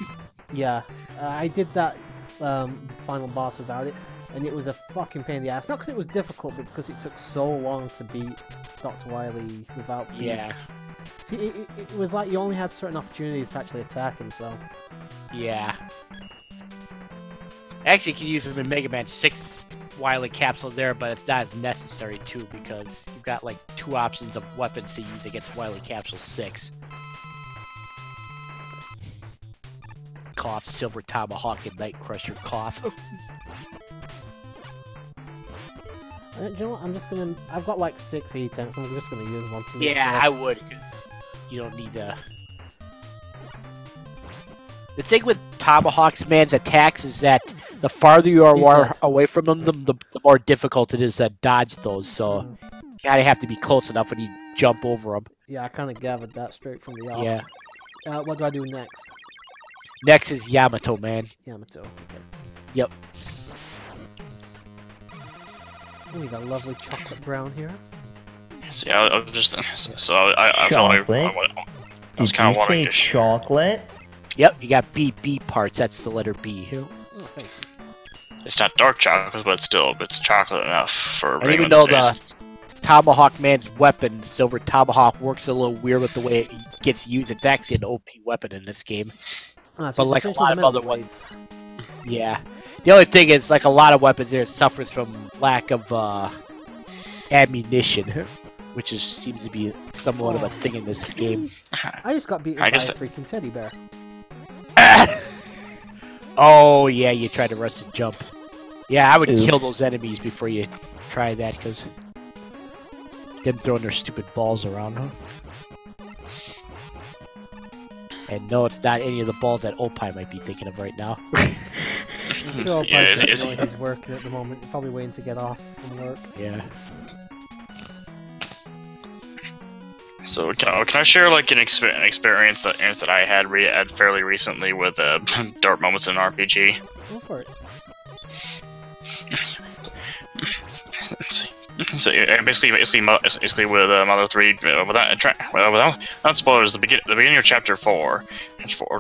yeah, I did that final boss without it, and it was a fucking pain in the ass. Not because it was difficult, but because it took so long to beat Dr. Wily without Beat. Yeah. See, it was like you only had certain opportunities to actually attack him, so... Yeah. Actually, you can use him in Mega Man 6 Wily Capsule there, but it's not as necessary too, because you've got like 2 options of weapons to use against Wily Capsule 6. Cough, Silver Tomahawk, and Night Crusher cough. You know what, I'm just gonna... I've got like 6 E-Tanks, I'm just gonna use one to... Yeah, I would, because you don't need to... The thing with Tomahawk's man's attacks is that the farther you are away from them, the more difficult it is to dodge those, so you gotta have to be close enough when you jump over them. Yeah, I kinda gathered that straight from the off. Yeah. What do I do next? Next is Yamato, man. Yamato, okay. Yep. Oh, we got a lovely chocolate brown here. See, I was just so I felt like I was kind of wanting to chocolate. Yep, you got B parts. That's the letter B. Oh, thank you. It's not dark chocolate, but still, it's chocolate enough for And even Raymond's though taste. the Tomahawk man's weapon, Silver Tomahawk, works a little weird with the way it gets used, it's actually an OP weapon in this game. So But like a lot of other ones. Yeah. The only thing is, like a lot of weapons there, it suffers from lack of ammunition, which seems to be somewhat of a thing in this game. I just got beaten by a freaking teddy bear. Oh, yeah, you tried to rush and jump. Yeah, I would kill those enemies before you try that, because them throwing their stupid balls around, huh? And no, it's not any of the balls that Opie might be thinking of right now. I'm sure he's working at the moment. He's probably waiting to get off from work. Yeah. So can I share like an experience that I had fairly recently with dark moments in RPG? Go for it. Let's see. So basically with Mother 3, without spoilers, the beginning of Chapter 4,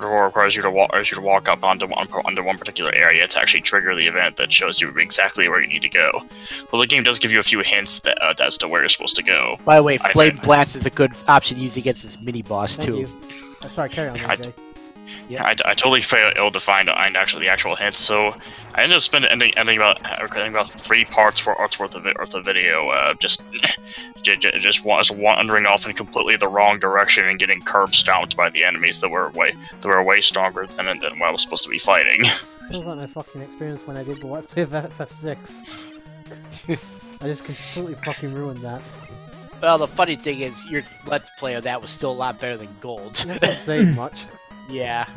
requires you to walk up onto one particular area to actually trigger the event that shows you exactly where you need to go. Well, the game does give you a few hints as to where you're supposed to go. By the way, Flame Blast is a good option to use against this mini boss too. Sorry, carry on, AJ. Yeah, I totally failed to find the actual hints, so I ended up ending about 3 parts worth of video just wandering off in completely the wrong direction and getting curb stomped by the enemies that were way stronger than what I was supposed to be fighting. Feels like my fucking experience when I did the Let's Play of FF6. I just completely fucking ruined that. Well, the funny thing is, your Let's Play of that was still a lot better than Gold. That's not saying much. Yeah.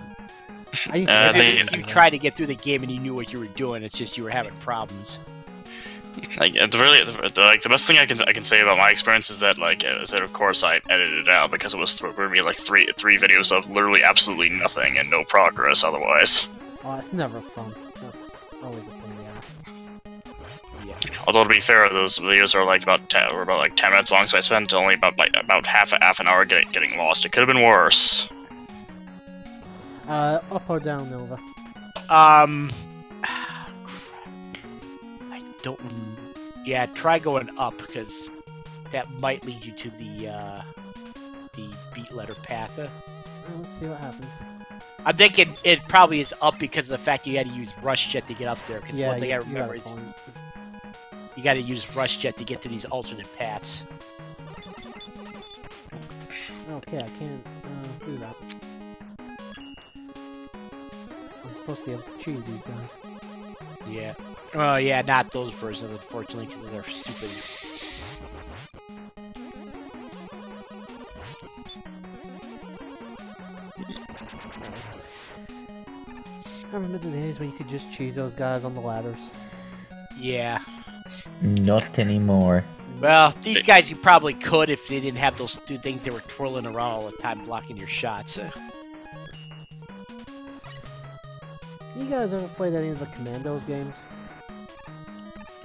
I need At to least you tried to get through the game and you knew what you were doing. It's just you were having problems. Like the best thing I can say about my experience is that of course I edited it out because it was going to be like three videos of literally absolutely nothing and no progress otherwise. Oh, it's never fun. That's always a pain in the ass. Yeah. Although to be fair, those videos are like about 10 minutes long, so I spent only about half an hour getting lost. It could have been worse. Up or down, Nova? I don't. Yeah, try going up because that might lead you to the beat letter path. Let's see what happens. I'm thinking it probably is up because of the fact you had to use Rush Jet to get up there. Because one thing I remember is you got to use Rush Jet to get to these alternate paths. Okay, I can't do that. I'm supposed to be able to choose these guys. Yeah. Oh, yeah, not those versions, unfortunately, because they're stupid. I remember the days when you could just choose those guys on the ladders. Yeah. Not anymore. Well, these guys you probably could if they didn't have those two things that were twirling around all the time blocking your shots. You guys ever played any of the Commandos games?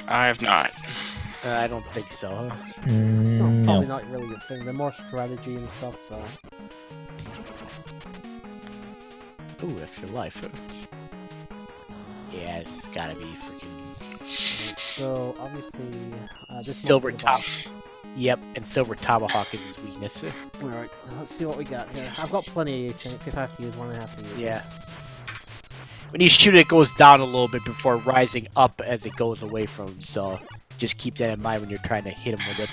I have not. I don't think so. No, probably No. not really your thing. They're more strategy and stuff, so... Ooh, extra life. Yeah, this has gotta be freaking... So, obviously, this Silver must be the Top. boss. Yep, and Silver Tomahawk is his weakness. Alright, let's see what we got here. I've got plenty of chance. If I have to use one, I have to use Yeah. When you shoot it goes down a little bit before rising up as it goes away from him, so just keep that in mind when you're trying to hit him with it.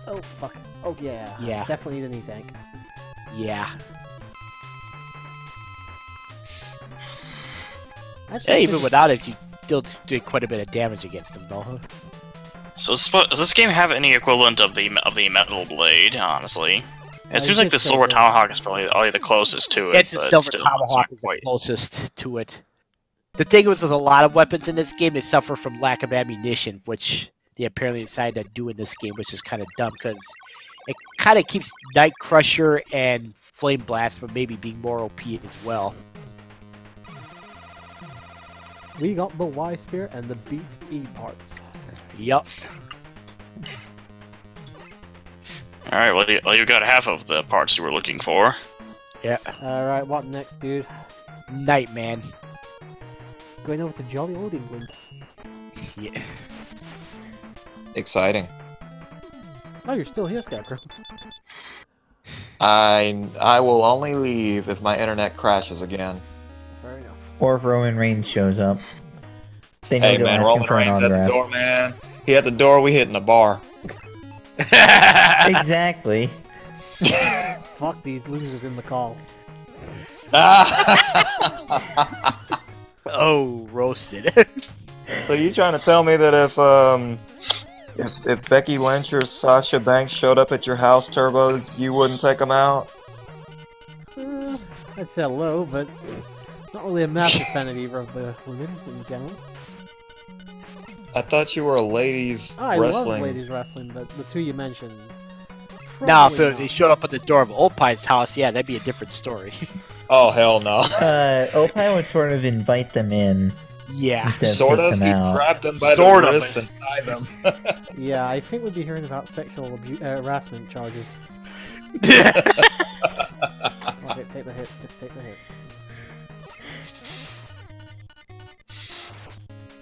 Oh, fuck. Oh, yeah. Yeah. Definitely need a knee tank. Yeah. Actually, Yeah, even without it, you still did quite a bit of damage against him, though. So does this game have any equivalent of the Metal Blade? Honestly, it seems you like the did say Silver this. Tomahawk is probably the closest to it. It's the but Silver still, Tomahawk it's not is the quite. closest to it. The thing is, there's a lot of weapons in this game that suffer from lack of ammunition, which they apparently decided to do in this game, which is kind of dumb because it kind of keeps Night Crusher and Flame Blast from maybe being more OP as well. we got the Y Spear and the Beat E parts. Yup. All right, well you got half of the parts you were looking for. Yeah. Alright, what next, dude? Nightman. Going over to jolly old England. Yeah. Exciting. Oh, you're still here, Scarecrow. I will only leave if my internet crashes again. Fair enough. Or if Roman Reigns shows up. They know Hey to man, ask him Roman for an Reigns at the autograph. door, man. He at the door, we hitting the bar. Exactly. Fuck these losers in the call. Oh, roasted. So you trying to tell me that if Becky Lynch or Sasha Banks showed up at your house, Turbo, you wouldn't take them out? I'd say hello, but not really a massive fan of either of the women in general. I thought you were a ladies I wrestling. love ladies wrestling, but the two you mentioned. Now, probably if they not. showed up at the door of Opie's house, yeah, that'd be a different story. Oh hell no! Opie would sort of invite them in Yeah. instead of Sort kick of. them He out. grabbed them by Sort the of. wrist and tied them. Yeah, I think we'd be hearing about sexual harassment charges. Okay, take the hits. Just take the hits.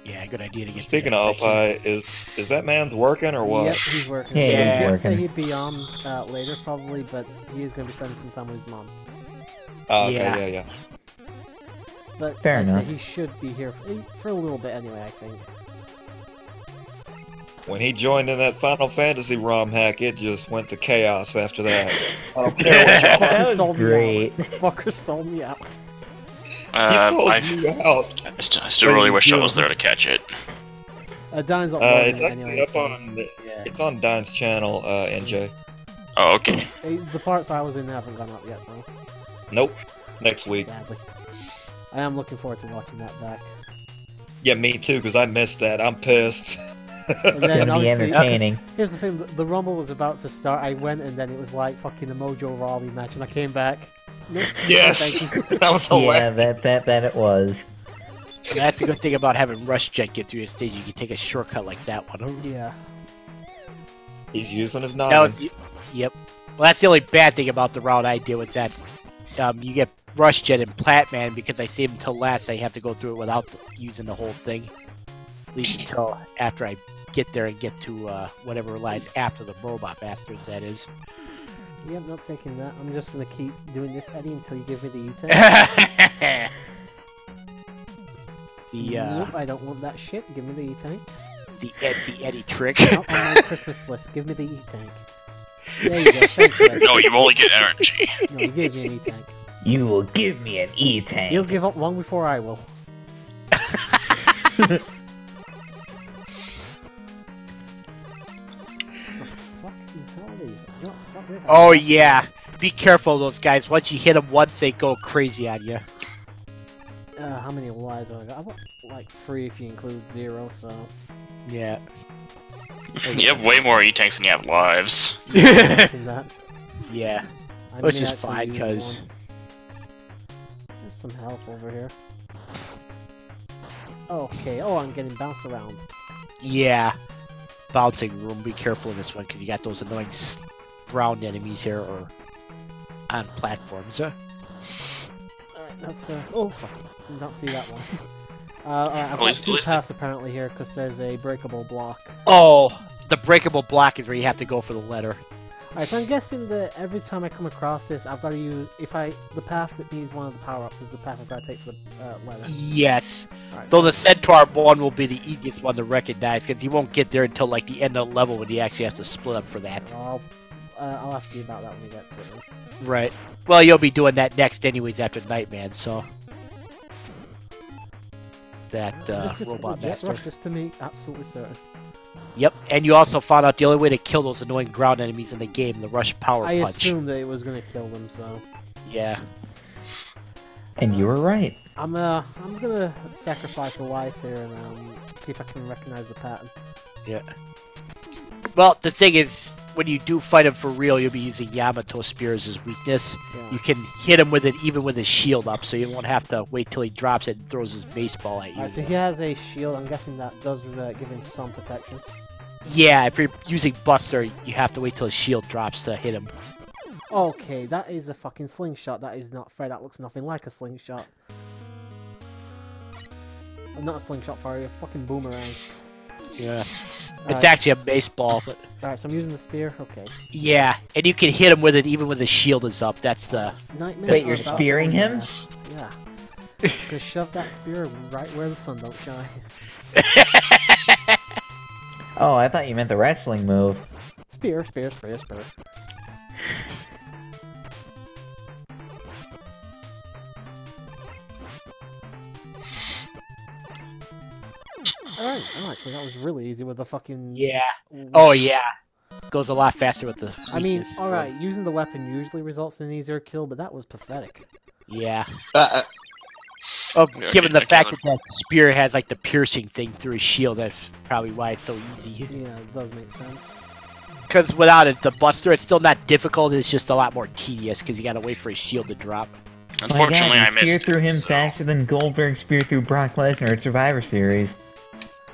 Yeah, good idea to get. Speaking to of that section. Opie, is that man's working or what? Yep, he's working. Yeah, He he's did say working. he'd be on later probably, but he is going to be spending some time with his mom. Oh, okay, Yeah. yeah. But Fair I'd say enough. he should be here for a little bit anyway, I think. When he joined in that Final Fantasy ROM hack, it just went to chaos after that. I don't care what y'all That Fucker was sold great. me out. Fucker sold me out. I sold you out. still really wish I was there to catch it. Dine's not It's loading it actually anyway. up So, on yeah. it's on Dine's channel, NJ. Oh, okay. The parts I was in haven't gone up yet, though. Nope. Next week. Sadly. I am looking forward to watching that back. Yeah, me too, because I missed that. I'm pissed. And then, Gonna be obviously, entertaining. here's the thing, the Rumble was about to start, I went and then it was like fucking the Mojo Rawley match and I came back. Nope, Yes! thank you. That was hilarious. Yeah, that it was. That's the good thing about having Rush Jet get through your stage. You can take a shortcut like that one. Yeah. He's using his That noggin. was yep. Well, that's the only bad thing about the route I did was that you get Rush Jet and Platman because I saved until last. I have to go through it without using the whole thing. At least until after I get there and get to whatever lies after the Robot Masters, that is. Yeah, I'm not taking that. I'm just gonna keep doing this, Eddie, until you give me the E-Tank. Nope, I don't want that shit. Give me the E-Tank. the Eddie trick. Not on my Christmas list. Give me the E-Tank. There you go. Thank you. No, you only get energy. No, you gave me an E-Tank. You will give me an E-Tank. You'll give up long before I will. Oh yeah, be careful of those guys. Once you hit them once, they go crazy on you. How many lives have I got? I've got like 3 if you include 0, so... Yeah. You have way more E-tanks than you have lives. that. Yeah. I Which may is actually fine, use because... one. There's some health over here. Okay, oh, I'm getting bounced around. Yeah. Bouncing room, be careful in this one, because you got those annoying ground enemies here, or on platforms. Alright, that's oh fuck, did not see that one. I've got 2 paths apparently here, because there's a breakable block. Oh, the breakable block is where you have to go for the letter. Alright, so I'm guessing that every time I come across this, I've got to use, the path that needs one of the power-ups is the path I've got to take for the letter. Yes. Alright, Though the Centaur one will be the easiest one to recognize, because you won't get there until like the end of the level when you actually have to split up for that. I'll ask you about that when we get to it then. Right. Well, you'll be doing that next anyways after Nightman, so... That, Robot Master. Rush, just to be absolutely certain. Yep, and you also found out the only way to kill those annoying ground enemies in the game, the Rush Power I Punch. assumed that it was going to kill them, so... Yeah. And you were right. I'm gonna sacrifice a life here and see if I can recognize the pattern. Yeah. Well, the thing is, when you do fight him for real, you'll be using Yamato Spear as his weakness. Yeah. You can hit him with it even with his shield up, so you won't have to wait till he drops it and throws his baseball at you. Alright, so he has a shield. I'm guessing that does give him some protection. Yeah, if you're using Buster, you have to wait till his shield drops to hit him. Okay, that is a fucking slingshot. That is not fair. That looks nothing like a slingshot. Not a slingshot, sorry, a fucking boomerang. Yeah. It's actually a baseball, but... Alright, so I'm using the spear? Okay. Yeah, and you can hit him with it even when the shield is up. That's the... Nightmare. Wait, you're spearing him? Yeah. Just shove that spear right where the sun don't shine. Oh, I thought you meant the wrestling move. Spear. Alright, actually that was really easy with the fucking... Yeah. Oh, yeah. Goes a lot faster with the... I mean, weakness. alright, using the weapon usually results in an easier kill, but that was pathetic. Yeah. Uh, Oh, Yeah, given the I fact can't- that that spear has like the piercing thing through his shield, that's probably why it's so easy. Yeah, it does make sense. Because without it, the Buster, it's still not difficult. It's just a lot more tedious because you gotta wait for his shield to drop. Unfortunately, My I God, you missed spear through it, him so- faster than Goldberg spear through Brock Lesnar at Survivor Series.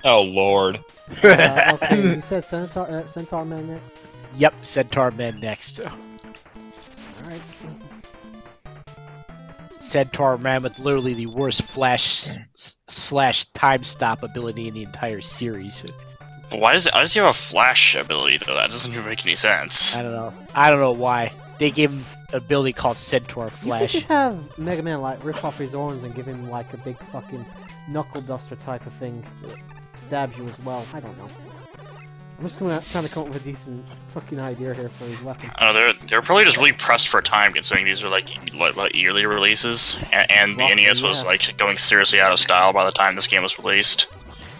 oh lord. Okay, you said Centaur Man next? Yep, Centaur Men next. Alright. Centaur Man with literally the worst flash slash time stop ability in the entire series. But why does he have a flash ability though? That doesn't even make any sense. I don't know. I don't know why. They gave him an ability called Centaur You could Flash. just have Mega Man like rip off his horns and give him like a big fucking knuckle duster type of thing that stabs you as well. I don't know. I'm just trying to come up with a decent fucking idea here for his weapon. They're probably just really pressed for time, considering these are like yearly releases, and the Roughly, NES was yeah. like going seriously out of style by the time this game was released.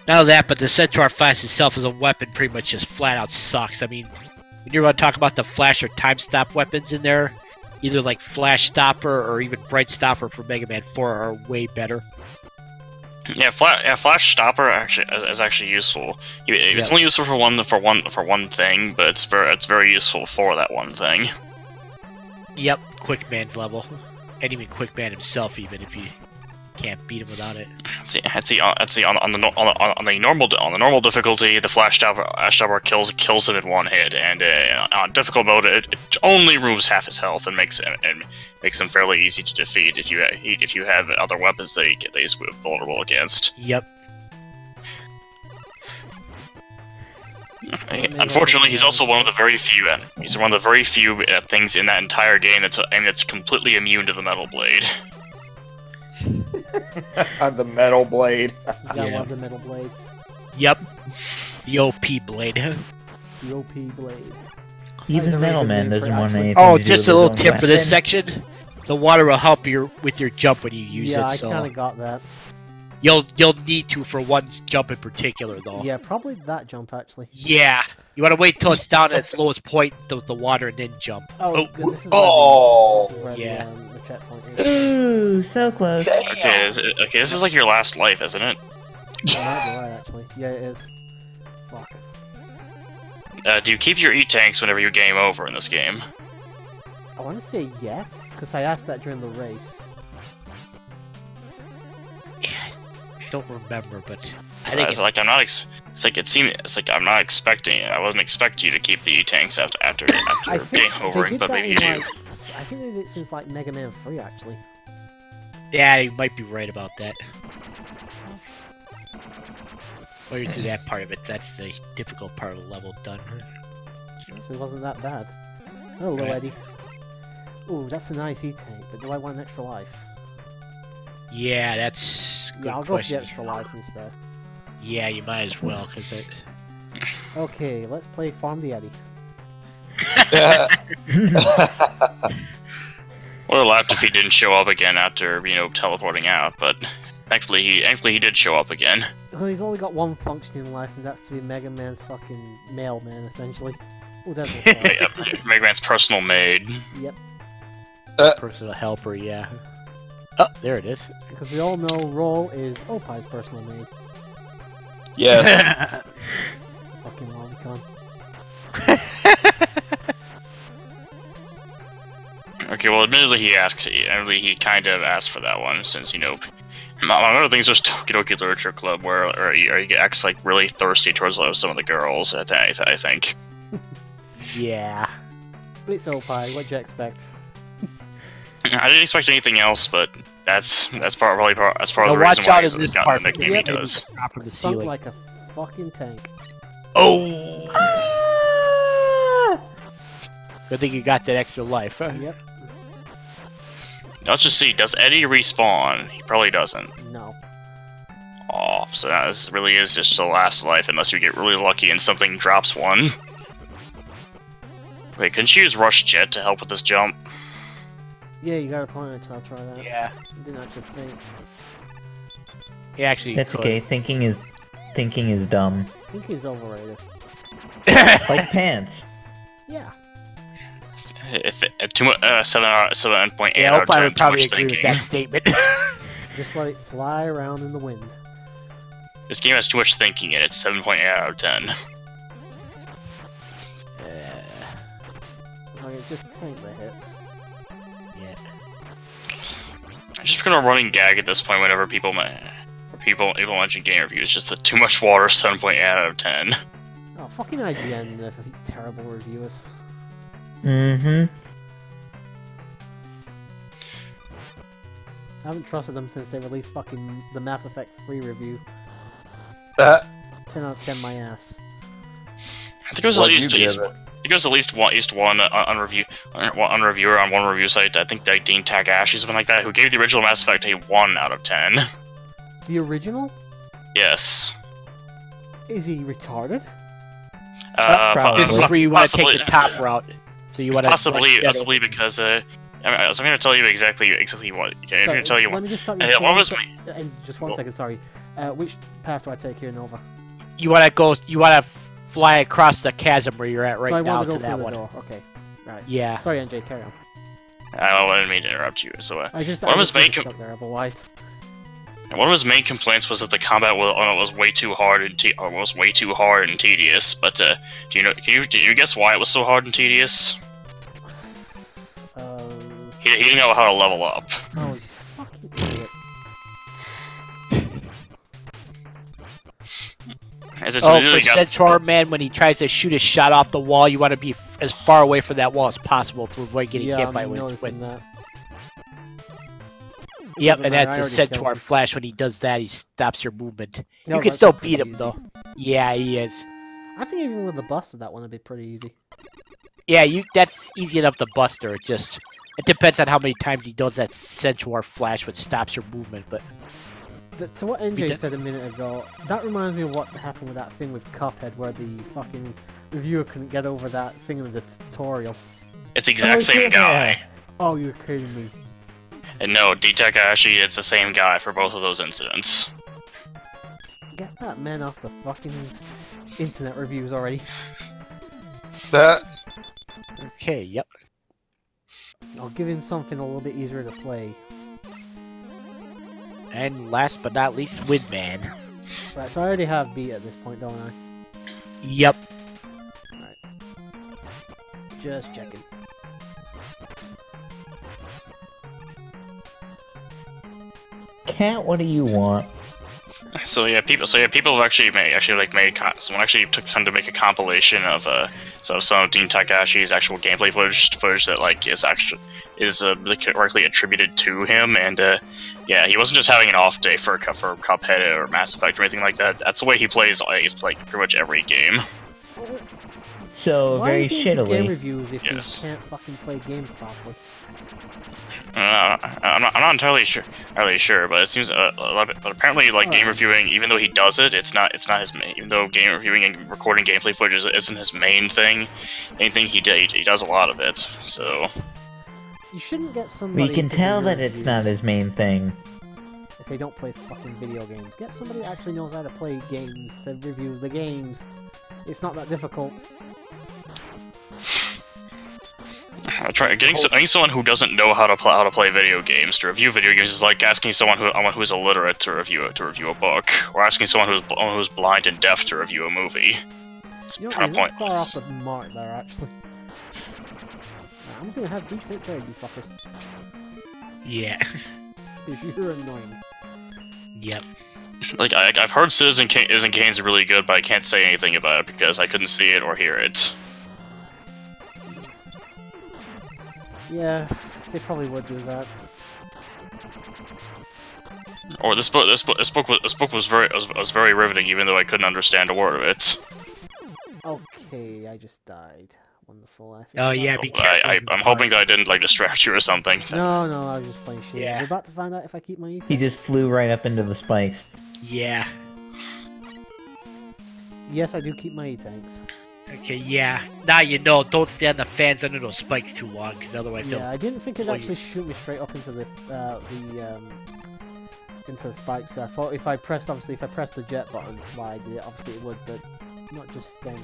Not only that, but the Centaur Flash itself as a weapon pretty much just flat out sucks. I mean, when you're going to talk about the Flash or Time Stop weapons in there, either like Flash Stopper or even Bright Stopper for Mega Man 4 are way better. Yeah, Flash Stopper is actually useful. It's only useful for one thing, but it's very useful for that one thing. Yep, Quick Man's level, and even Quick Man himself, even if you can't beat him without it. On the normal difficulty, the Flash Stopper kills him in one hit, and on difficult mode, it only removes half his health and makes him fairly easy to defeat if you have other weapons that he's vulnerable against. Yep. Unfortunately, he's also one of the very few. Things in that entire game that's completely immune to the Metal Blade. The Metal Blade. You gotta love the Metal Blades. Yep. The OP blade. The OP blade. Even a Metal really good Man name doesn't for want actually- anything Oh, to do just with a his little own tip for this weapon. section. The water will help with your jump when you use Yeah, it, I so kind of got that. you'll need to for one jump in particular, though. Yeah, probably that jump actually. Yeah. You want to wait till it's down at its lowest point with the water and then jump. Oh, good. This is Oh, where yeah. the checkpoint is. Ooh, so close. Okay, this is like your last life, isn't it? That might be right, actually. Yeah, it is. Fuck. Do you keep your E-tanks whenever you game over in this game? I want to say yes, because I asked that during the race. Don't remember, but I It's think like I'm not. I'm not expecting. I wasn't expecting you to keep the E-tanks after I think game they overing, did but that maybe you in, do. like, I think they did it since like Mega Man 3, actually. yeah, you might be right about that. Or you do that part of it. That's the difficult part of the level done. So it wasn't that bad. Oh, hello, Right. Eddie. Ooh, that's a nice E-tank, but do I want an extra life? Yeah, that's a good Yeah, I'll go for the question. extra life instead. Yeah, you might as well, because it. Okay, let's play Farm the Eddie. Would have laughed if he didn't show up again after teleporting out, but thankfully he did show up again. Well, he's only got one function in life, and that's to be Mega Man's fucking mailman, essentially. Oh, that's Yep, Mega Man's personal maid. Yep, Personal helper, yeah. Oh, there it is. because we all know Roll is Opie's personal maid. yes. Fucking lolicon. Okay, well, admittedly he kind of asked for that one, since, among other things, there's Tokidoki Literature Club, where he acts, like, really thirsty towards some of the girls, I think. Yeah. It's Opie, what'd you expect? I didn't expect anything else, but that's part of Now the reason watch why out he's in this got part. the nickname he does. Drop from the Sunk ceiling. like a fucking tank. Oh! Good thing you got that extra life. Yep, Let's just see, does Eddie respawn? He probably doesn't. no. Oh, so this really is just the last life, unless you get really lucky and something drops one. Wait, couldn't you use Rush Jet to help with this jump? Yeah, you got a point, I'll try that. Yeah. Didn't actually think. He actually That's could. okay. Thinking is dumb. I think he's overrated. Like pants. Yeah. If 7.8 Yeah, out of Opie 10, would too probably much agree with thinking. that statement. Just let it fly around in the wind. This game has too much thinking in it. 7.8 out of 10. Like, it just tank the hits. yeah. I've just become a running gag at this point whenever people mention game reviews. Just the too much water 7.8 out of 10. Oh, fucking IGN, they're terrible reviewers. Mm-hmm. I haven't trusted them since they released fucking the Mass Effect 3 review. 10 out of 10 my ass. I think it was What'd at you least give it? I think it was at least one reviewer on one review site. I think like Dean Takahashi, something like that, who gave the original Mass Effect a 1 out of 10. The original? Yes. Is he retarded? Probably. This is where you want to take Possibly. the top route. So you want to Possibly because I mean, so I'm gonna tell you exactly what. Okay, I'm gonna tell you let what. me just stop you. What was me? And just 1 second, sorry. Which path do I take here, Nova? You want to go. You want to fly across the chasm where you're at right so I now want to to go that through the one. door. Okay. Right. Yeah. Sorry, NJ, carry on. I didn't mean to interrupt you. So I just one of his main stuck there otherwise. one of his main complaints was that the combat was way too hard and tedious. But do you know? Can you guess why it was so hard and tedious? He didn't know how to level up. Oh, you fucking idiot. As Oh, for Centaur Man, when he tries to shoot a shot off the wall, you want to be as far away from that wall as possible to avoid getting hit by I'm when noticing that. Yep, Doesn't and matter, that's I a already Centaur killed him. Flash. When he does that, he stops your movement. No, You can that's still pretty beat him, easy. though. Yeah, he is. I think even with the Buster, that one would be pretty easy. Yeah, that's easy enough to buster. It depends on how many times he does that Centaur Flash, which stops your movement. But To what We NJ did- said a minute ago, that reminds me of what happened with that thing with Cuphead, where the fucking reviewer couldn't get over that thing in the tutorial. It's the exact same guy. Oh, you're kidding me. And no, D Takahashi, it's the same guy for both of those incidents. Get that man off the fucking internet reviews already. That okay, yep. I'll give him something a little bit easier to play. And last but not least, Windman. Right, so I already have beat at this point, don't I? Yep. Just checking. Cat, what do you want? People have actually someone actually took time to make a compilation of some of Dean Takahashi's actual gameplay footage that is directly attributed to him, and yeah, he wasn't just having an off day for Cuphead or Mass Effect or anything like that. That's the way he plays. He's played pretty much every game. So, Why very is he into game shittily. reviews if Yes. he can't fucking play games properly? I'm not entirely sure, but it seems but apparently, like, game reviewing, even though he does it, it's not his main. Even though game reviewing and recording gameplay footage isn't his main thing, anything he does a lot of it. So You shouldn't get somebody. We can to do tell your that it's not reviews his main thing. if they don't play fucking video games. Get somebody that actually knows how to play games to review the games. It's not that difficult. getting someone who doesn't know how to play video games to review video games is like asking someone who's illiterate to review a book, or asking someone who's blind and deaf to review a movie. It's You know, kind of you're not far off pointless. the mark there, actually. I'm gonna have beat take care of you fuckers. Yeah. Because you're annoying. Yep. Like I've heard Citizen Kane's really good, but I can't say anything about it because I couldn't see it or hear it. Yeah, they probably would do that. Or this book was very riveting, even though I couldn't understand a word of it. Okay, I just died. Wonderful. I think Oh, yeah, that's- be careful. I'm hoping that I didn't like distract you or something. No, I was just playing shit. Yeah. We're about to find out if I keep my He E-Tech. just flew right up into the spikes. Yeah. Yes, I do keep my E-Tanks. Okay, yeah. Now you know, don't stay on the fans under those spikes too long, because otherwise Yeah, I didn't think it'd Oh, actually shoot me straight up into the into the spikes. So I thought if I pressed the jet button while I did it, obviously it would, but not just standing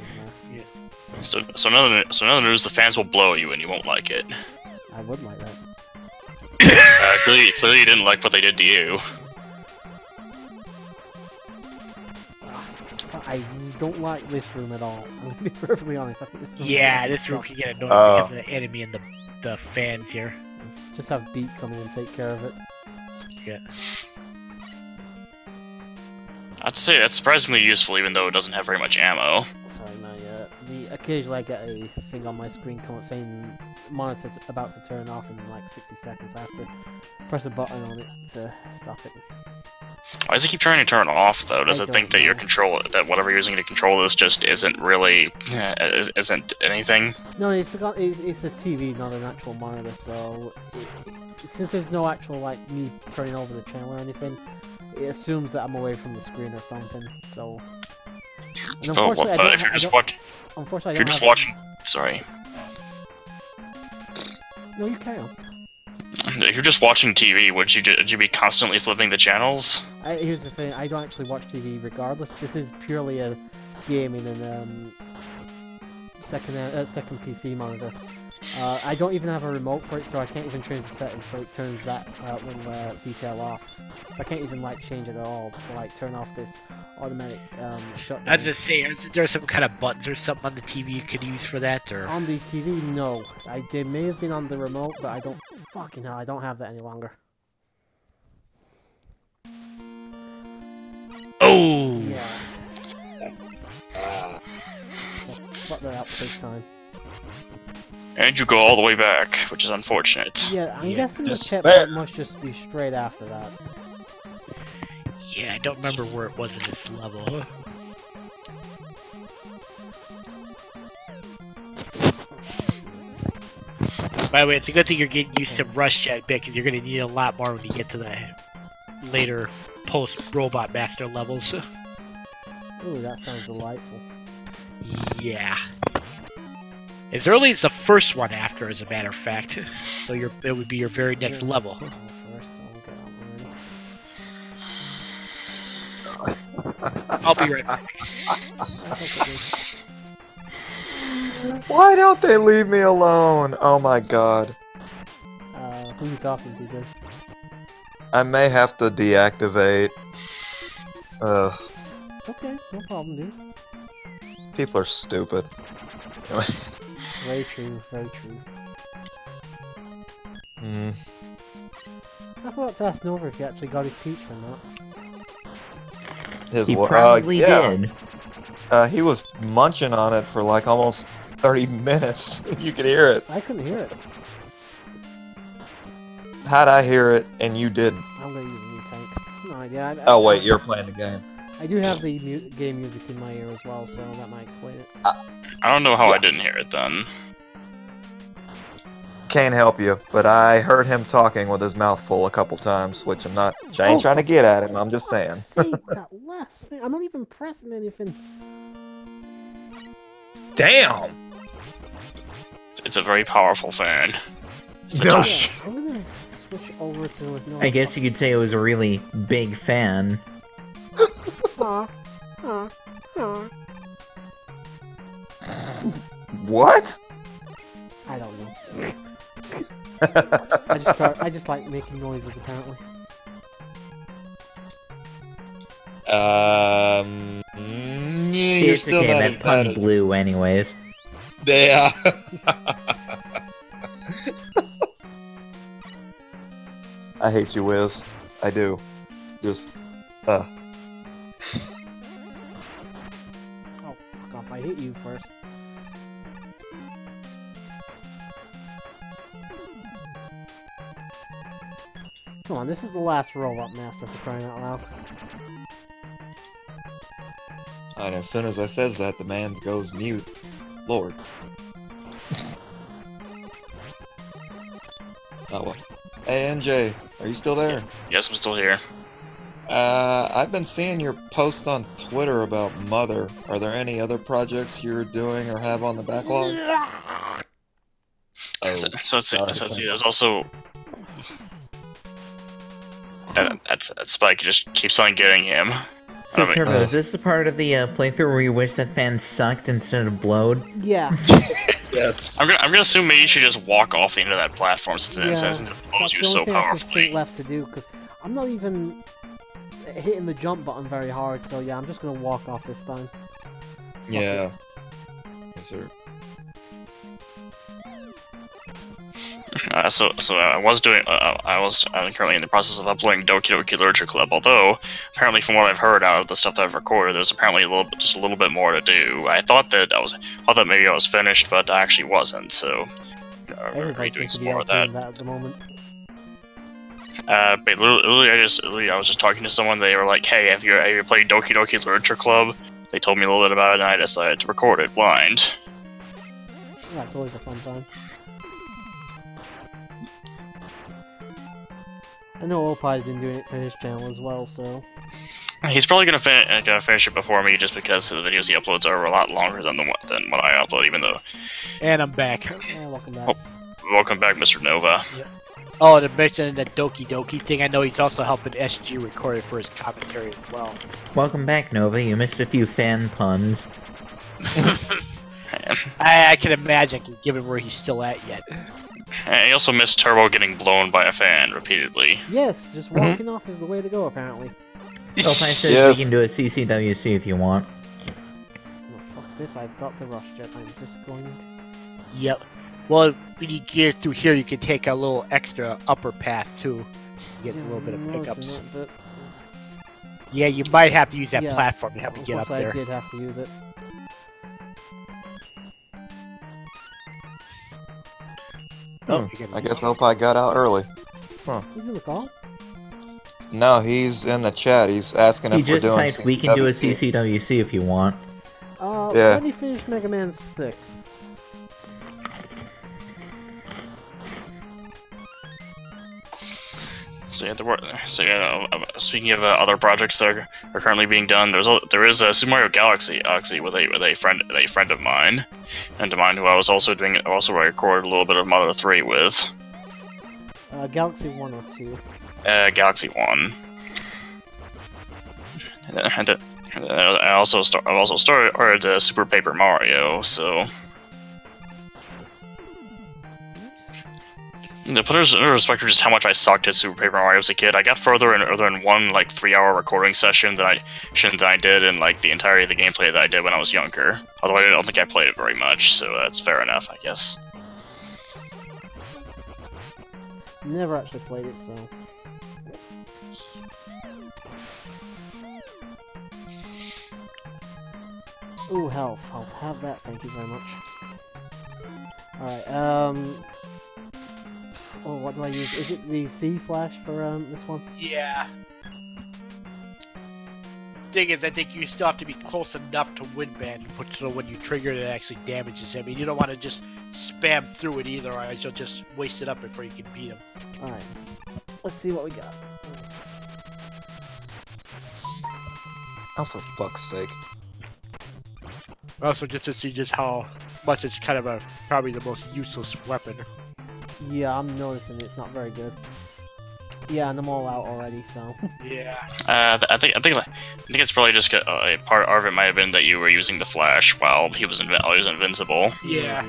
there. So another news: the fans will blow you, and you won't like it. I would like that. Clearly, you didn't like what they did to you. I don't like this room at all. I'm gonna be perfectly honest. I think this room Yeah, is this room sucks. can get annoying Oh. because of the enemy and the fans here. Just have Beat come in and take care of it. Yeah. I'd say that's surprisingly useful, even though it doesn't have very much ammo. Sorry, occasionally I get a thing on my screen come up saying monitor about to turn off in like 60 seconds. I have to press a button on it to stop it. Why does it keep trying to turn off, though? Does I it think don't that know. that whatever you're using to control this just isn't really isn't anything? No, it's a TV, not an actual monitor. So since there's no actual like me turning over the channel or anything, it assumes that I'm away from the screen or something. So. And unfortunately, I don't unfortunately, If you're just watching, sorry. No, you carry on. If you're just watching TV, would you be constantly flipping the channels? Here's the thing, I don't actually watch TV regardless. This is purely a gaming and second PC monitor. I don't even have a remote for it, so I can't even change the settings, so it turns that little detail off. So I can't even like change it at all to like turn off this automatic shutdown. I was just saying, is there some kind of buttons or something on the TV you could use for that, or? On the TV, no. They may have been on the remote, but I don't. Fucking hell, I don't have that any longer. Oh! Yeah. Fuck that up big time. And you go all the way back, which is unfortunate. Yeah, I'm guessing the Just checkpoint must just be straight after that. Yeah, I don't remember where it was in this level. By the way, it's a good thing you're getting used to Rush Jet bit, because you're going to need a lot more when you get to the later post-Robot Master levels. Ooh, that sounds delightful. Yeah. As early as the first one after, as a matter of fact. So it would be your very next level. First, so I'll be right back. Why don't they leave me alone? Oh my god. Who are you talking to, dude? I may have to deactivate. Okay, no problem, dude. People are stupid. Very true, very true. I forgot to ask Nova if he actually got his peach or not. His He what? probably Yeah. did. He was munching on it for like almost 30 minutes. You could hear it. I couldn't hear it. How'd I hear it and you didn't? I'm gonna use a new tank. No idea. Oh wait, you're playing the game. I do have the game music in my ear as well, so that might explain it. I don't know how I didn't hear it then. Can't help you, but I heard him talking with his mouth full a couple times, which I ain't trying to get at him, I'm just saying. That last thing, I'm not even pressing anything. Damn! It's a very powerful fan. It's a No top- Yeah, I'm gonna switch over to... No, I guess you could say it was a really big fan. Aw, aw, aw. What? I don't know. I just like making noises, apparently. You're It's still okay, not that's as bad pun as blue anyways. they are. I hate you, Wiz. I do. Just, Oh, fuck off, I hit you first. Come on, this is the last Robot Master for crying out loud. And as soon as I says that, the man goes mute. Lord. Oh well. Hey NJ, are you still there? Yes, I'm still here. I've been seeing your post on Twitter about Mother. Are there any other projects you're doing or have on the backlog? Oh, So let's see. sorry, So let's see. sorry. There's also that Spike just keeps on getting him. So, I mean, Turbo, is this the part of the playthrough where you wish that fan sucked instead of blowed? Yeah. Yes. I'm gonna assume maybe you should just walk off the end of that platform since it Yeah, blows that's you the so only thing I can think powerfully. left to do, because I'm not even hitting the jump button very hard, so yeah, I'm just gonna walk off this time. Fuck Yeah. it. Yes, sir. So I was doing. I'm currently in the process of uploading Doki Doki Literature Club. Although apparently, from what I've heard out of the stuff that I've recorded, there's apparently just a little bit more to do. I thought that maybe I was finished, but I actually wasn't. So we're Everybody doing seems to some be more out of that. doing that at the moment. But literally, I was just talking to someone. They were like, "Hey, have you played Doki Doki Literature Club?" They told me a little bit about it, and I decided to record it blind. Yeah, it's always a fun time. I know Opie's been doing it for his channel as well, so... He's probably gonna finish it before me, just because the videos he uploads are a lot longer than what I upload. Even though. And I'm back. Yeah, welcome back. Oh, welcome back, Mr. Nova. Yep. Oh, to mention the Doki Doki thing, I know he's also helping SG record it for his commentary as well. Welcome back, Nova. You missed a few fan puns. I can imagine, given where he's still at yet. And he also missed Turbo getting blown by a fan repeatedly. Yes, just walking off is the way to go, apparently. Opie says Yes. we can do a CCWC if you want. Oh, fuck this, I've got the rush jet. I'm just going... Yep. Well, when you get through here, you can take a little extra upper path, too. You get a little bit of pickups. But... Yeah, you might have to use that Yeah, platform to help you get up there. I did have to use it. Oh, I guess Opie got out early. He's in the call? No, he's in the chat. He's asking He if we're just doing typed, we can do a CCWC. CCWC if you want. Yeah. Let me finish Mega Man 6. So speaking of other projects that are currently being done, there is Super Mario Galaxy with a friend of mine, who I was also recorded a little bit of Mother 3 with. Galaxy 1 or 2? Galaxy 1. And I've also started Super Paper Mario, so. To put it into perspective just how much I sucked at Super Paper Mario as a kid, I got further in one like 3-hour recording session than I did in like the entirety of the gameplay that I did when I was younger. Although I don't think I played it very much, so that's fair enough, I guess. Never actually played it, so... Ooh, health. I'll have that, thank you very much. Alright, oh, what do I use? Is it the C flash for this one? Yeah. Thing is, I think you still have to be close enough to Windband, so when you trigger it, it actually damages him. And you don't want to just spam through it either, or else you'll just waste it up before you can beat him. Alright. Let's see what we got. Oh, for fuck's sake. Also, just to see just how much it's kind of probably the most useless weapon. Yeah, I'm noticing it's not very good. Yeah, and I'm all out already, so... Yeah. I think it's probably just a part of it might have been that you were using the flash while he was invincible. Yeah.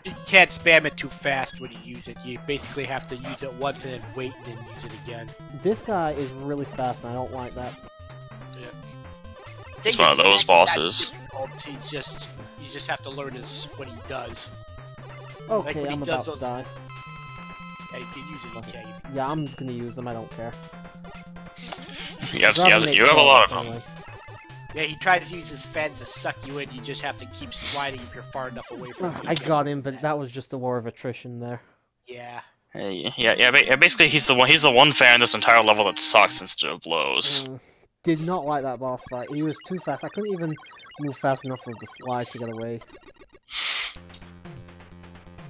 You can't spam it too fast when you use it. You basically have to use it once and then wait and then use it again. This guy is really fast, and I don't like that. Yeah. It's one of those bosses. He's just... You just have to learn what he does. Okay, when I'm he about does to die. Yeah, you can use it, you can't. Yeah, I'm gonna use them, I don't care. You have a lot of them. Yeah, he tries to use his fans to suck you in. You just have to keep sliding if you're far enough away from him. I got him, but that was just a war of attrition there. Yeah. Yeah. Basically, he's the one fan in this entire level that sucks instead of blows. Did not like that boss fight. He was too fast. I couldn't even move fast enough with the slide to get away.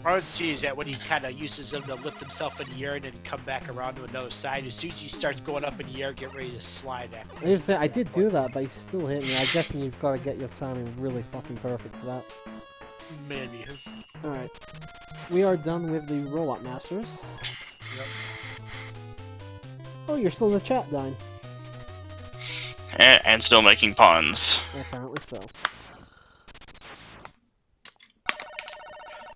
Hard to see is that when he kind of uses them to lift himself in the air and then come back around to another side, as soon as he starts going up in the air, get ready to slide after. I did do that, but he still hit me. I guess you've got to get your timing really fucking perfect for that. Maybe. Alright. We are done with the Robot Masters. Yep. Oh, you're still in the chat, Dine. And still making puns. Apparently so.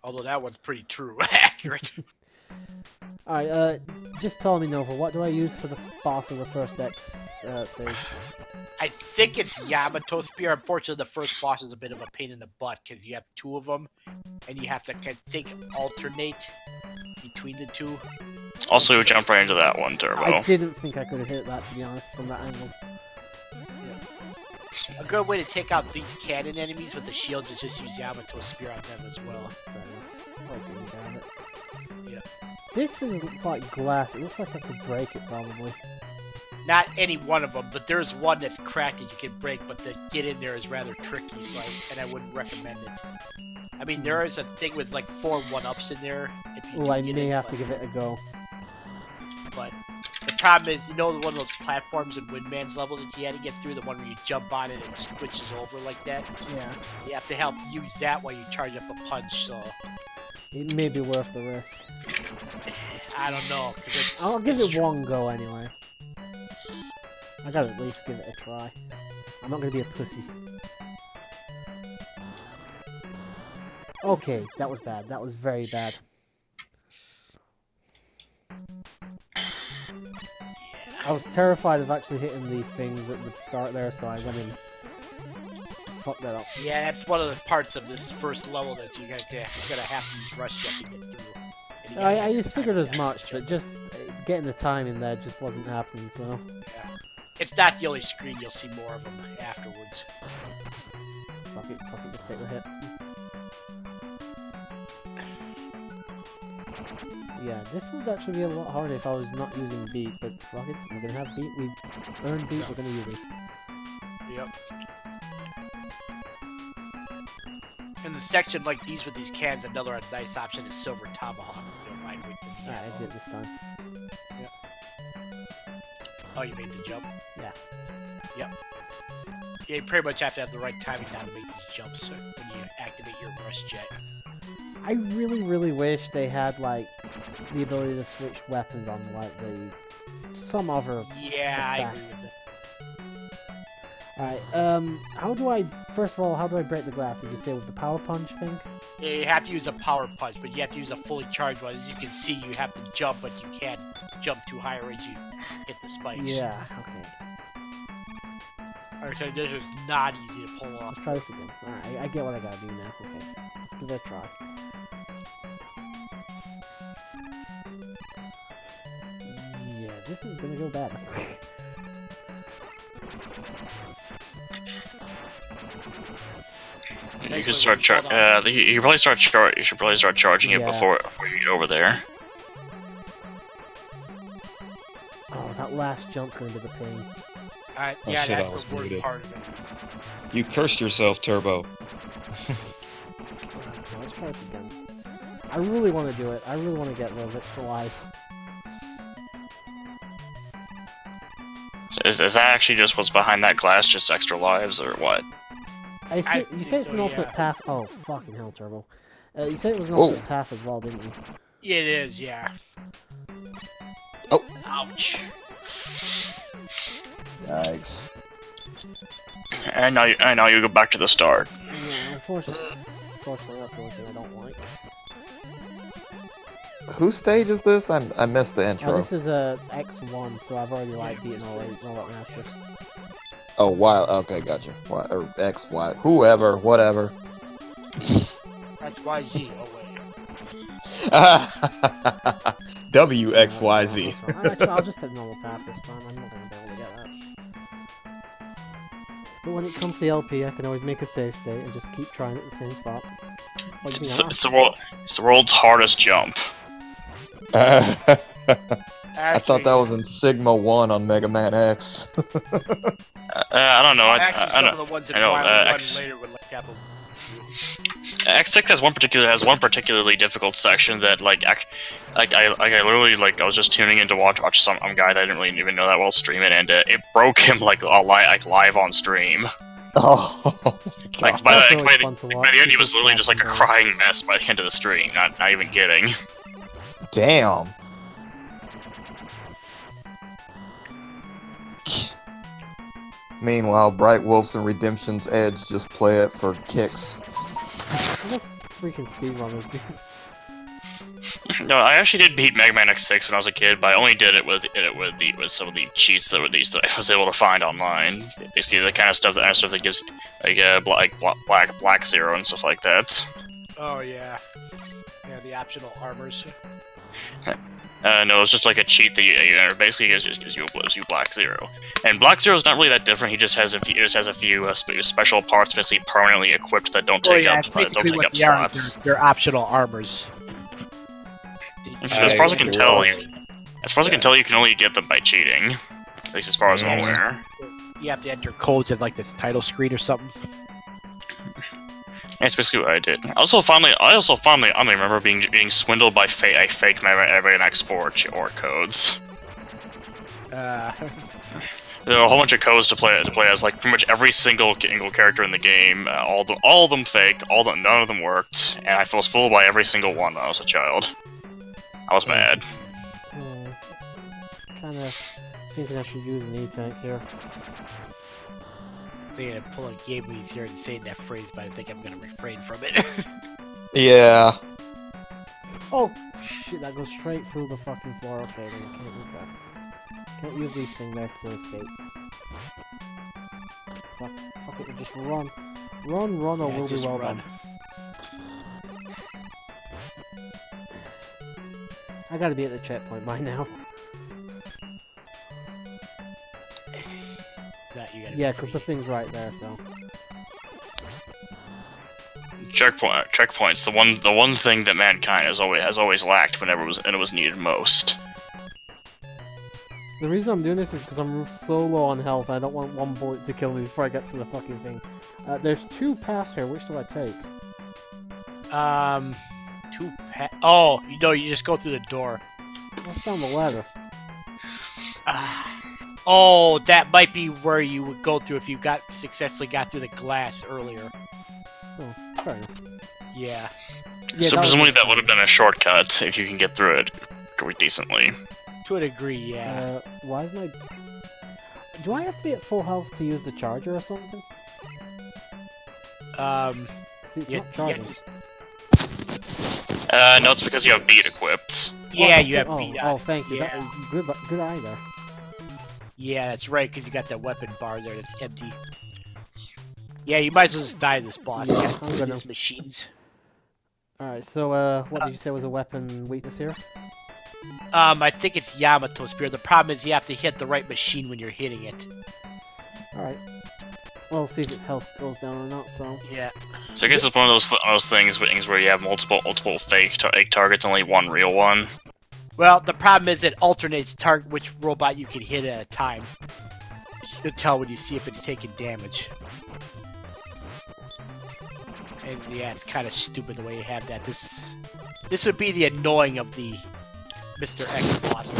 Although that one's pretty true, accurate. Alright, just tell me, Nova, what do I use for the boss of the first X stage? I think it's Yamato Spear. Unfortunately, the first boss is a bit of a pain in the butt because you have two of them, and you have to, I think, alternate between the two. Also, jump right into that one, Turbo. I didn't think I could have hit that, to be honest, from that angle. A good way to take out these cannon enemies with the shields is just use Yamato Spear on them as well. Yeah. This is like glass. It looks like I could break it, probably. Not any one of them, but there's one that's cracked that you can break, but to get in there is rather tricky, so and I wouldn't recommend it. I mean, there is a thing with like 4 1-ups in there. If you I may have to give it a go. But The problem is, you know, one of those platforms in Windman's level that you had to get through, the one where you jump on it and it switches over like that? Yeah. You have to help use that while you charge up a punch, so... It may be worth the risk. I don't know. I'll give it one go anyway. I gotta at least give it a try. I'm not gonna be a pussy. Okay, that was bad. That was very bad. I was terrified of actually hitting the things that would start there, so I went in. Fucked that up. Yeah, that's one of the parts of this first level that you're gonna have to rush up to get through. I just figured as much, but just getting the time in there just wasn't happening, so... Yeah. It's not the only screen, you'll see more of them afterwards. Fuck it, just take the hit. Yeah, this would actually be a lot harder if I was not using beat, but fuck it, we're gonna have beat, we earned beat, we're gonna use it. Yep. In the section like these with these cans, another nice option is Silver Tomahawk. You don't mind waiting for the Alright, I did it this time. Yep. Oh, you made the jump? Yeah. Yep. Yeah, you pretty much have to have the right timing now to make these jumps when you activate your rush jet. I really wish they had, like, the ability to switch weapons on, like, some other Yeah, attack. I agree with that. Alright, first of all, how do I break the glass? Did you say with the power punch thing? Yeah, you have to use a power punch, but you have to use a fully charged one. As you can see, you have to jump, but you can't jump too high or as you hit the spikes. Yeah, okay. Alright, so this is not easy to pull off. Let's try this again. Alright, I get what I gotta do now. Okay, let's give it a try. Yeah, this is gonna go bad. You can start you should probably start charging it before you get over there. Oh, that last jump's gonna be the pain. Alright, Oh, yeah, shit, I that's was the worst muted. part of it. You cursed yourself, Turbo. Let's try this again. I really want to do it. I really want to get those extra lives. So is that actually just what's behind that glass, just extra lives, or what? You said it's an alternate path. Oh, fucking hell, Turbo. You said it was an alternate path as well, didn't you? Yeah, it is, yeah. Oh. Ouch. Yikes. And now you go back to the start. Yeah, unfortunately, that's the only thing I don't like. Whose stage is this? I missed the intro. This is X1, so I've already beaten all 8 Robot Masters. Oh, Y. Okay, gotcha. Y or X, Y, whoever, whatever. XYZ. Oh wait. W X Y Z. Actually, I'll just hit normal path this time. I'm not gonna be able to get that. But when it comes to the LP, I can always make a save state and just keep trying at the same spot. It's the world's hardest jump. I Actually, thought that was in Sigma 1 on Mega Man X. I don't know. Actually, some of the ones that Twilight X later would like have a... X6 has one particularly difficult section that I literally I was just tuning in to watch some guy that I didn't really even know that well stream it, and it broke him live on stream. Oh, Like by the end he was literally just like a crying mess by the end of the stream. Not even kidding. damn. Meanwhile, Bright Wolves and Redemption's Edge just play it for kicks. What freaking speedrunners do? No, I actually did beat Mega Man X6 when I was a kid, but I only did it with some of the cheats that I was able to find online. Basically, the kind of stuff that gives Black Zero and stuff like that. Oh yeah. Yeah, the optional armors. No, it's just like a cheat that basically gives you Black Zero. And Black Zero is not really that different. He just has a few special parts basically permanently equipped that don't take up slots. They're optional armors. As far as I can tell, you can only get them by cheating. At least as far as I'm aware. You have to enter codes at like the title screen or something. That's basically what I did. I also finally remember being swindled by a fake Mega Man X4 or codes. There are a whole bunch of codes to play as, like pretty much every single character in the game. All of them fake. None of them worked, and I was fooled by every single one when I was a child. I was mad. Kinda thinking I should use an E-tank here. Thinking of pulling game leads here and saying that phrase, but I think I'm gonna refrain from it. Yeah. Oh shit! That goes straight through the fucking floor. Okay, then I can't use that. Can't use these things there to escape. Fuck it, just run. Run, or we'll be well done. I gotta be at the checkpoint by now. Yeah, because the thing's right there, so. Checkpoints. The one thing that mankind has always lacked whenever it was needed most. The reason I'm doing this is because I'm so low on health, and I don't want one bullet to kill me before I get to the fucking thing. There's 2 paths here. Which do I take? 2 paths. Oh, you just go through the door. What's down the ladder? Oh, that might be where you would go through if you successfully got through the glass earlier. Oh, fair enough. Yeah. So presumably that would have been a shortcut if you can get through it decently. To a degree, yeah. Why is my... Do I have to be at full health to use the charger or something? See, it's not charging. No, it's because you have beat equipped. Yeah, you have beat. Oh, thank you. Yeah. Good eye there. Yeah, that's right, because you got that weapon bar there that's empty. Yeah, you might as well just die to this boss. Yeah, I'm gonna these machines. Alright, so what did you say was a weapon weakness here? I think it's Yamato Spear. The problem is you have to hit the right machine when you're hitting it. Alright. Well, we'll see if its health goes down or not, so... Yeah. So I guess it's one of those things where you have multiple fake targets, only one real one. Well, the problem is it alternates which robot you can hit at a time. You'll tell when you see if it's taking damage. And yeah, it's kind of stupid the way you have that. This would be the annoying of the Mr. X boss.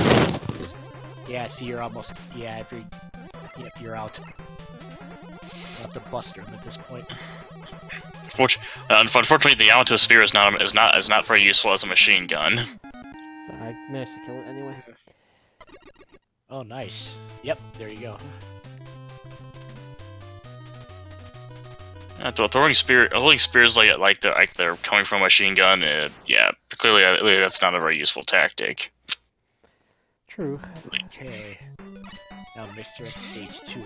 Yeah, see, you're almost... Yeah, yep, you're out. I'll have to buster him at this point. Unfortunately, the Yamato Sphere is not very useful as a machine gun. So I managed to kill it anyway. Oh, nice. Yep, there you go. Throwing spears like they're coming from a machine gun. Yeah, clearly that's not a very useful tactic. True. Okay. Now Mr. X stage 2.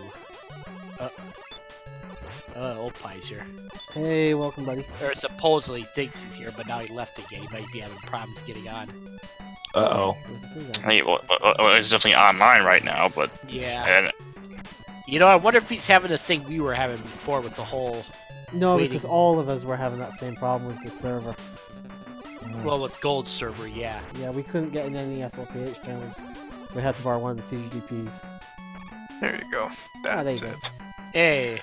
Old Pie's here. Hey, welcome, buddy. Or supposedly thinks he's here, but now he left again. He might be having problems getting on. Uh-oh. It's definitely online right now, but... Yeah. You know, I wonder if he's having the thing we were having before with the whole... No, because all of us were having that same problem with the server. Well, with Gold server, yeah. Yeah, we couldn't get in any SLPH channels. We had to borrow one of the CGDPs. There you go. That's it. Hey.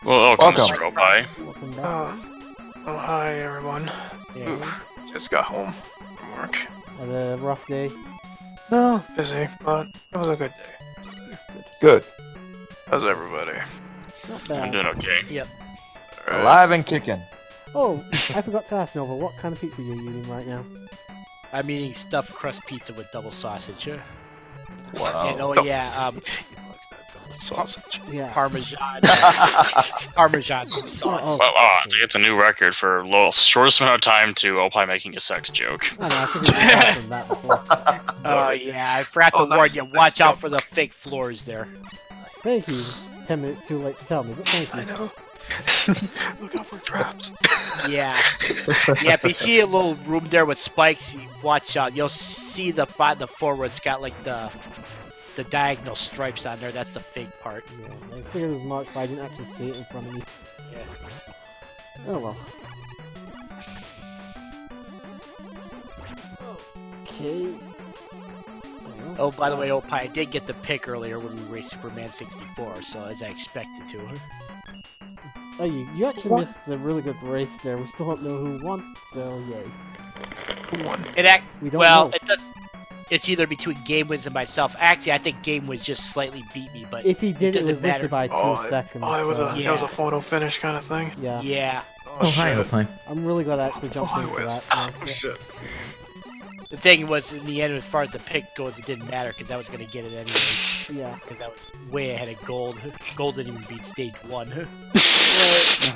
Well, welcome, Mr. Opai. Welcome back. Oh, hi, everyone. Yeah. Ooh, just got home from work. Had a rough day. No, busy, but it was a good day. Good. How's everybody? Not bad. I'm doing okay. Yep. Right. Alive and kicking. Oh, I forgot to ask Nova, what kind of pizza are you eating right now? I'm eating stuffed crust pizza with double sausage. Wow. And oh Double yeah, he likes that double sausage. Yeah. Parmesan. Parmesan sauce. Oh. It's a new record for shortest amount of time to Opai making a sex joke. I know, I think we've mentioned that before. Oh yeah, I forgot to warn you. Watch out for the fake floors there. Thank you. 10 minutes too late to tell me, but thank you. I know. Look out for traps. Yeah. Yeah, if you see a little room there with spikes, watch out. You'll see the floor where it's got like the diagonal stripes on there. That's the fake part. Yeah, I figured as much, but I didn't actually see it in front of me. Yeah. Oh well. Okay. Oh, by the way, Opie, I did get the pick earlier when we raced Superman 64, so as I expected to. Oh, you actually missed a really good race there. We still don't know who won, so yay. Who won? We don't know. It does. it's either between Game Wins and myself. Actually, I think Game Wins just slightly beat me, but If he did, it doesn't was literally matter. by 2 seconds. Oh, it was so- it was a photo finish kind of thing. Yeah. yeah. Oh, hi, shit. Opie. I'm really glad I actually jumped Oh, in for Wes. that. Oh Yeah. shit. The thing was, in the end, as far as the pick goes, it didn't matter because I was going to get it anyway. Yeah. Because I was way ahead of Gold. Gold didn't even beat Stage 1. Well,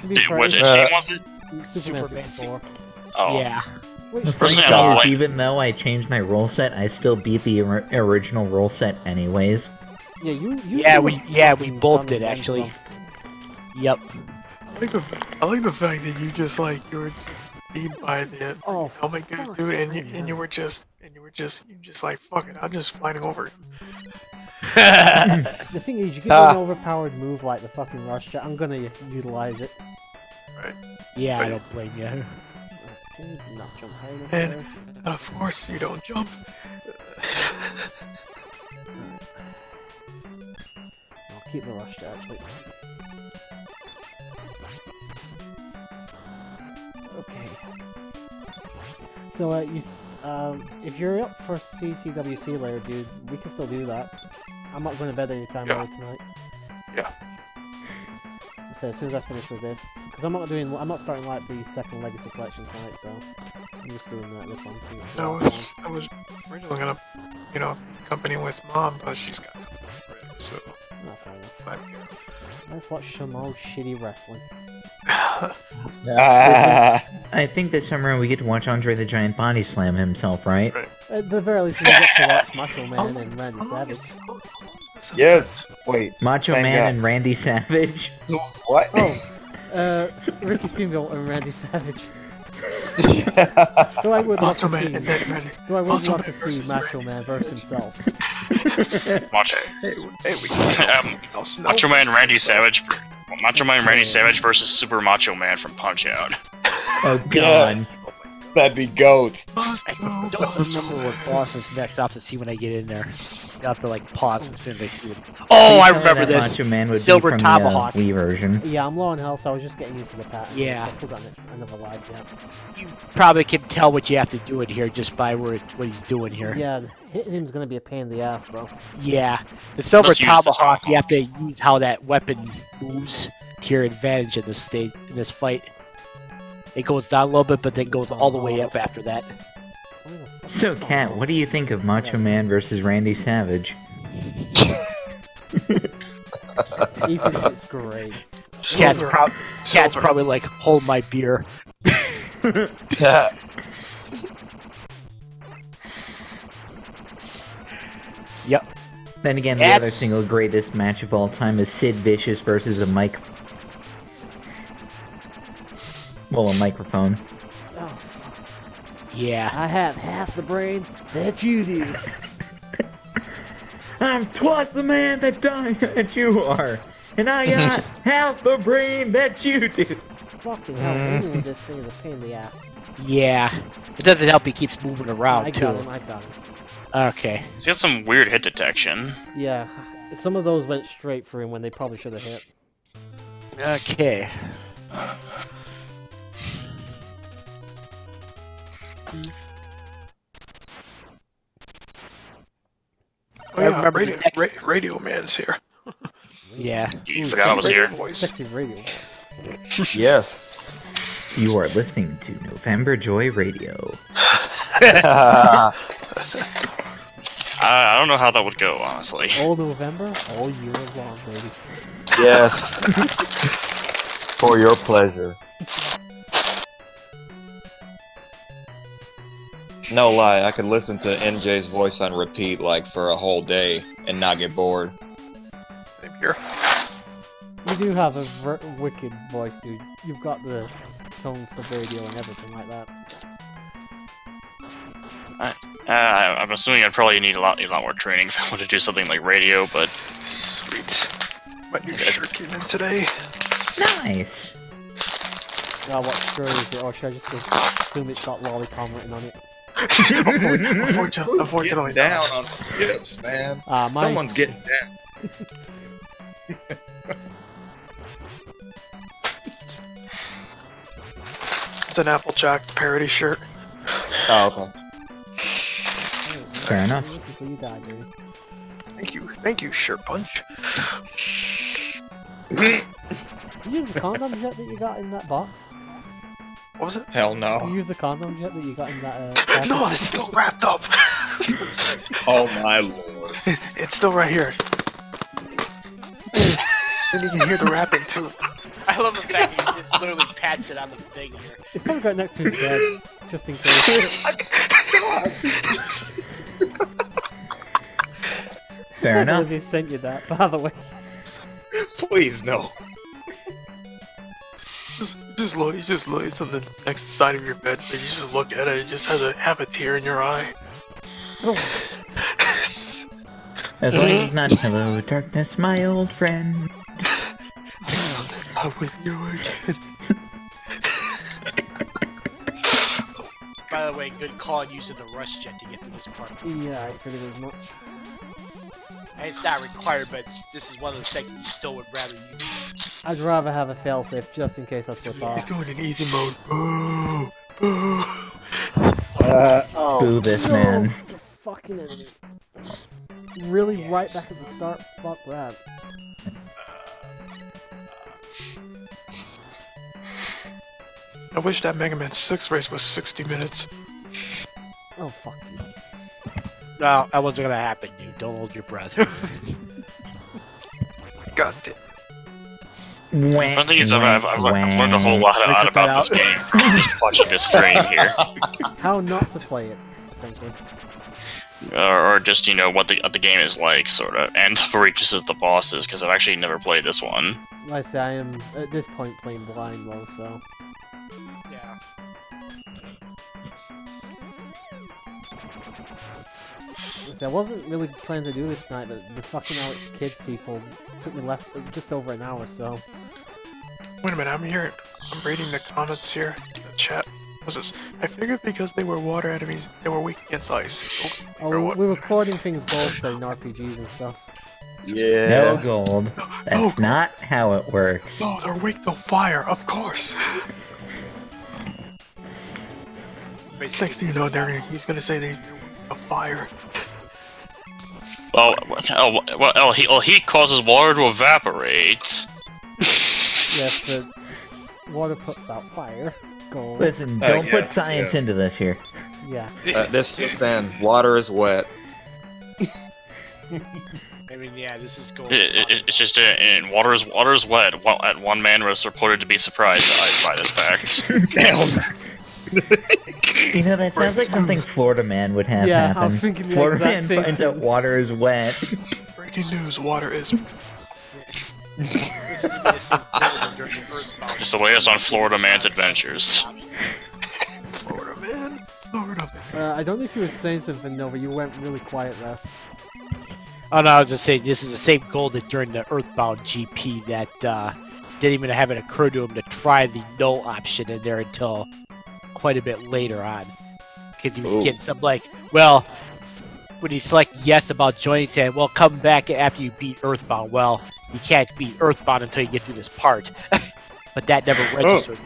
to be fair, Which it's game was it? Superman Superman 64. Oh. Yeah. Which, The Personally, funny I don't thing is, like- even though I changed my roll set, I still beat the original roll set anyways. yeah, you Yeah, could we have fucking both done did, then actually. some. Yep. I like the fact that you just like you were beat by the Oh, for helmet guy, fuck's dude, and sake, you were just like fuck it, I'm just flying over him. The thing is, you get an overpowered move like the fucking rush jet. I'm gonna utilize it. Yeah, I don't blame you. Okay, not jump high enough And- there. And of course you don't jump. I'll keep the rush jet actually. Okay. So if you're up for CCWC later, dude, we can still do that. I'm not going to bed anytime Yeah. later tonight. Yeah. So as soon as I finish with this, because I'm not starting like the second Legacy Collection tonight, so I'm just doing this one. See what's the last I was originally gonna, accompany with mom, but she's got it ready, so one. Not fair enough. I'm here. Let's watch some old shitty wrestling. Ah, I think this time around we get to watch Andre the Giant body slam himself, right? At the very least, we get to watch Macho Man and Randy How long Savage. is this? yes. Wait. Macho Same Man guy. and Randy Savage. What? Oh, Ricky Steamboat and Randy Savage. Though I would love Macho to Man see, and then Randy. though I would Macho love Man to see versus Macho Randy Man versus himself. Watch Hey, we see Macho Man Randy Savage. Macho Man Randy Savage versus Super Macho Man from Punch Out. Oh god. That'd be goats. I don't remember what boss is next. I'll have to see when I get in there. I'll have to like pause as soon as I see it. Oh, I remember That this. Macho Man would Silver be from Tomahawk. the Wii version. Yeah, I'm low on health, so I was just getting used to the pattern. Yeah. I've still got another life yet. You probably can tell what you have to do in here just by what he's doing here. Yeah, hitting him's gonna be a pain in the ass, though. Yeah. The Silver Let's use the Tomahawk, you have Tomahawk. to use how that weapon moves to your advantage in this state, in this fight. It goes down a little bit, but then goes all the way up after that. Where the fuck So, is Kat, what do you think of Macho Man versus Randy Savage? He thinks it's great. Cat's, Silver. Cat's Silver. probably like, hold my beer. Yep. Then again, the other single greatest match of all time is Sid Vicious versus a mic. Well, a microphone. Oh, fuck. Yeah. I have half the brain that you do. I'm twice the man that you are, and I got half the brain that you do. Fucking hell, aiming with this thing is a pain in the ass. Yeah. It doesn't help he keeps moving around, I too. got him, I got him. Okay. He's got some weird hit detection. Yeah, some of those went straight for him when they probably should have hit. Okay. Oh I yeah, remember the next- Radio Man's here. Yeah. You forgot I was here. Voice. Sexy radio. Yes. You are listening to November Joy Radio. I don't know how that would go, honestly. All November, all year long, baby. Yes. For your pleasure. No lie, I could listen to NJ's voice on repeat like for a whole day and not get bored. Same here. You do have a wicked voice, dude. You've got the tones for radio and everything like that. I'm assuming I'd probably need a lot more training if I want to do something like radio, but Sweet. My new shirt came in today. Nice. What shirt is it? Or should I just assume it's got Lolicon written on it? Unfortunately down not. on skips, man. Mine's... Someone's getting down. It's an Apple Jacks parody shirt. Oh, okay. Fair enough. This is where you die, dude. Thank you, Shirt Punch. Did you use the condoms yet that you got in that box? What was it? Hell Did no. you use the condoms yet that you got in that package? No, it's still wrapped up. Oh my lord. It's still right here. Then you can hear the wrapping too. I love the fact that you just literally pats it on the thing here. It's probably got next to his bed, just in case. Fair enough. They sent you that, by the way. Please no. Just look. You just look. It's on the next side of your bed. And you just look at it. It just has have a tear in your eye. Oh, As long as it's not hello, darkness, my old friend. I'm with you again. By the way, good call on using the rush jet to get through this part. yeah, I figured as much. And it's not required, but this is one of the sections you still would rather use. I'd rather have a failsafe just in case I slip He's off. doing an easy mode. Boo! Boo! Boo this no, man. the fucking enemy. Really right back at the start? Fuck that. I wish that Mega Man 6 race was 60 minutes. Oh, fuck you. No, that wasn't gonna happen, dude. Don't hold your breath. God damn. The fun thing is, I've learned a whole lot about this game just watching this stream here. How not to play it, essentially. Or just, you know, what the game is like, sort of, and for each of the bosses, because I've actually never played this one. Like I say, I am, at this point, playing blind though, so... Yeah. See, I wasn't really planning to do this tonight, but the fucking Alex Kidd sequel took me just over an hour, so... Wait a minute, I'm reading the comments here in the chat. What's this? I figured because they were water enemies, they were weak against ice. Oh, we were recording things gold for in RPGs and stuff. Yeah. No gold. That's not how it works. No, they're weak to fire, of course. Next thing you know, he's gonna say they're weak to fire. Heat causes water to evaporate. Yes, but water puts out fire. Gold. Listen, don't put science into this here. Yeah. This just in, water is wet. I mean, yeah, this is gold. It's just in water is wet. At one man was reported to be surprised by this fact. You know, that sounds like something Florida Man would have Yeah, happen. I was thinking the Florida Man exact same finds out thing. water is wet. Breaking news, water is... This is during the Earthbound. Just the latest on Florida Man's adventures. Florida man. Florida man. I don't know if you were saying something, Nova. You went really quiet there. Oh no, I was just saying this is the same goal that during the Earthbound GP that didn't even have it occur to him to try the no option in there until quite a bit later on, because he was getting some like, well, when you select yes about joining, saying, well, come back after you beat Earthbound. Well, you can't beat Earthbound until you get through this part, but that never registered.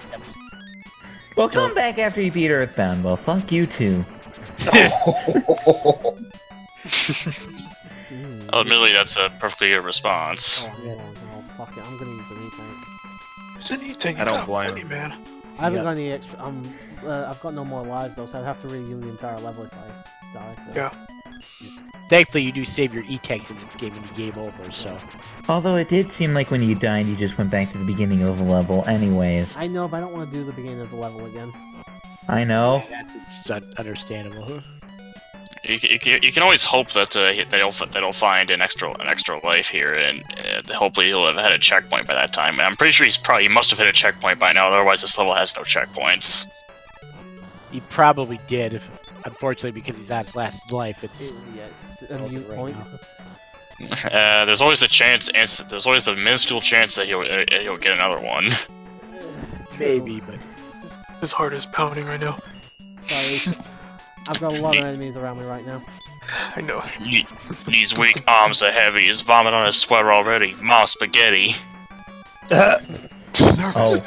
Well, come back after you beat Earthbound. Well, fuck you too. Admittedly, that's a perfectly good response. Oh, yeah, no, fuck it. I'm gonna use an E-Tank. It's an E-Tank. I don't blame him. Man. I haven't got any extra. I've got no more lives though, so I'd have to redo the entire level if I die. So. Yeah. Thankfully, you do save your E-tanks in the game when you game over, so. Although it did seem like when you died, you just went back to the beginning of the level anyways. I know, but I don't want to do the beginning of the level again. I know. Yeah, that's understandable. You can always hope that they'll find an extra life here, and hopefully he'll have had a checkpoint by that time. And I'm pretty sure he must have hit a checkpoint by now. Otherwise, this level has no checkpoints. He probably did, unfortunately, because he's on his last life. It's Yes, a mute point. There's always a chance, and there's always a minuscule chance that he'll get another one. maybe, but His heart is pounding right now. Sorry. I've got a lot of enemies around me right now. I know. These weak arms are heavy. He's vomit on his sweater already. Mom spaghetti. He's nervous.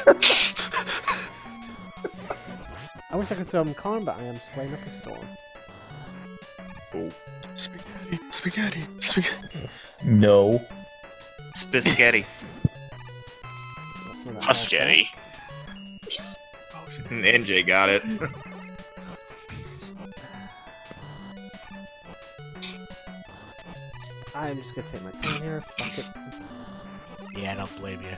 I wish I could throw him calm, but I am spraying up a storm. Spaghetti, spaghetti, spaghetti. No. Spaghetti. Husketty. Oh shit. NJ got it. I'm just gonna take my time here. Fuck it. Yeah, I don't blame you.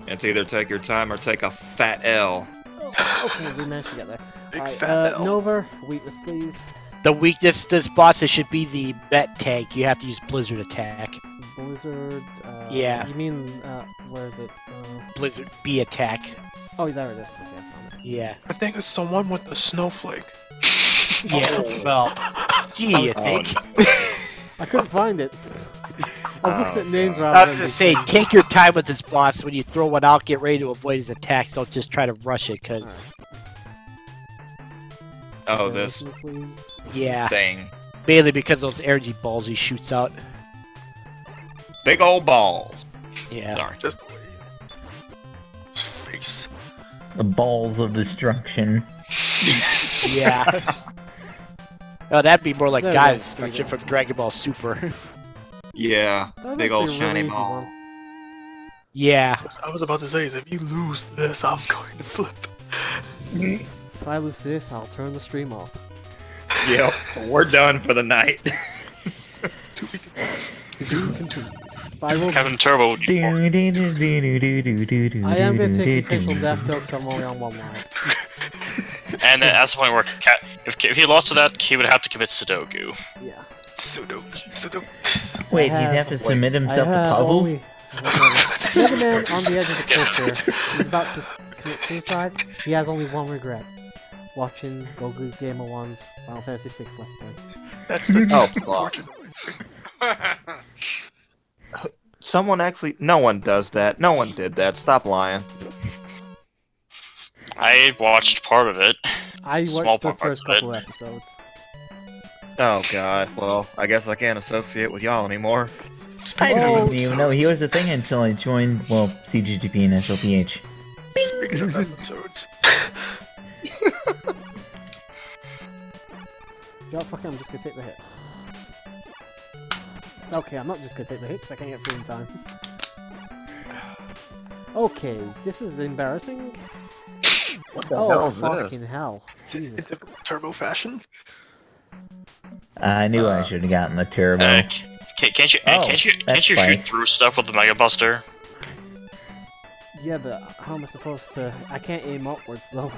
It's either take your time or take a fat L. Oh, okay, we managed to get there. Big Alright, fat L. Nova, weakness, please. The weakness this boss it should be the Met tank. You have to use Blizzard attack. Blizzard. Yeah. You mean where is it? Blizzard B attack. Oh, there it is. Okay, I found it. Yeah. I think it's someone with the snowflake. Yeah. Well, gee, you think? I couldn't find it. I was looking at names rather I was than gonna say, take your time with this boss. When you throw one out, get ready to avoid his attacks. Don't just try to rush it, cause Oh, this Please. yeah, thing. mainly because of those energy balls he shoots out. Big old balls. Yeah. Sorry. Just the way his face. The balls of destruction. Yeah. Oh, that'd be more like There it Guy is, destruction there from Dragon Ball Super. Yeah. That was Big old actually a really shiny easy ball. one. Yeah. I was about to say is if you lose this, I'm going to flip. If I lose this, I'll turn the stream off. Yep. We're done for the night. To be Continue. But I will. CaptainTurbo would be more. I am gonna take potential death though, because I'm only on one life. And that's the point where if he lost to that, he would have to commit Sudoku. Yeah. Sudoku. Sudoku. Wait, I he'd have- have to submit himself I to have puzzles? only- Mega Man on the edge of the cliff here. He's about to commit suicide. He has only one regret. Watching Goku Gamer 1's Final Fantasy 6 Let's Play. That's the Oh, fuck. Someone actually. No one does that. No one did that. Stop lying. I watched part of it. I Small watched the parts first of it. couple episodes. Oh god. Well, I guess I can't associate with y'all anymore. I Speaking didn't of even know he episodes, was a thing until I joined, well, CGGP and SLPH. speaking of episodes, Yo, fuck it, I'm just gonna take the hit. Okay, I'm not just gonna take the hit because I can't get through in time. Okay, this is embarrassing. What the Oh, hell is fucking this? hell. in Jesus. typical turbo fashion, I knew I should have gotten the turbo. Can't you Oh, can't you that's shoot fine. through stuff with the Mega Buster? Yeah, but how am I supposed to... I can't aim upwards, though.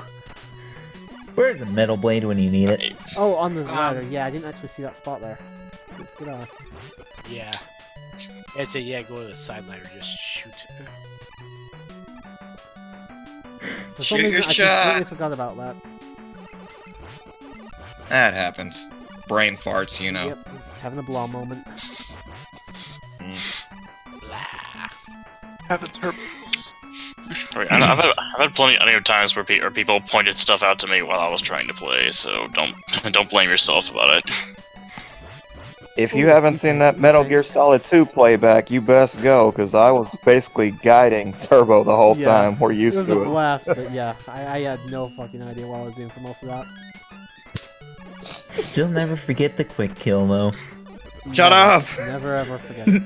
Where's a metal blade when you need it? Oh, on the ladder. Yeah, I didn't actually see that spot there. Good eye. Yeah. I'd say, yeah, go to the side ladder, just shoot. For some Shoot reason, your I shot. completely forgot about that. That happens. Brain farts, you know. Yep, having a blah moment. Blah. have a turbo. I've had plenty of times where people pointed stuff out to me while I was trying to play, so don't blame yourself about it. If you haven't seen that Metal Gear Solid 2 playback, you best go, because I was basically guiding Turbo the whole Yeah, time. We're It used was a to it. blast, but yeah, I had no fucking idea what I was doing for most of that. Still never forget the quick kill, though. Shut Never- up! Never ever forget.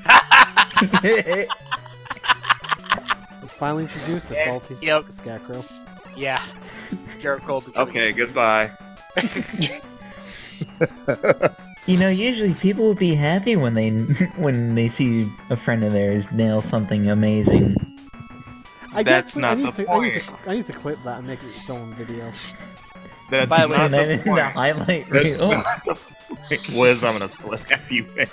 It's finally introduced the salty Yep. scarecrow. Yeah. Jericho becomes... Okay, goodbye. You know, usually people would be happy when they see a friend of theirs nail something amazing. That's not the point. I need to clip that and make it its own video. That's By the way, not And then the in the point. highlight That's reel. not the point. Wiz, I'm gonna slap you, man.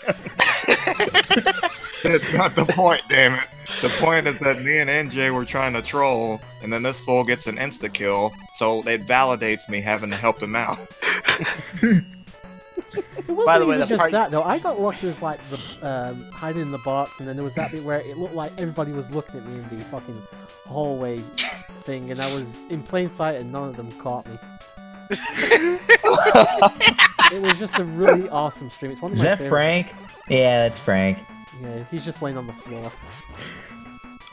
That's not the point, damn it. The point is that me and NJ were trying to troll, and then this fool gets an insta-kill, so it validates me having to help him out. It wasn't By the way, even the just part- that though. I got lucky with like the hiding in the box, and then there was that bit where it looked like everybody was looking at me in the fucking hallway thing, and I was in plain sight, and none of them caught me. It was just a really awesome stream. It's one of Is my that favorites. Frank? Yeah, that's Frank. Yeah, he's just laying on the floor.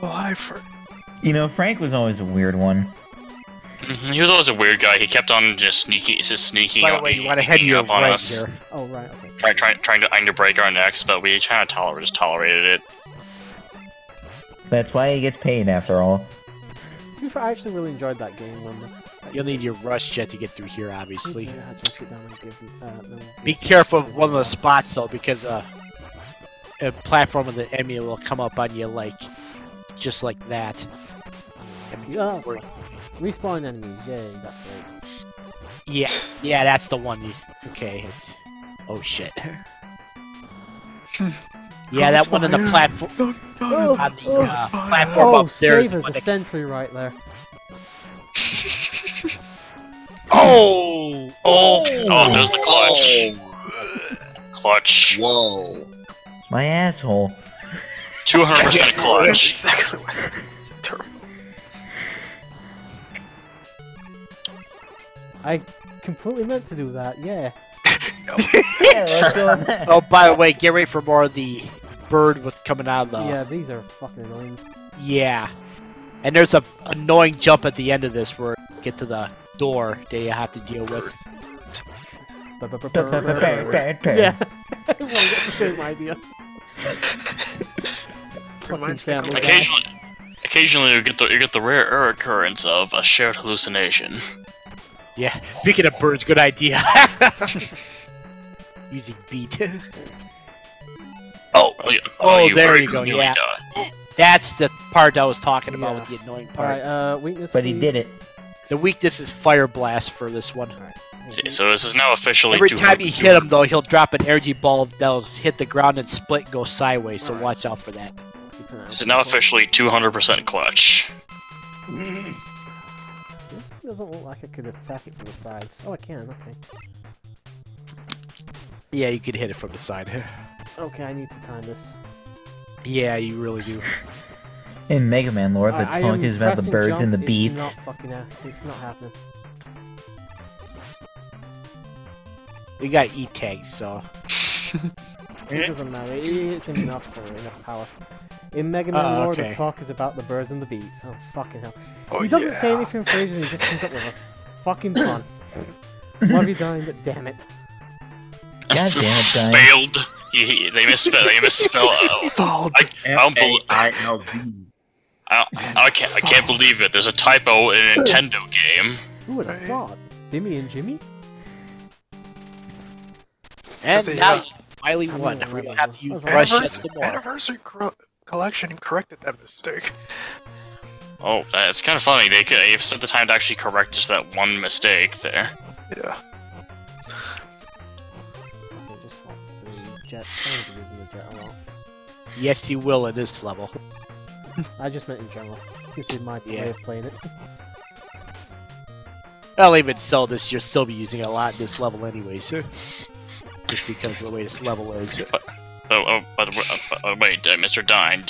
Oh, hi, Frank. You know, Frank was always a weird one. He was always a weird guy. He kept on just sneaking By the way, you want to head to your up on right us, here. Oh, right, okay. trying to break our necks, but we kind of just tolerated it. That's why he gets paid after all. To be fair, I actually really enjoyed that game. You'll need your rush jet to get through here, obviously. I just sit down and give, Be careful of one of the spots, though, because a platform of the enemy will come up on you, like, just like that. Oh, fuck. Respawn enemies, yay, that's great. Yeah, that's the one. Okay. Oh, shit. Yeah, that one on the platform. On the platform up there is save one us the that... sentry right there. Oh, there's the clutch. Clutch. Whoa. My asshole. 200% clutch. Exactly what Turbo. I completely meant to do that, yeah. Yeah, let's go with that. Oh, by the way, get ready for more of the bird with coming out of the... Yeah, these are fucking annoying. Yeah. And there's a annoying jump at the end of this where you get to the door that you have to deal with. Yeah, I want to get the same idea. Fucking family guy. Occasionally you get the rare occurrence of a shared hallucination. Yeah, speaking of birds, good idea. Using beat. Oh, there very you go, clearly yeah. died. That's the part I was talking about Yeah. with the annoying part. Alright, weakness, But he please. did it. The weakness is Fire Blast for this one. Okay, so this is now officially Every time you hit him, though, he'll drop an energy ball that'll hit the ground and split and go sideways, so watch out for that. This is now officially 200% clutch. It doesn't look like I could attack it from the sides. Oh, I can, okay. Yeah, you could hit it from the side. Okay, I need to time this. Yeah, you really do. In Mega Man lore, the I talk am is about the pressing birds jump, and the beats. It's not fucking it's not happening. We got E-tags, so... It doesn't matter, it's enough for enough power. In Mega Man lore, okay. the talk is about the birds and the beats. Oh, fucking hell. Oh, He doesn't say yeah. anything for ages and he just comes up with a fucking pun. Love you, dying, but damn it. God damn it, Brian. Failed. They misspelled. They misspelled. I can't believe it. There's a typo in a Nintendo game. Who would have Right. thought? Dimmy and Jimmy? And But now yeah. you finally I won. know, We don't right, have to use right. brush Anniversary, anymore. Anniversary Collection corrected that mistake. Oh, that's kind of funny. They've spent the time to actually correct just that one mistake there. Yeah. Okay, just swap the jet. I won't be using the jet alone. Yes, you will in this level. I just meant in general. Since it's my Yeah. way of playing it. I'll even sell this. You'll still be using it a lot in this level anyways. Just because of the way this level is. Wait, Mr. Dine,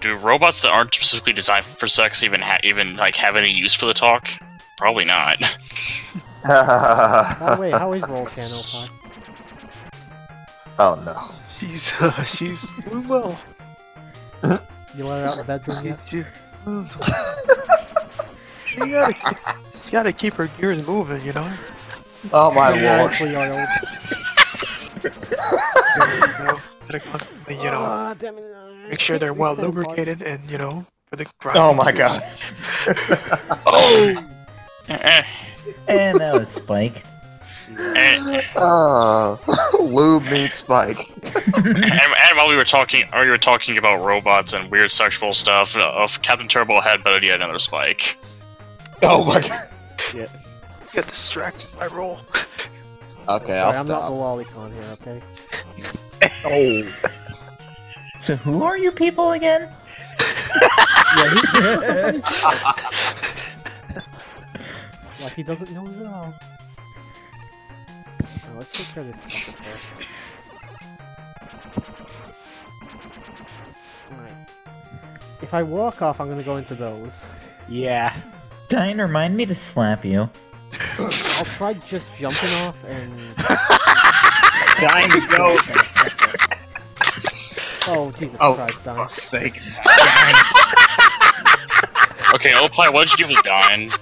do robots that aren't specifically designed for sex even have any use for the talk? Probably not. By the way, how is Roll Channel Pod? Oh no. She's doing well. You let her out of the bedroom yet? You gotta keep her gears moving, you know? Oh my lord. Nicely oiled. You know, gotta constantly, you know, Ah, damn it. make sure they're These well damn parts. lubricated and, you know, for the grind. Oh my god. Oh! And that was Spike. Oh, lube meets Spike. And while we were talking about robots and weird sexual stuff, Captain Turbo headbutted yet another Spike. Oh my god. Get distracted by roll. Okay, Sorry, I'll I'm not the stop. lolicon here, okay? Oh. So who are you people again? Yeah, like he doesn't know at all. Now, let's take care of this fucker first. Alright. If I walk off, I'm gonna go into those. Yeah. Dine, remind me to slap you. I'll try just jumping off and... Dying to go. Oh, Jesus Oh, Christ, Don. fuck's sake. Okay, Opie, what did you do with Dine?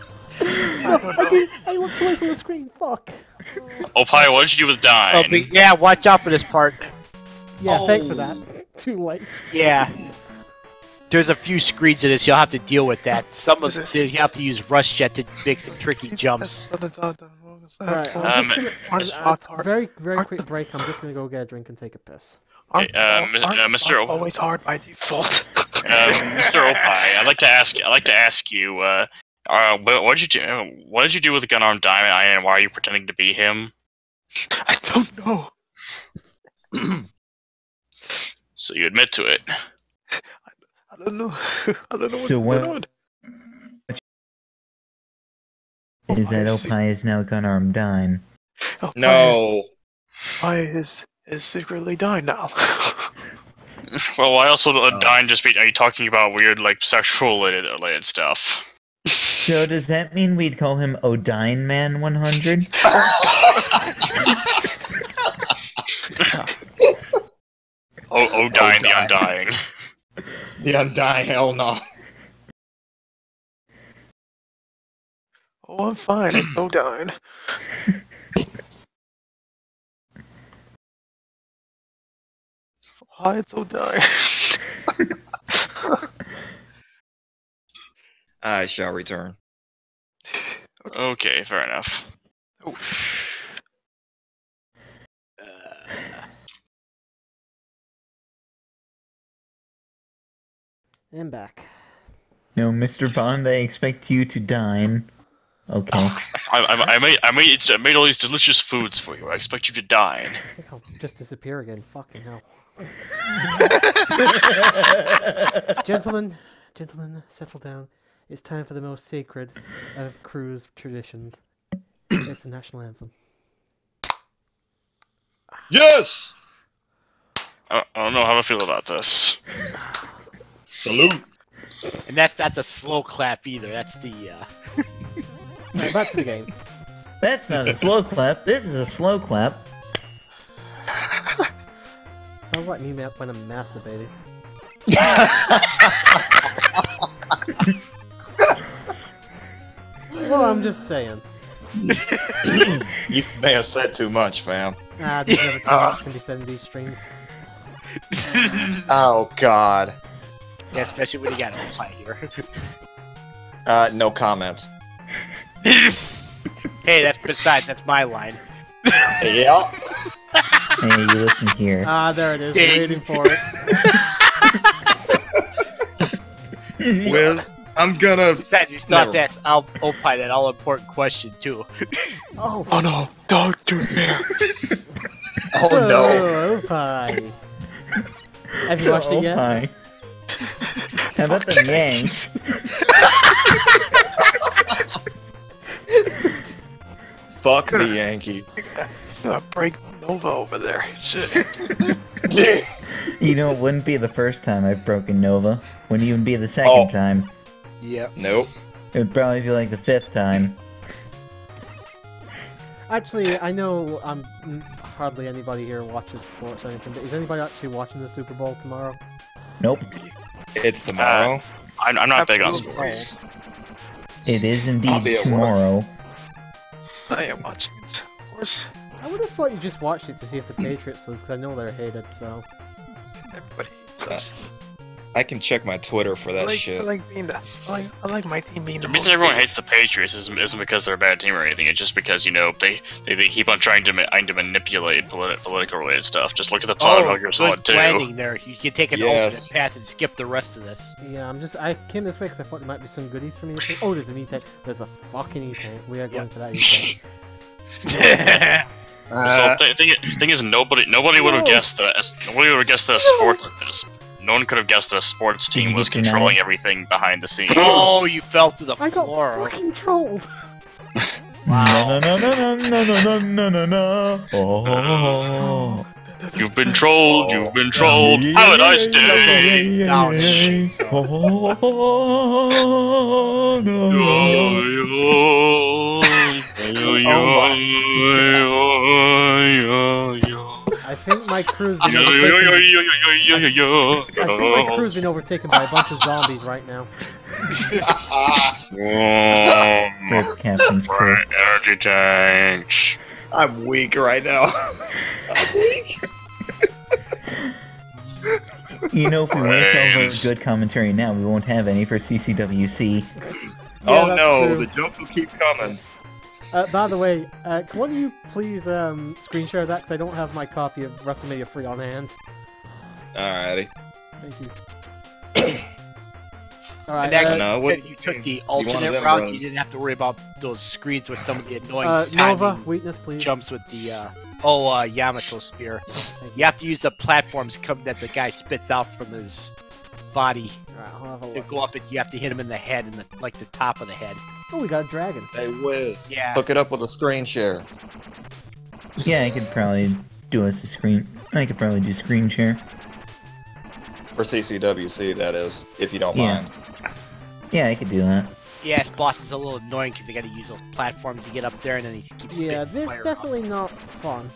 I looked away from the screen. Fuck. Opie, what did you do with Oh, Dine? but yeah, watch out for this part. Yeah, thanks for that. Too late. Yeah. There's a few screens in this, you'll have to deal with that. Some of Is this- you have to use Rush Jet to make some tricky jumps. Alright, very quick break. I'm just gonna go get a drink and take a piss. Mr. O- Always hard by default. Mr. Opie, I'd like to ask you, what did you do with Gun-Armed Diamond, and why are you pretending to be him? I don't know. So you admit to it. I don't know. I don't know what's So going what- on. Is that Opie is now Gun-Armed Dine? No. Why is secretly dying now? Well, why else would Dine just be? Are you talking about weird, like, sexual related stuff? So does that mean we'd call him Odine Man 100? Dine the Undying. The Undying, hell no. Oh, I'm fine. It's so dying. Why it's so dying? I shall return. Okay, fair enough. Oh. And back. No, Mr. Bond, I expect you to dine. Okay. I made all these delicious foods for you. I expect you to dine. I think I'll just disappear again. Fucking hell. Gentlemen, settle down. It's time for the most sacred of cruise traditions. It's the national anthem. Yes! I don't know how to feel about this. Salute! And that's not the slow clap either, that's the, Alright, back to the game. That's not a slow clap. This is a slow clap. Sounds like me when I'm masturbating. Well, I'm just saying. You may have said too much, fam. There's never too much can be said in these streams. Oh, God. yeah, especially when you got a fight here. No comment. Hey, that's my line. Yeah. Hey, you listen here. There it is. Ding. Waiting for it. Wiz, I'm gonna... Besides, you still have to ask Opie that all-important question, too. Oh, Oh no, dog tooth bear. Oh, no. Opie. Have you So, watched it yet? Opie. How about the Yanks? Fuck the Yankee. Gonna break Nova over there. Shit. You know, it wouldn't be the first time I've broken Nova. Wouldn't even be the second Oh. time. Yep. Nope. It would probably be like the fifth time. Actually, I know hardly anybody here watches sports or anything, but is anybody actually watching the Super Bowl tomorrow? Nope. It's tomorrow. I'm not big on Absolutely. sports. It is I'll indeed be at work. tomorrow. I am watching it. Of course. I would have thought you just watched it to see if the Patriots lose, because I know they're hated, so... Everybody hates us. I can check my Twitter for that I shit. like being the. I like my team being The the reason most everyone hated. hates the Patriots isn't because they're a bad team or anything. It's just because, you know, they keep on trying to manipulate political related stuff. Just look at the plot Oh, Huggers on good it too. planning there. You can take an Yes. alternate path and skip the rest of this. Yeah, I came this way because I thought there might be some goodies for me to take. Oh, there's an E-Tank. There's a fucking E-Tank. We are going for that E-Tank. So thing is, nobody would have guessed that. Nobody would have guessed that no one could have guessed that a sports Did you team was get denied? controlling everything behind the scenes. Oh, you fell to the I got floor. fucking trolled! No, no, no, no, no, no, no, no, no. Oh. You've been trolled. You've been trolled. Have a nice day. Oh, jeez. Oh, no. I think my crew's been overtaken. I think my crew's been overtaken by a bunch of zombies right now. Rip Captain's crew. Energy tanks. I'm weak right now. I'm weak. You know, if we waste all Brains. our good commentary now, we won't have any for CCWC. Oh that's no, true. the jokes will keep coming. By the way, can one of you please screen share that? Because I don't have my copy of WrestleMania 3 on hand. Alrighty. Thank you. Alright, And actually, no, what- because you took the one of alternate them route, runs. you didn't have to worry about those screens with some of the annoying Nova, timing weakness, please. jumps with the Yamato spear. You have to use the platforms that the guy spits out from his body. Alright, I'll have a To look. go up and you have to hit him in the head and like the top of the head. Oh, we got a dragon. Hey Wiz. Yeah. Hook it up with a screen share. Yeah, I could probably do us a screen. I could probably do screen share. For CCWC, that is, if you don't Yeah. mind. Yeah, I could do that. Yeah, this boss is a little annoying because they got to use those platforms to get up there, and then he keeps spitting Yeah, this fire out. definitely not fun.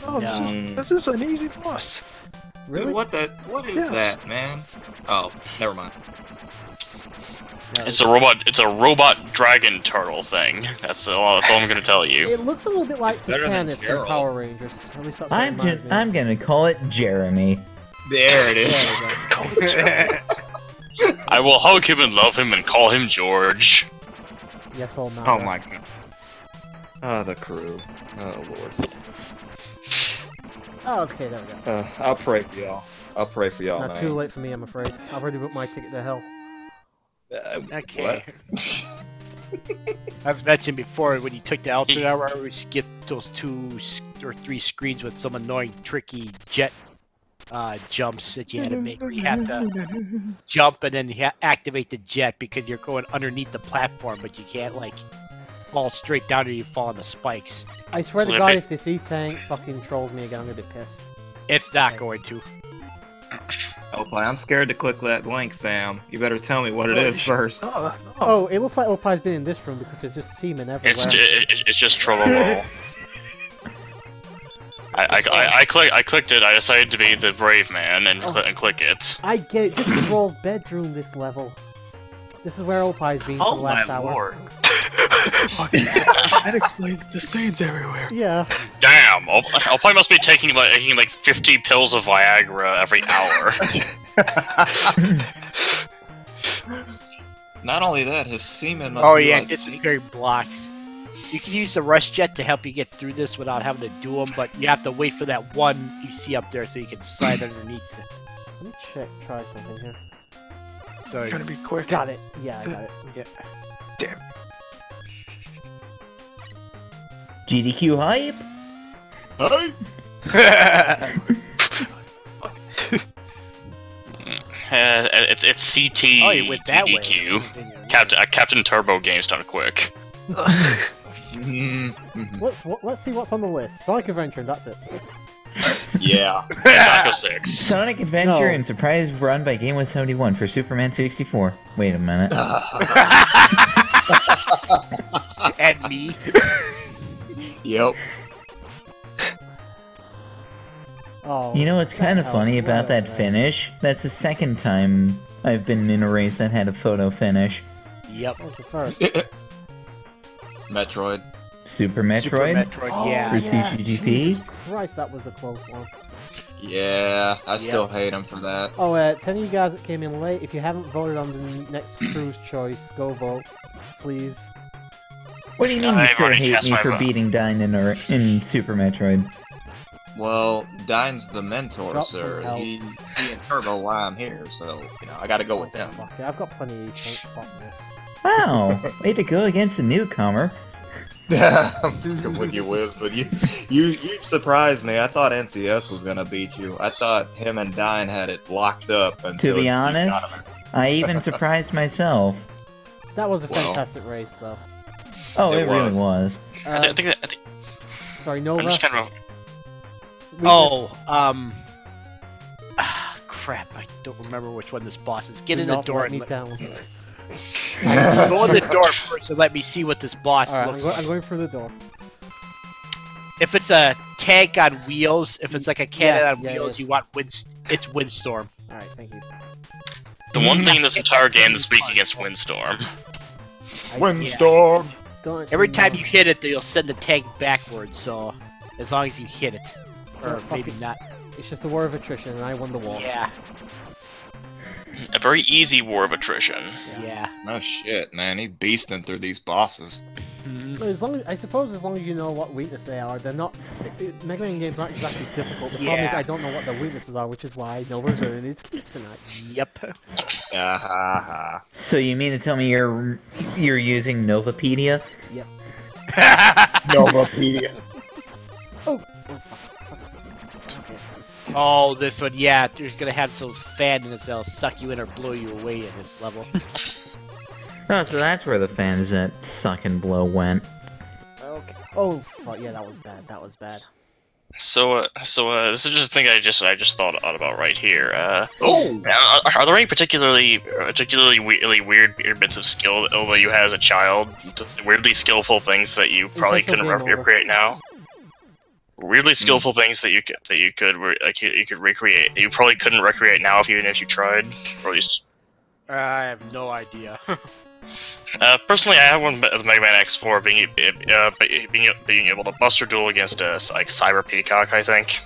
Oh, this is an easy boss. Really? Dude, what is Yes. that, man? Oh, never mind. It's a robot. It's a robot dragon turtle thing. That's all I'm gonna tell you. It looks a little bit like Better than Titanic from Geralt. Power Rangers. At least that's what it I'm reminds just, me of. I'm gonna call it Jeremy. There it is. There we go. I will hug him and love him and call him George. Yes, old man. Oh my god. Ah, the crew. Oh lord. Oh, okay, there we go. I'll pray for y'all. I'll pray for y'all, Not man. too late for me, I'm afraid. I've already booked my ticket to hell. Okay. What? As mentioned before, when you took the alternate route, we skipped those 2 or 3 screens with some annoying, tricky jet jumps that you had to make. Where you have to jump and then activate the jet because you're going underneath the platform, but you can't like fall straight down or you fall on the spikes. I swear to So God, they- if this E-Tank fucking trolls me again, I'm gonna be pissed. It's not going to. Opie, I'm scared to click that link, fam. You better tell me what it is first. Oh, Oh, it looks like Opie's been in this room because there's just semen everywhere. It's just Trovo. I clicked it. I decided to be the brave man and click it. I get it. This is Roll's bedroom, this level. This is where Opie's been for Oh the my last hour. lord. that explains the stains everywhere. Yeah. Damn, I'll probably must be taking like 50 pills of Viagra every hour. Not only that, his semen must Oh be yeah, like... disappearing blocks. You can use the rush jet to help you get through this without having to do them, but you have to wait for that one you see up there so you can slide underneath it. Let me try something here. So Gotta be quick. Got it. Yeah, I got it. yeah. Damn. GDQ hype? It's CT Oh, you went that way. GDQ. Captain Turbo games done quick. Let's see what's on the list. Sonic Adventure, and that's it. Yeah. Psycho 6. Sonic Adventure No. and surprise run by Game 171 for Superman 64. Wait a minute. And me. Yep. Oh. You know what's kind of hell, funny about that whatever. finish? That's the second time I've been in a race that had a photo finish. Yep. What was the first? Metroid. Super Metroid? Super Metroid, Oh, yeah. For yeah. CGP? Jesus Christ, that was a close one. Yeah, I still hate him for that. Oh, 10 of you guys that came in late, if you haven't voted on the next cruise choice, go vote, please. What do you mean you I've still already hate cast me my for vote. beating Dine in Super Metroid? Well, Dine's the mentor, Drop some sir. health. He and Turbo why I'm here, so, you know, I gotta go with them. Fuck it, I've got plenty of E-Tanks, fuck this. Wow, way to go against the newcomer. I'm with you, Wiz, but you surprised me. I thought NCS was gonna beat you. I thought him and Dine had it locked up until To be you honest, got him. I even surprised myself. That was a Well. fantastic race, though. Oh, It it really was. was. I think Sorry, I'm Nova. just kind of. Crap, I don't remember which one this boss is. Get Do in the not door let and me down. go in the door first and let me see what this boss Alright, looks I'm like. going through the door. If it's a tank on wheels, if it's like a cannon on yeah, wheels, you want it's Windstorm. Alright, thank you. The one thing in this entire game that's weak against Windstorm. Windstorm. Don't Every actually time know. you hit it, you'll send the tank backwards, so as long as you hit it. Or fuck maybe it. not. It's just a war of attrition, and I won the war. Yeah, A very easy war of attrition. yeah. No shit, man. He's beasting through these bosses. As long as, I suppose as long as you know what weakness they are, they're not... Mega Man games aren't exactly difficult. The problem is Yeah. I don't know what their weaknesses are, which is why Nova's earning its keep tonight. Yep. So you mean to tell me you're using Novapedia? Novapedia. Oh, fuck. Oh, this one, yeah. There's gonna have some fan in it that'll suck you in or blow you away in this level. Oh, so that's where the fans that suck and blow went. Okay. Oh, fuck. Yeah, that was bad. That was bad. So this is just a thing I just thought about right here. Oh! Are there any particularly really weird bits of skill that you had as a child? Weirdly skillful things that you probably couldn't recreate now. Weirdly skillful things that you could recreate. You probably couldn't recreate now even if you tried, or at least. I have no idea. Personally, I have one with Mega Man X4 being able to Buster Duel against like Cyber Peacock, I think.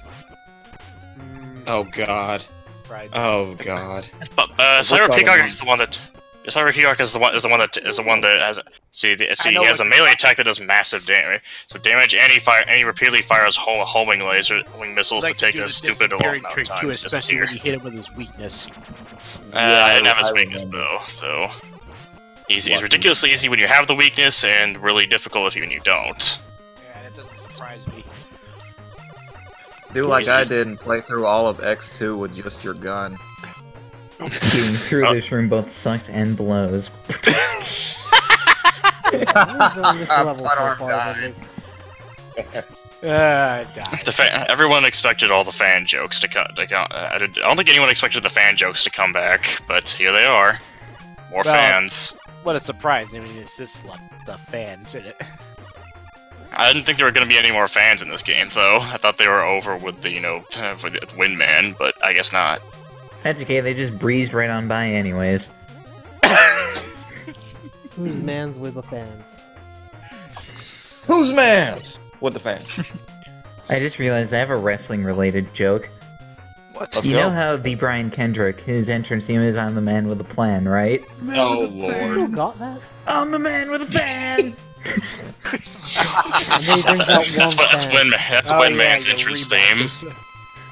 Oh god. Right. Oh god. But Cyber Peacock is the one that. Cyber Peacock is the one that has. He has a melee attack that does massive damage. So damage, and he repeatedly fires homing missiles Like to take do a the stupid disappearing amount of trick time too, to especially disappear. when you hit him with his weakness. I didn't have his weakness though, so he's ridiculously easy when you have the weakness, and really difficult if you don't. Yeah, that doesn't surprise me. Do like I did and play through all of X2 with just your gun. Shooting through this room both sucks and blows. I'm enjoying this level so One-arm far, dive. but Everyone expected all the fan jokes to come. I don't think anyone expected the fan jokes to come back, but here they are. More Well, fans. What a surprise! I mean, it's just like the fans in it. I didn't think there were going to be any more fans in this game, though. I thought they were over with the, with the Windman, but I guess not. That's okay, they just breezed right on by anyways. whose man's with the fans? Who's man's with the fans? I just realized I have a wrestling-related joke. What? Let's You go. know how the Brian Kendrick, his entrance theme is "I'm the man with a plan," right? Oh You still lord. got that? I'm the man with a fan! And then he brings out That's one fan. That's Oh, Windman's yeah, entrance your theme. rebounds.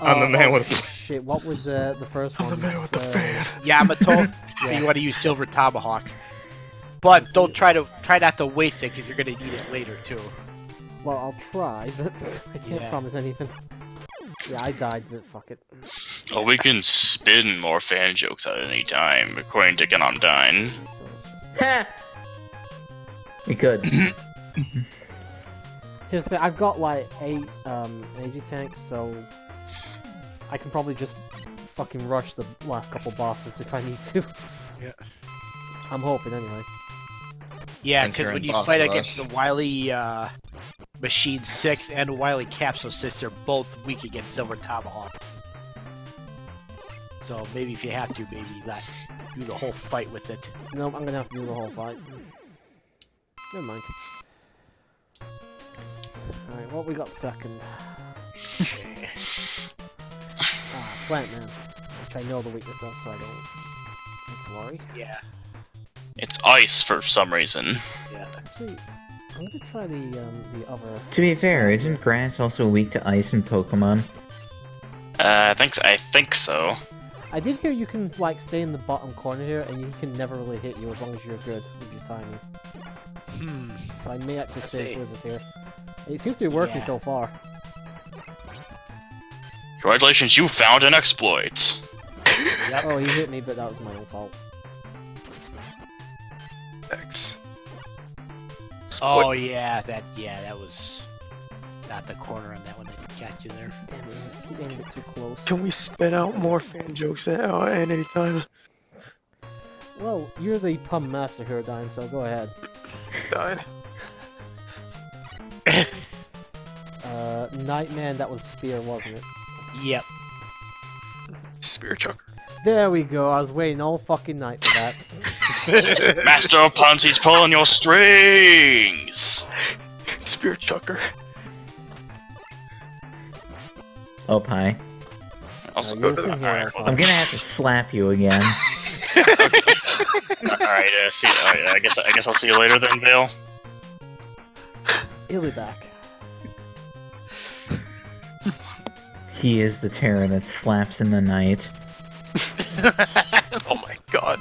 I'm the man with the Shit, what was the first I'm one? the man with the fan. Yamato. So you want to use Silver Tomahawk, but don't try not to waste it because you're gonna need it later too. Well, I'll try, but I can't Yeah. promise anything. Yeah, I died, but fuck it. Oh, we can spin more fan jokes at any time, according to Ganondine. So it's just... Ha! We could. Here's the thing, I've got like 8 energy tanks, so I can probably just fucking rush the last couple bosses if I need to. Yeah. I'm hoping anyway. Yeah, Enter because when and you boss fight rush. against the Wily Machine 6 and Wily Capsule 6, they're both weak against Silver Tomahawk. So maybe if you have to, maybe not do the whole fight with it. Nope, I'm gonna have to do the whole fight. Never mind. Alright, what we got second? Plant Man. Which I know the weakness of, so I don't need to worry. Yeah, It's ice for some reason. yeah. Actually, I'm gonna try the other. To be fair, isn't grass also weak to ice in Pokemon? I think so. I did hear you can like stay in the bottom corner here, and he can never really hit you as long as you're good with your timing. Hmm. So I may actually Let's save see. Blizzard here. It seems to be working Yeah. so far. Congratulations, you found an exploit. Oh, he hit me, but that was my own fault. X. Oh yeah, that was not the corner on that one that got you there. Damn it, I keep aiming it too close. Can we spit out more fan jokes at any time? Well, you're the pun master here, Dine, so go ahead. Died. Nightman, that was Spear, wasn't it? Yep. Spear chucker. There we go, I was waiting all fucking night for that. Master of Puns, he's pulling your strings! Spear chucker. Oh, pie. Also, You'll see here. I'm gonna have to slap you again. Alright, I guess I'll see you later then, Vale. He'll be back. He is the terror that flaps in the night. Oh my god.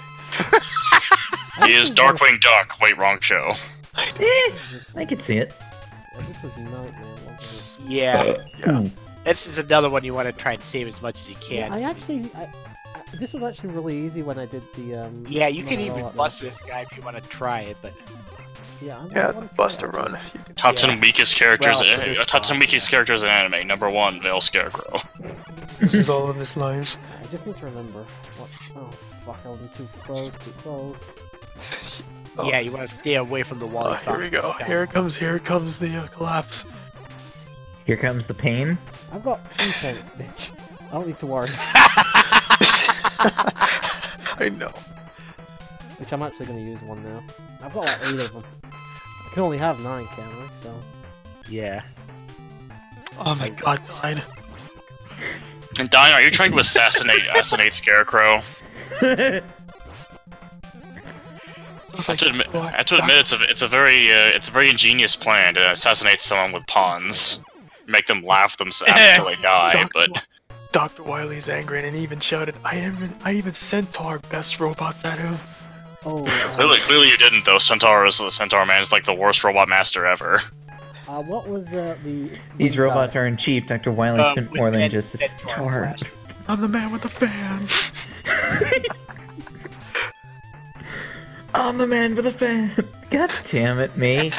He is Darkwing Duck. Wait, wrong show. I can see it. This was Nightman, wasn't Yeah. Ooh. This is another one you want to try and save as much as you it? can. This was actually really easy when I did the, Yeah, you can no, even no, bust this guy if you want to try it, but Yeah, Yeah, the Buster Run. You can Top 10 weakest characters. Well, for this Top 10 boss, weakest characters in anime. Number 1, Veil Scarecrow. lose all of his lives. I just need to remember. What? Oh fuck! I was too close. Too close. Oh, yeah, you want to stay away from the wall. Oh, here we go. Here it comes the collapse. Here comes the pain. I've got defense, bitch. I don't need to worry. I know. Which I'm actually going to use one now. I've got like 8 of them. I can only have 9, can I? So. Yeah. Oh my god, died. And Dine, are you trying to assassinate Scarecrow? Sounds I like- have to admit, it's a very ingenious plan to assassinate someone with pawns, make them laugh themselves until they die. But Dr. Wily's angry and he even shouted, I even sent our best robots at him. Oh. clearly you didn't, though. Centaur Man is like the worst robot master ever. What was the? These robots aren't cheap. Dr. Wily spent more than Windman just a Centaur star. Flash. I'm the man with the fan. I'm the man with a fan. God damn it, me.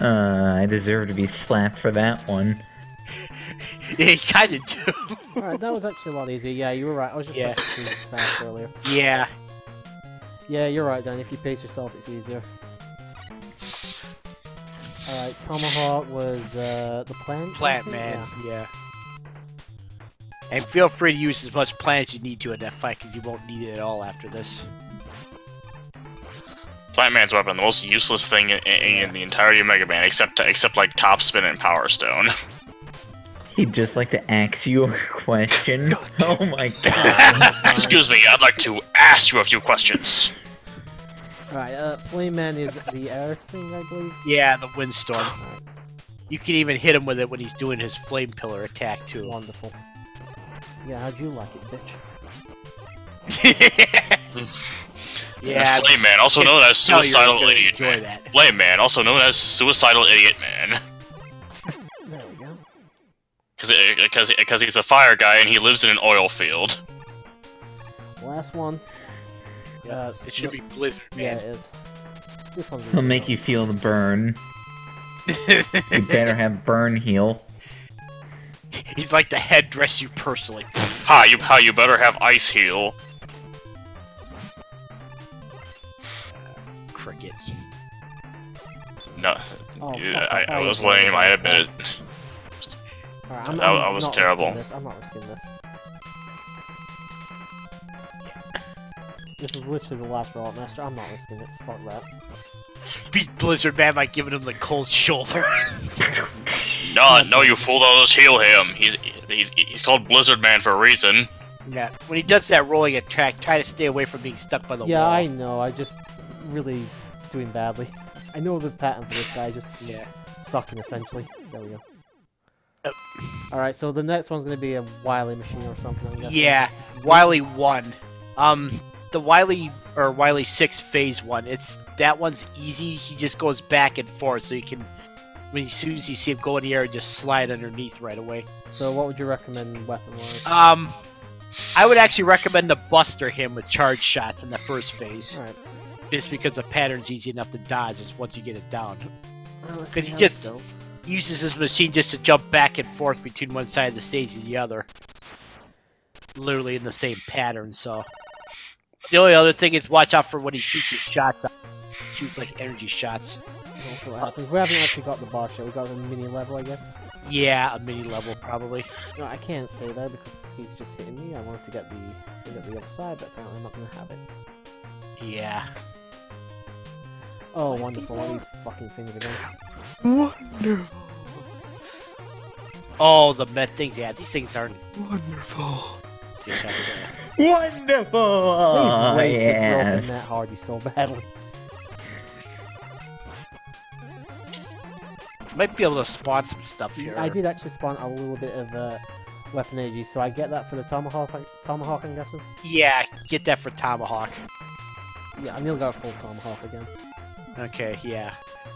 I deserve to be slapped for that one. Yeah, you kind of do. Alright, that was actually a lot easier. Yeah, you were right. I was just Yeah. pressing too fast earlier. Yeah. Yeah, you're right, Dan. If you pace yourself, it's easier. Alright, Tomahawk was the plant. Plant Man. Yeah. And feel free to use as much plant as you need to in that fight, because you won't need it at all after this. Plant Man's weapon, the most useless thing in the entirety of Mega Man, except like Top Spin and Power Stone. He'd just like to ask you a question. Oh my god. Excuse me, I'd like to ask you a few questions. Alright, Flame Man is the air thing, I believe. Yeah, the windstorm. Alright, You can even hit him with it when he's doing his flame pillar attack, too. wonderful. Yeah, how'd you like it, bitch? Yeah. Flame Man, also known as tell you're Suicidal gonna Idiot enjoy Man. that. Flame Man, also known as Suicidal Idiot Man. There we go. Because he's a fire guy and he lives in an oil field. Last one. It should be Blizzard, Yeah, man. it is. This one's He'll make you feel the burn. You better have burn heal. He's like the headdress you personally. How you better have Ice Heal. Crickets. No, Oh, yeah, fuck, I thought was you were lame, I gonna admit it. Alright, I was not terrible. risking this. I'm not risking this. This is literally the last Robot Master. I'm not risking it. Fuck that. Beat Blizzard Man by giving him the cold shoulder. No, you fool! I'll just heal him. He's called Blizzard Man for a reason. Yeah. When he does that rolling attack, try to stay away from being stuck by the Yeah, wall. I know. I just really doing badly. I know the pattern for this guy. Just Yeah. sucking essentially. There we go. Alright, so the next one's gonna be a Wily machine or something. I'm guessing. Yeah. Wily 1. The Wily 6 phase 1. That one's easy. He just goes back and forth, so you can, as soon as you see him go in the air, just slide underneath right away. So what would you recommend weapon-wise? I would actually recommend to Buster him with charge shots in the first phase. Alright. Just because the pattern's easy enough to dodge just once you get it down. Well, let's 'Cause see he how just- this goes. He uses his machine just to jump back and forth between one side of the stage and the other. Literally in the same pattern, so. The only other thing is watch out for when he shoots his shots out. shoots like energy shots. That's what happens. We haven't actually got the boss yet. We got the mini level, I guess. Yeah, a mini level probably. No, I can't stay there because he's just hitting me. I wanted to get the thing at the other side, but apparently I'm not gonna have it. Yeah. Oh, wonderful! All these fucking things again. Wonderful. Oh, the med things. Yeah, these things aren't. Wonderful. Wonderful! They've wasted Yes. broken that Hardy so badly. Might be able to spawn some stuff here. I did actually spawn a little bit of weapon energy, so I get that for the tomahawk. Tomahawk, I'm guessing. Yeah, get that for Tomahawk. Yeah, I nearly got a full tomahawk again. Okay, yeah.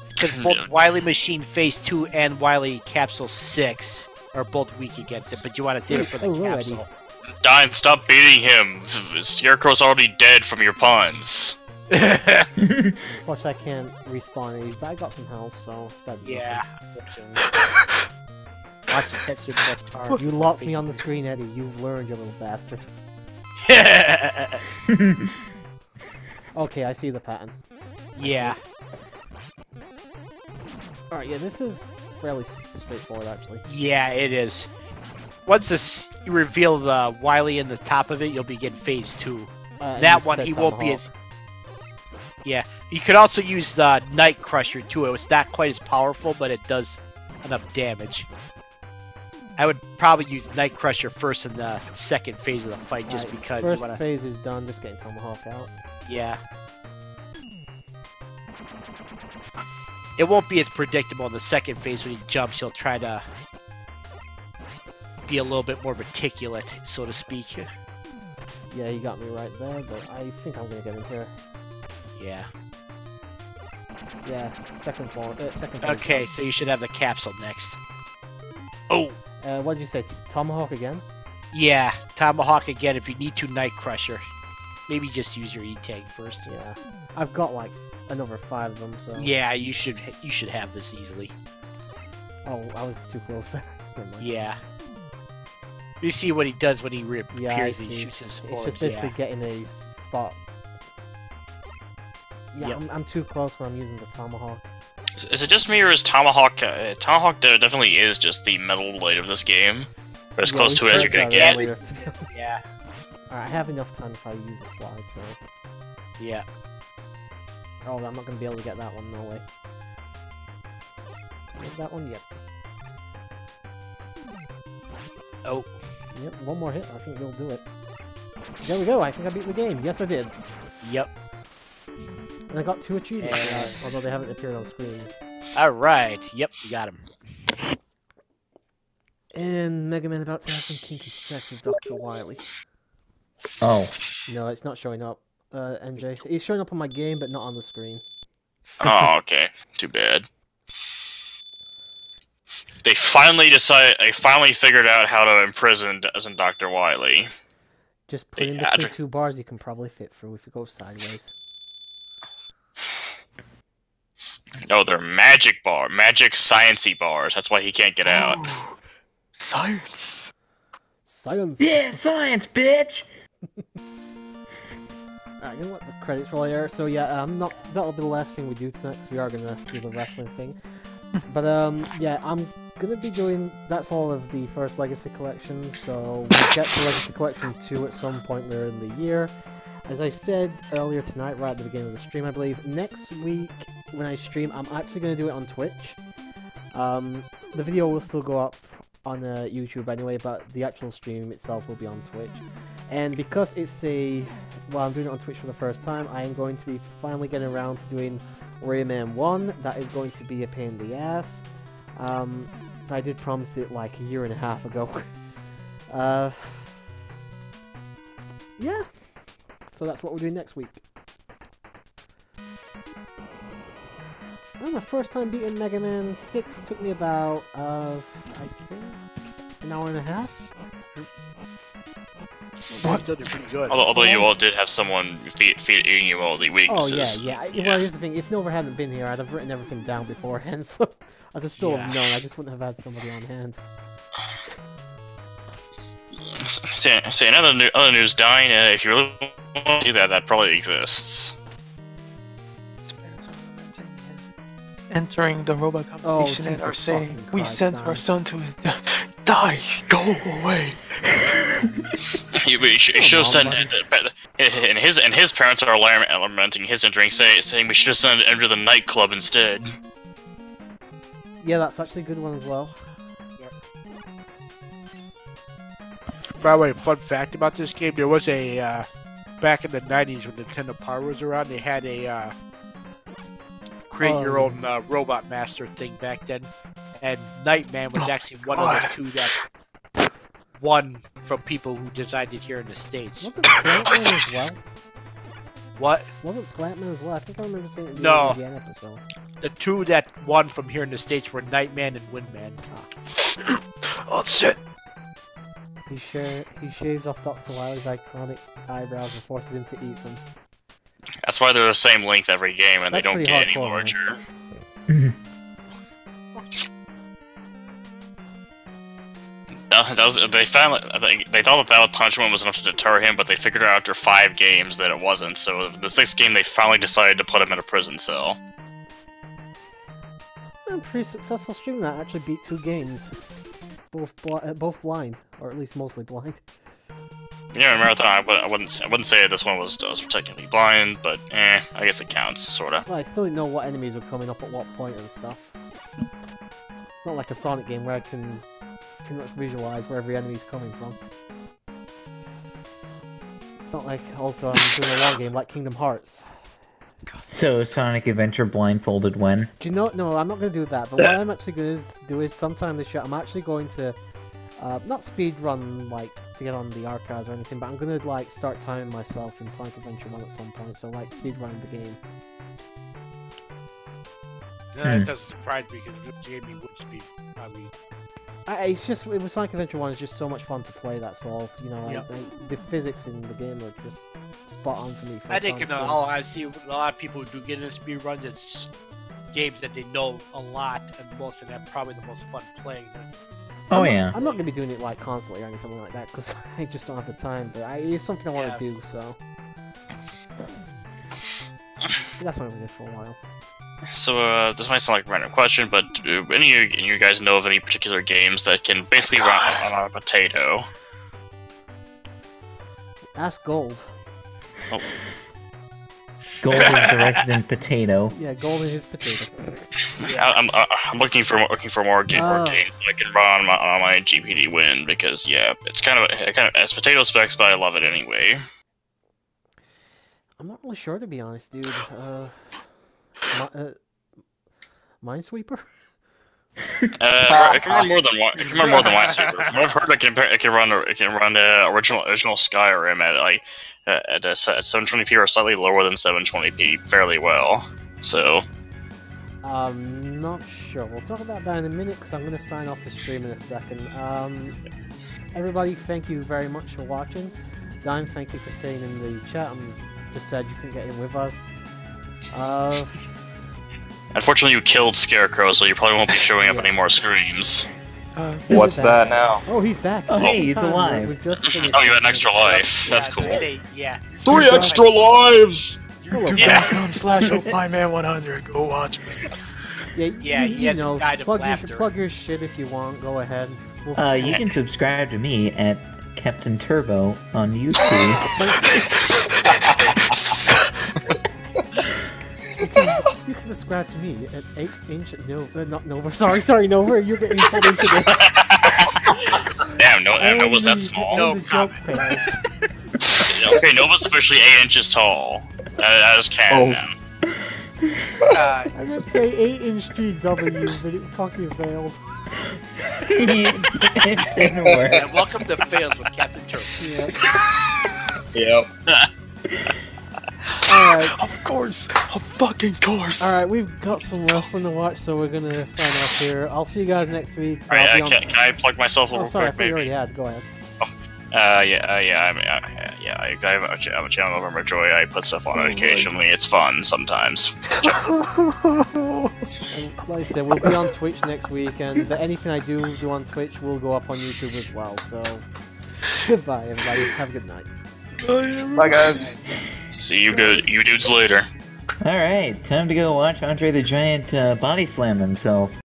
Because both Wily Machine Phase 2 and Wily Capsule 6 are both weak against it, but you want to save it for the Oh, capsule. Dine, stop beating him. Scarecrow's already dead from your puns. Watch, I can't respawn these, but I got some health, so it's better. than Yeah. nothing. Lots of pets in that car. You locked me on the screen, Eddie. You've learned, you little bastard. Okay, I see the pattern. Yeah. Alright, yeah, this is fairly straightforward, actually. Yeah, it is. Once you reveal the Wily in the top of it, you'll be getting Phase 2. And That you one, said he won't be tomahawk. as... Yeah. You could also use the Night Crusher, too. It's not quite as powerful, but it does enough damage. I would probably use Night Crusher first in the second phase of the fight, just Alright, because first you want to... phase is done, just getting tomahawk out. Yeah. It won't be as predictable in the second phase when he jumps. He'll try to be a little bit more reticulate, so to speak. Yeah, you got me right there, but I think I'm gonna get in here. Yeah. Yeah, second phase. Okay, so you should have the capsule next. Oh! What did you say? Tomahawk again? Yeah, Tomahawk again if you need to Night Crusher. Maybe just use your E-Tag first. Yeah. I've got like another 5 of them, so... Yeah, you should have this easily. Oh, I was too close there. Never mind. Yeah. You see what he does when he Yeah, I reappears and see. he shoots his It's horns, just basically yeah. getting a spot. Yeah, Yep. I'm too close when I'm using the tomahawk. Is it just me, or is Tomahawk... Tomahawk definitely is just the metal blade of this game. But as Yeah, close we to it as you're said gonna that get. earlier, to be honest. Yeah. Alright, I have enough time if I use a slide, so... Yeah. Oh, I'm not gonna be able to get that one, no way. Is that one? Yep. Oh. Yep, one more hit, I think we'll do it. There we go, I think I beat the game. Yes, I did. Yep. And I got 2 achievements, And- although they haven't appeared on screen. Alright. Yep, you got him. And Mega Man about to have some kinky sex with Dr. Wily. Oh. No, it's not showing up, NJ. It's showing up on my game, but not on the screen. Oh, okay. Too bad. They finally figured out how to imprison Dr. Wily. Just put in Yeah, between 2 bars you can probably fit through if you go sideways. No, they're magic sciencey bars. That's why he can't get out. Ooh, science. Science! Yeah, science, bitch! Alright, gonna let the credits roll here. So yeah, that'll be the last thing we do tonight, because we are gonna do the wrestling thing. But yeah, I'm gonna be doing, that's all of the first Legacy Collection, so we'll get to Legacy Collection 2 at some point later in the year. As I said earlier tonight, right at the beginning of the stream, I believe, next week when I stream, I'm actually gonna do it on Twitch. The video will still go up on YouTube anyway, but the actual stream itself will be on Twitch. And because it's I'm doing it on Twitch for the first time, I am going to be finally getting around to doing Rayman 1. That is going to be a pain in the ass. I did promise it like a year and a half ago. Yeah. So that's what we're doing next week. Well, the first time beating Mega Man 6 took me about, I think, an hour and a half? What? Done it pretty good. Although you all did have someone feeding you all the Oh, weaknesses. yeah. Well, here's the thing. If Nova hadn't been here, I'd have written everything down beforehand, so I'd have still have known. I just wouldn't have had somebody on hand. Say another news, Dine. If you really want to do that, that probably exists. entering the robot competition and are Jesus saying, fucking "We Christ, sent Dan. our son to his death. Die, go away." He should have sent and his parents are lamenting his entering, saying we should have sent him to the nightclub instead. Yeah, that's actually a good one as well. By the way, fun fact about this game: there was a back in the '90s when Nintendo Power was around, they had a create your own robot master thing back then, and Nightman was actually one of the two that won from people who designed it here in the States. Wasn't Plantman as well? What? Wasn't Plantman as well? I think I remember seeing it in the No. IGN episode. The two that won from here in the States were Nightman and Windman. Oh shit! He shaves off Dr. Wily's iconic eyebrows and forces him to eat them. That's why they're the same length every game, and That's they don't pretty get any hardcore, larger. They thought that punishment was enough to deter him, but they figured out after 5 games that it wasn't. So the 6th game, they finally decided to put him in a prison cell. I'm pretty successful stream that actually beat 2 games, both blind, or at least mostly blind. Yeah, Marathon. I wouldn't say this one was technically blind, but I guess it counts, sorta. Well, I still didn't know what enemies were coming up at what point and stuff. It's not like a Sonic game where I can pretty much visualize where every enemy's coming from. It's not like also I'm doing a long game like Kingdom Hearts. So, Sonic Adventure blindfolded when? Do you know? No, I'm not going to do that. But what I'm actually going to do is sometime this year, I'm actually going to not speed run like to get on the archives or anything, but I'm going to like start timing myself in Sonic Adventure 1 at some point. So like speed running the game. That doesn't surprise me because Jamie would speed. I mean, It's just with Sonic Adventure 1 is just so much fun to play. That's all. You know, Yep. the physics in the game are just spot on for me. For I a think Sonic in game. all honesty, a lot of people who do get into speed runs, it's games that they know a lot, and most of them probably the most fun playing. Oh yeah. I'm not going to be doing it like constantly or anything like that because I just don't have the time. But it's something I want to do. So that's what I'm going to do for a while. So, this might sound like a random question, but do any of you guys know of any particular games that can basically run on a potato? Ask Gold. Oh. Gold is the resident potato. Yeah, Gold is his potato. I'm looking for more games that I can run on my GPD Win because it's kind of as potato specs, but I love it anyway. I'm not really sure to be honest, dude. Minesweeper? It can run more than one. It can run more than Minesweeper. From what I've heard, it can run original Skyrim at 720p or slightly lower than 720p fairly well. So. Not sure. We'll talk about that in a minute because I'm going to sign off the stream in a second. Everybody, thank you very much for watching. Dan, thank you for staying in the chat. I'm just sad you couldn't get in with us. Unfortunately, you killed Scarecrow, so you probably won't be showing up any more streams. What's that now? Oh, he's back. Oh, hey, he's Time, alive. We've just finished. Oh, you had an extra life. That's cool. Yeah. 3 extra lives! YouTube.com/OpieMan100. Go watch me. Yeah, he you has know, died of laughter. plug your shit if you want. Go ahead. You can subscribe to me at CaptainTurbo on YouTube. You can subscribe to me at 8-inch. Not Nova. Sorry, Nova. You're getting put into this. Damn, Nova's that small. No, joke fails. Okay, Nova's officially 8 inches tall. That is canon now. I'm gonna say 8-inch GW, but it fucking failed. It didn't work. And welcome to Fails with Captain Turbo. Yep. Alright. Of course, of fucking course. Alright, we've got some wrestling to watch, so we're gonna sign off here. I'll see you guys next week. Alright, can I plug myself Oh, real sorry, I quick, thought you maybe? already had. Go ahead. I have a channel over Joy. I put stuff on it occasionally. It's fun sometimes. And like I said, we'll be on Twitch next week, and anything I do on Twitch will go up on YouTube as well. So, goodbye, everybody. Have a good night. Bye, guys. See you dudes later. Alright, time to go watch Andre the Giant body slam himself.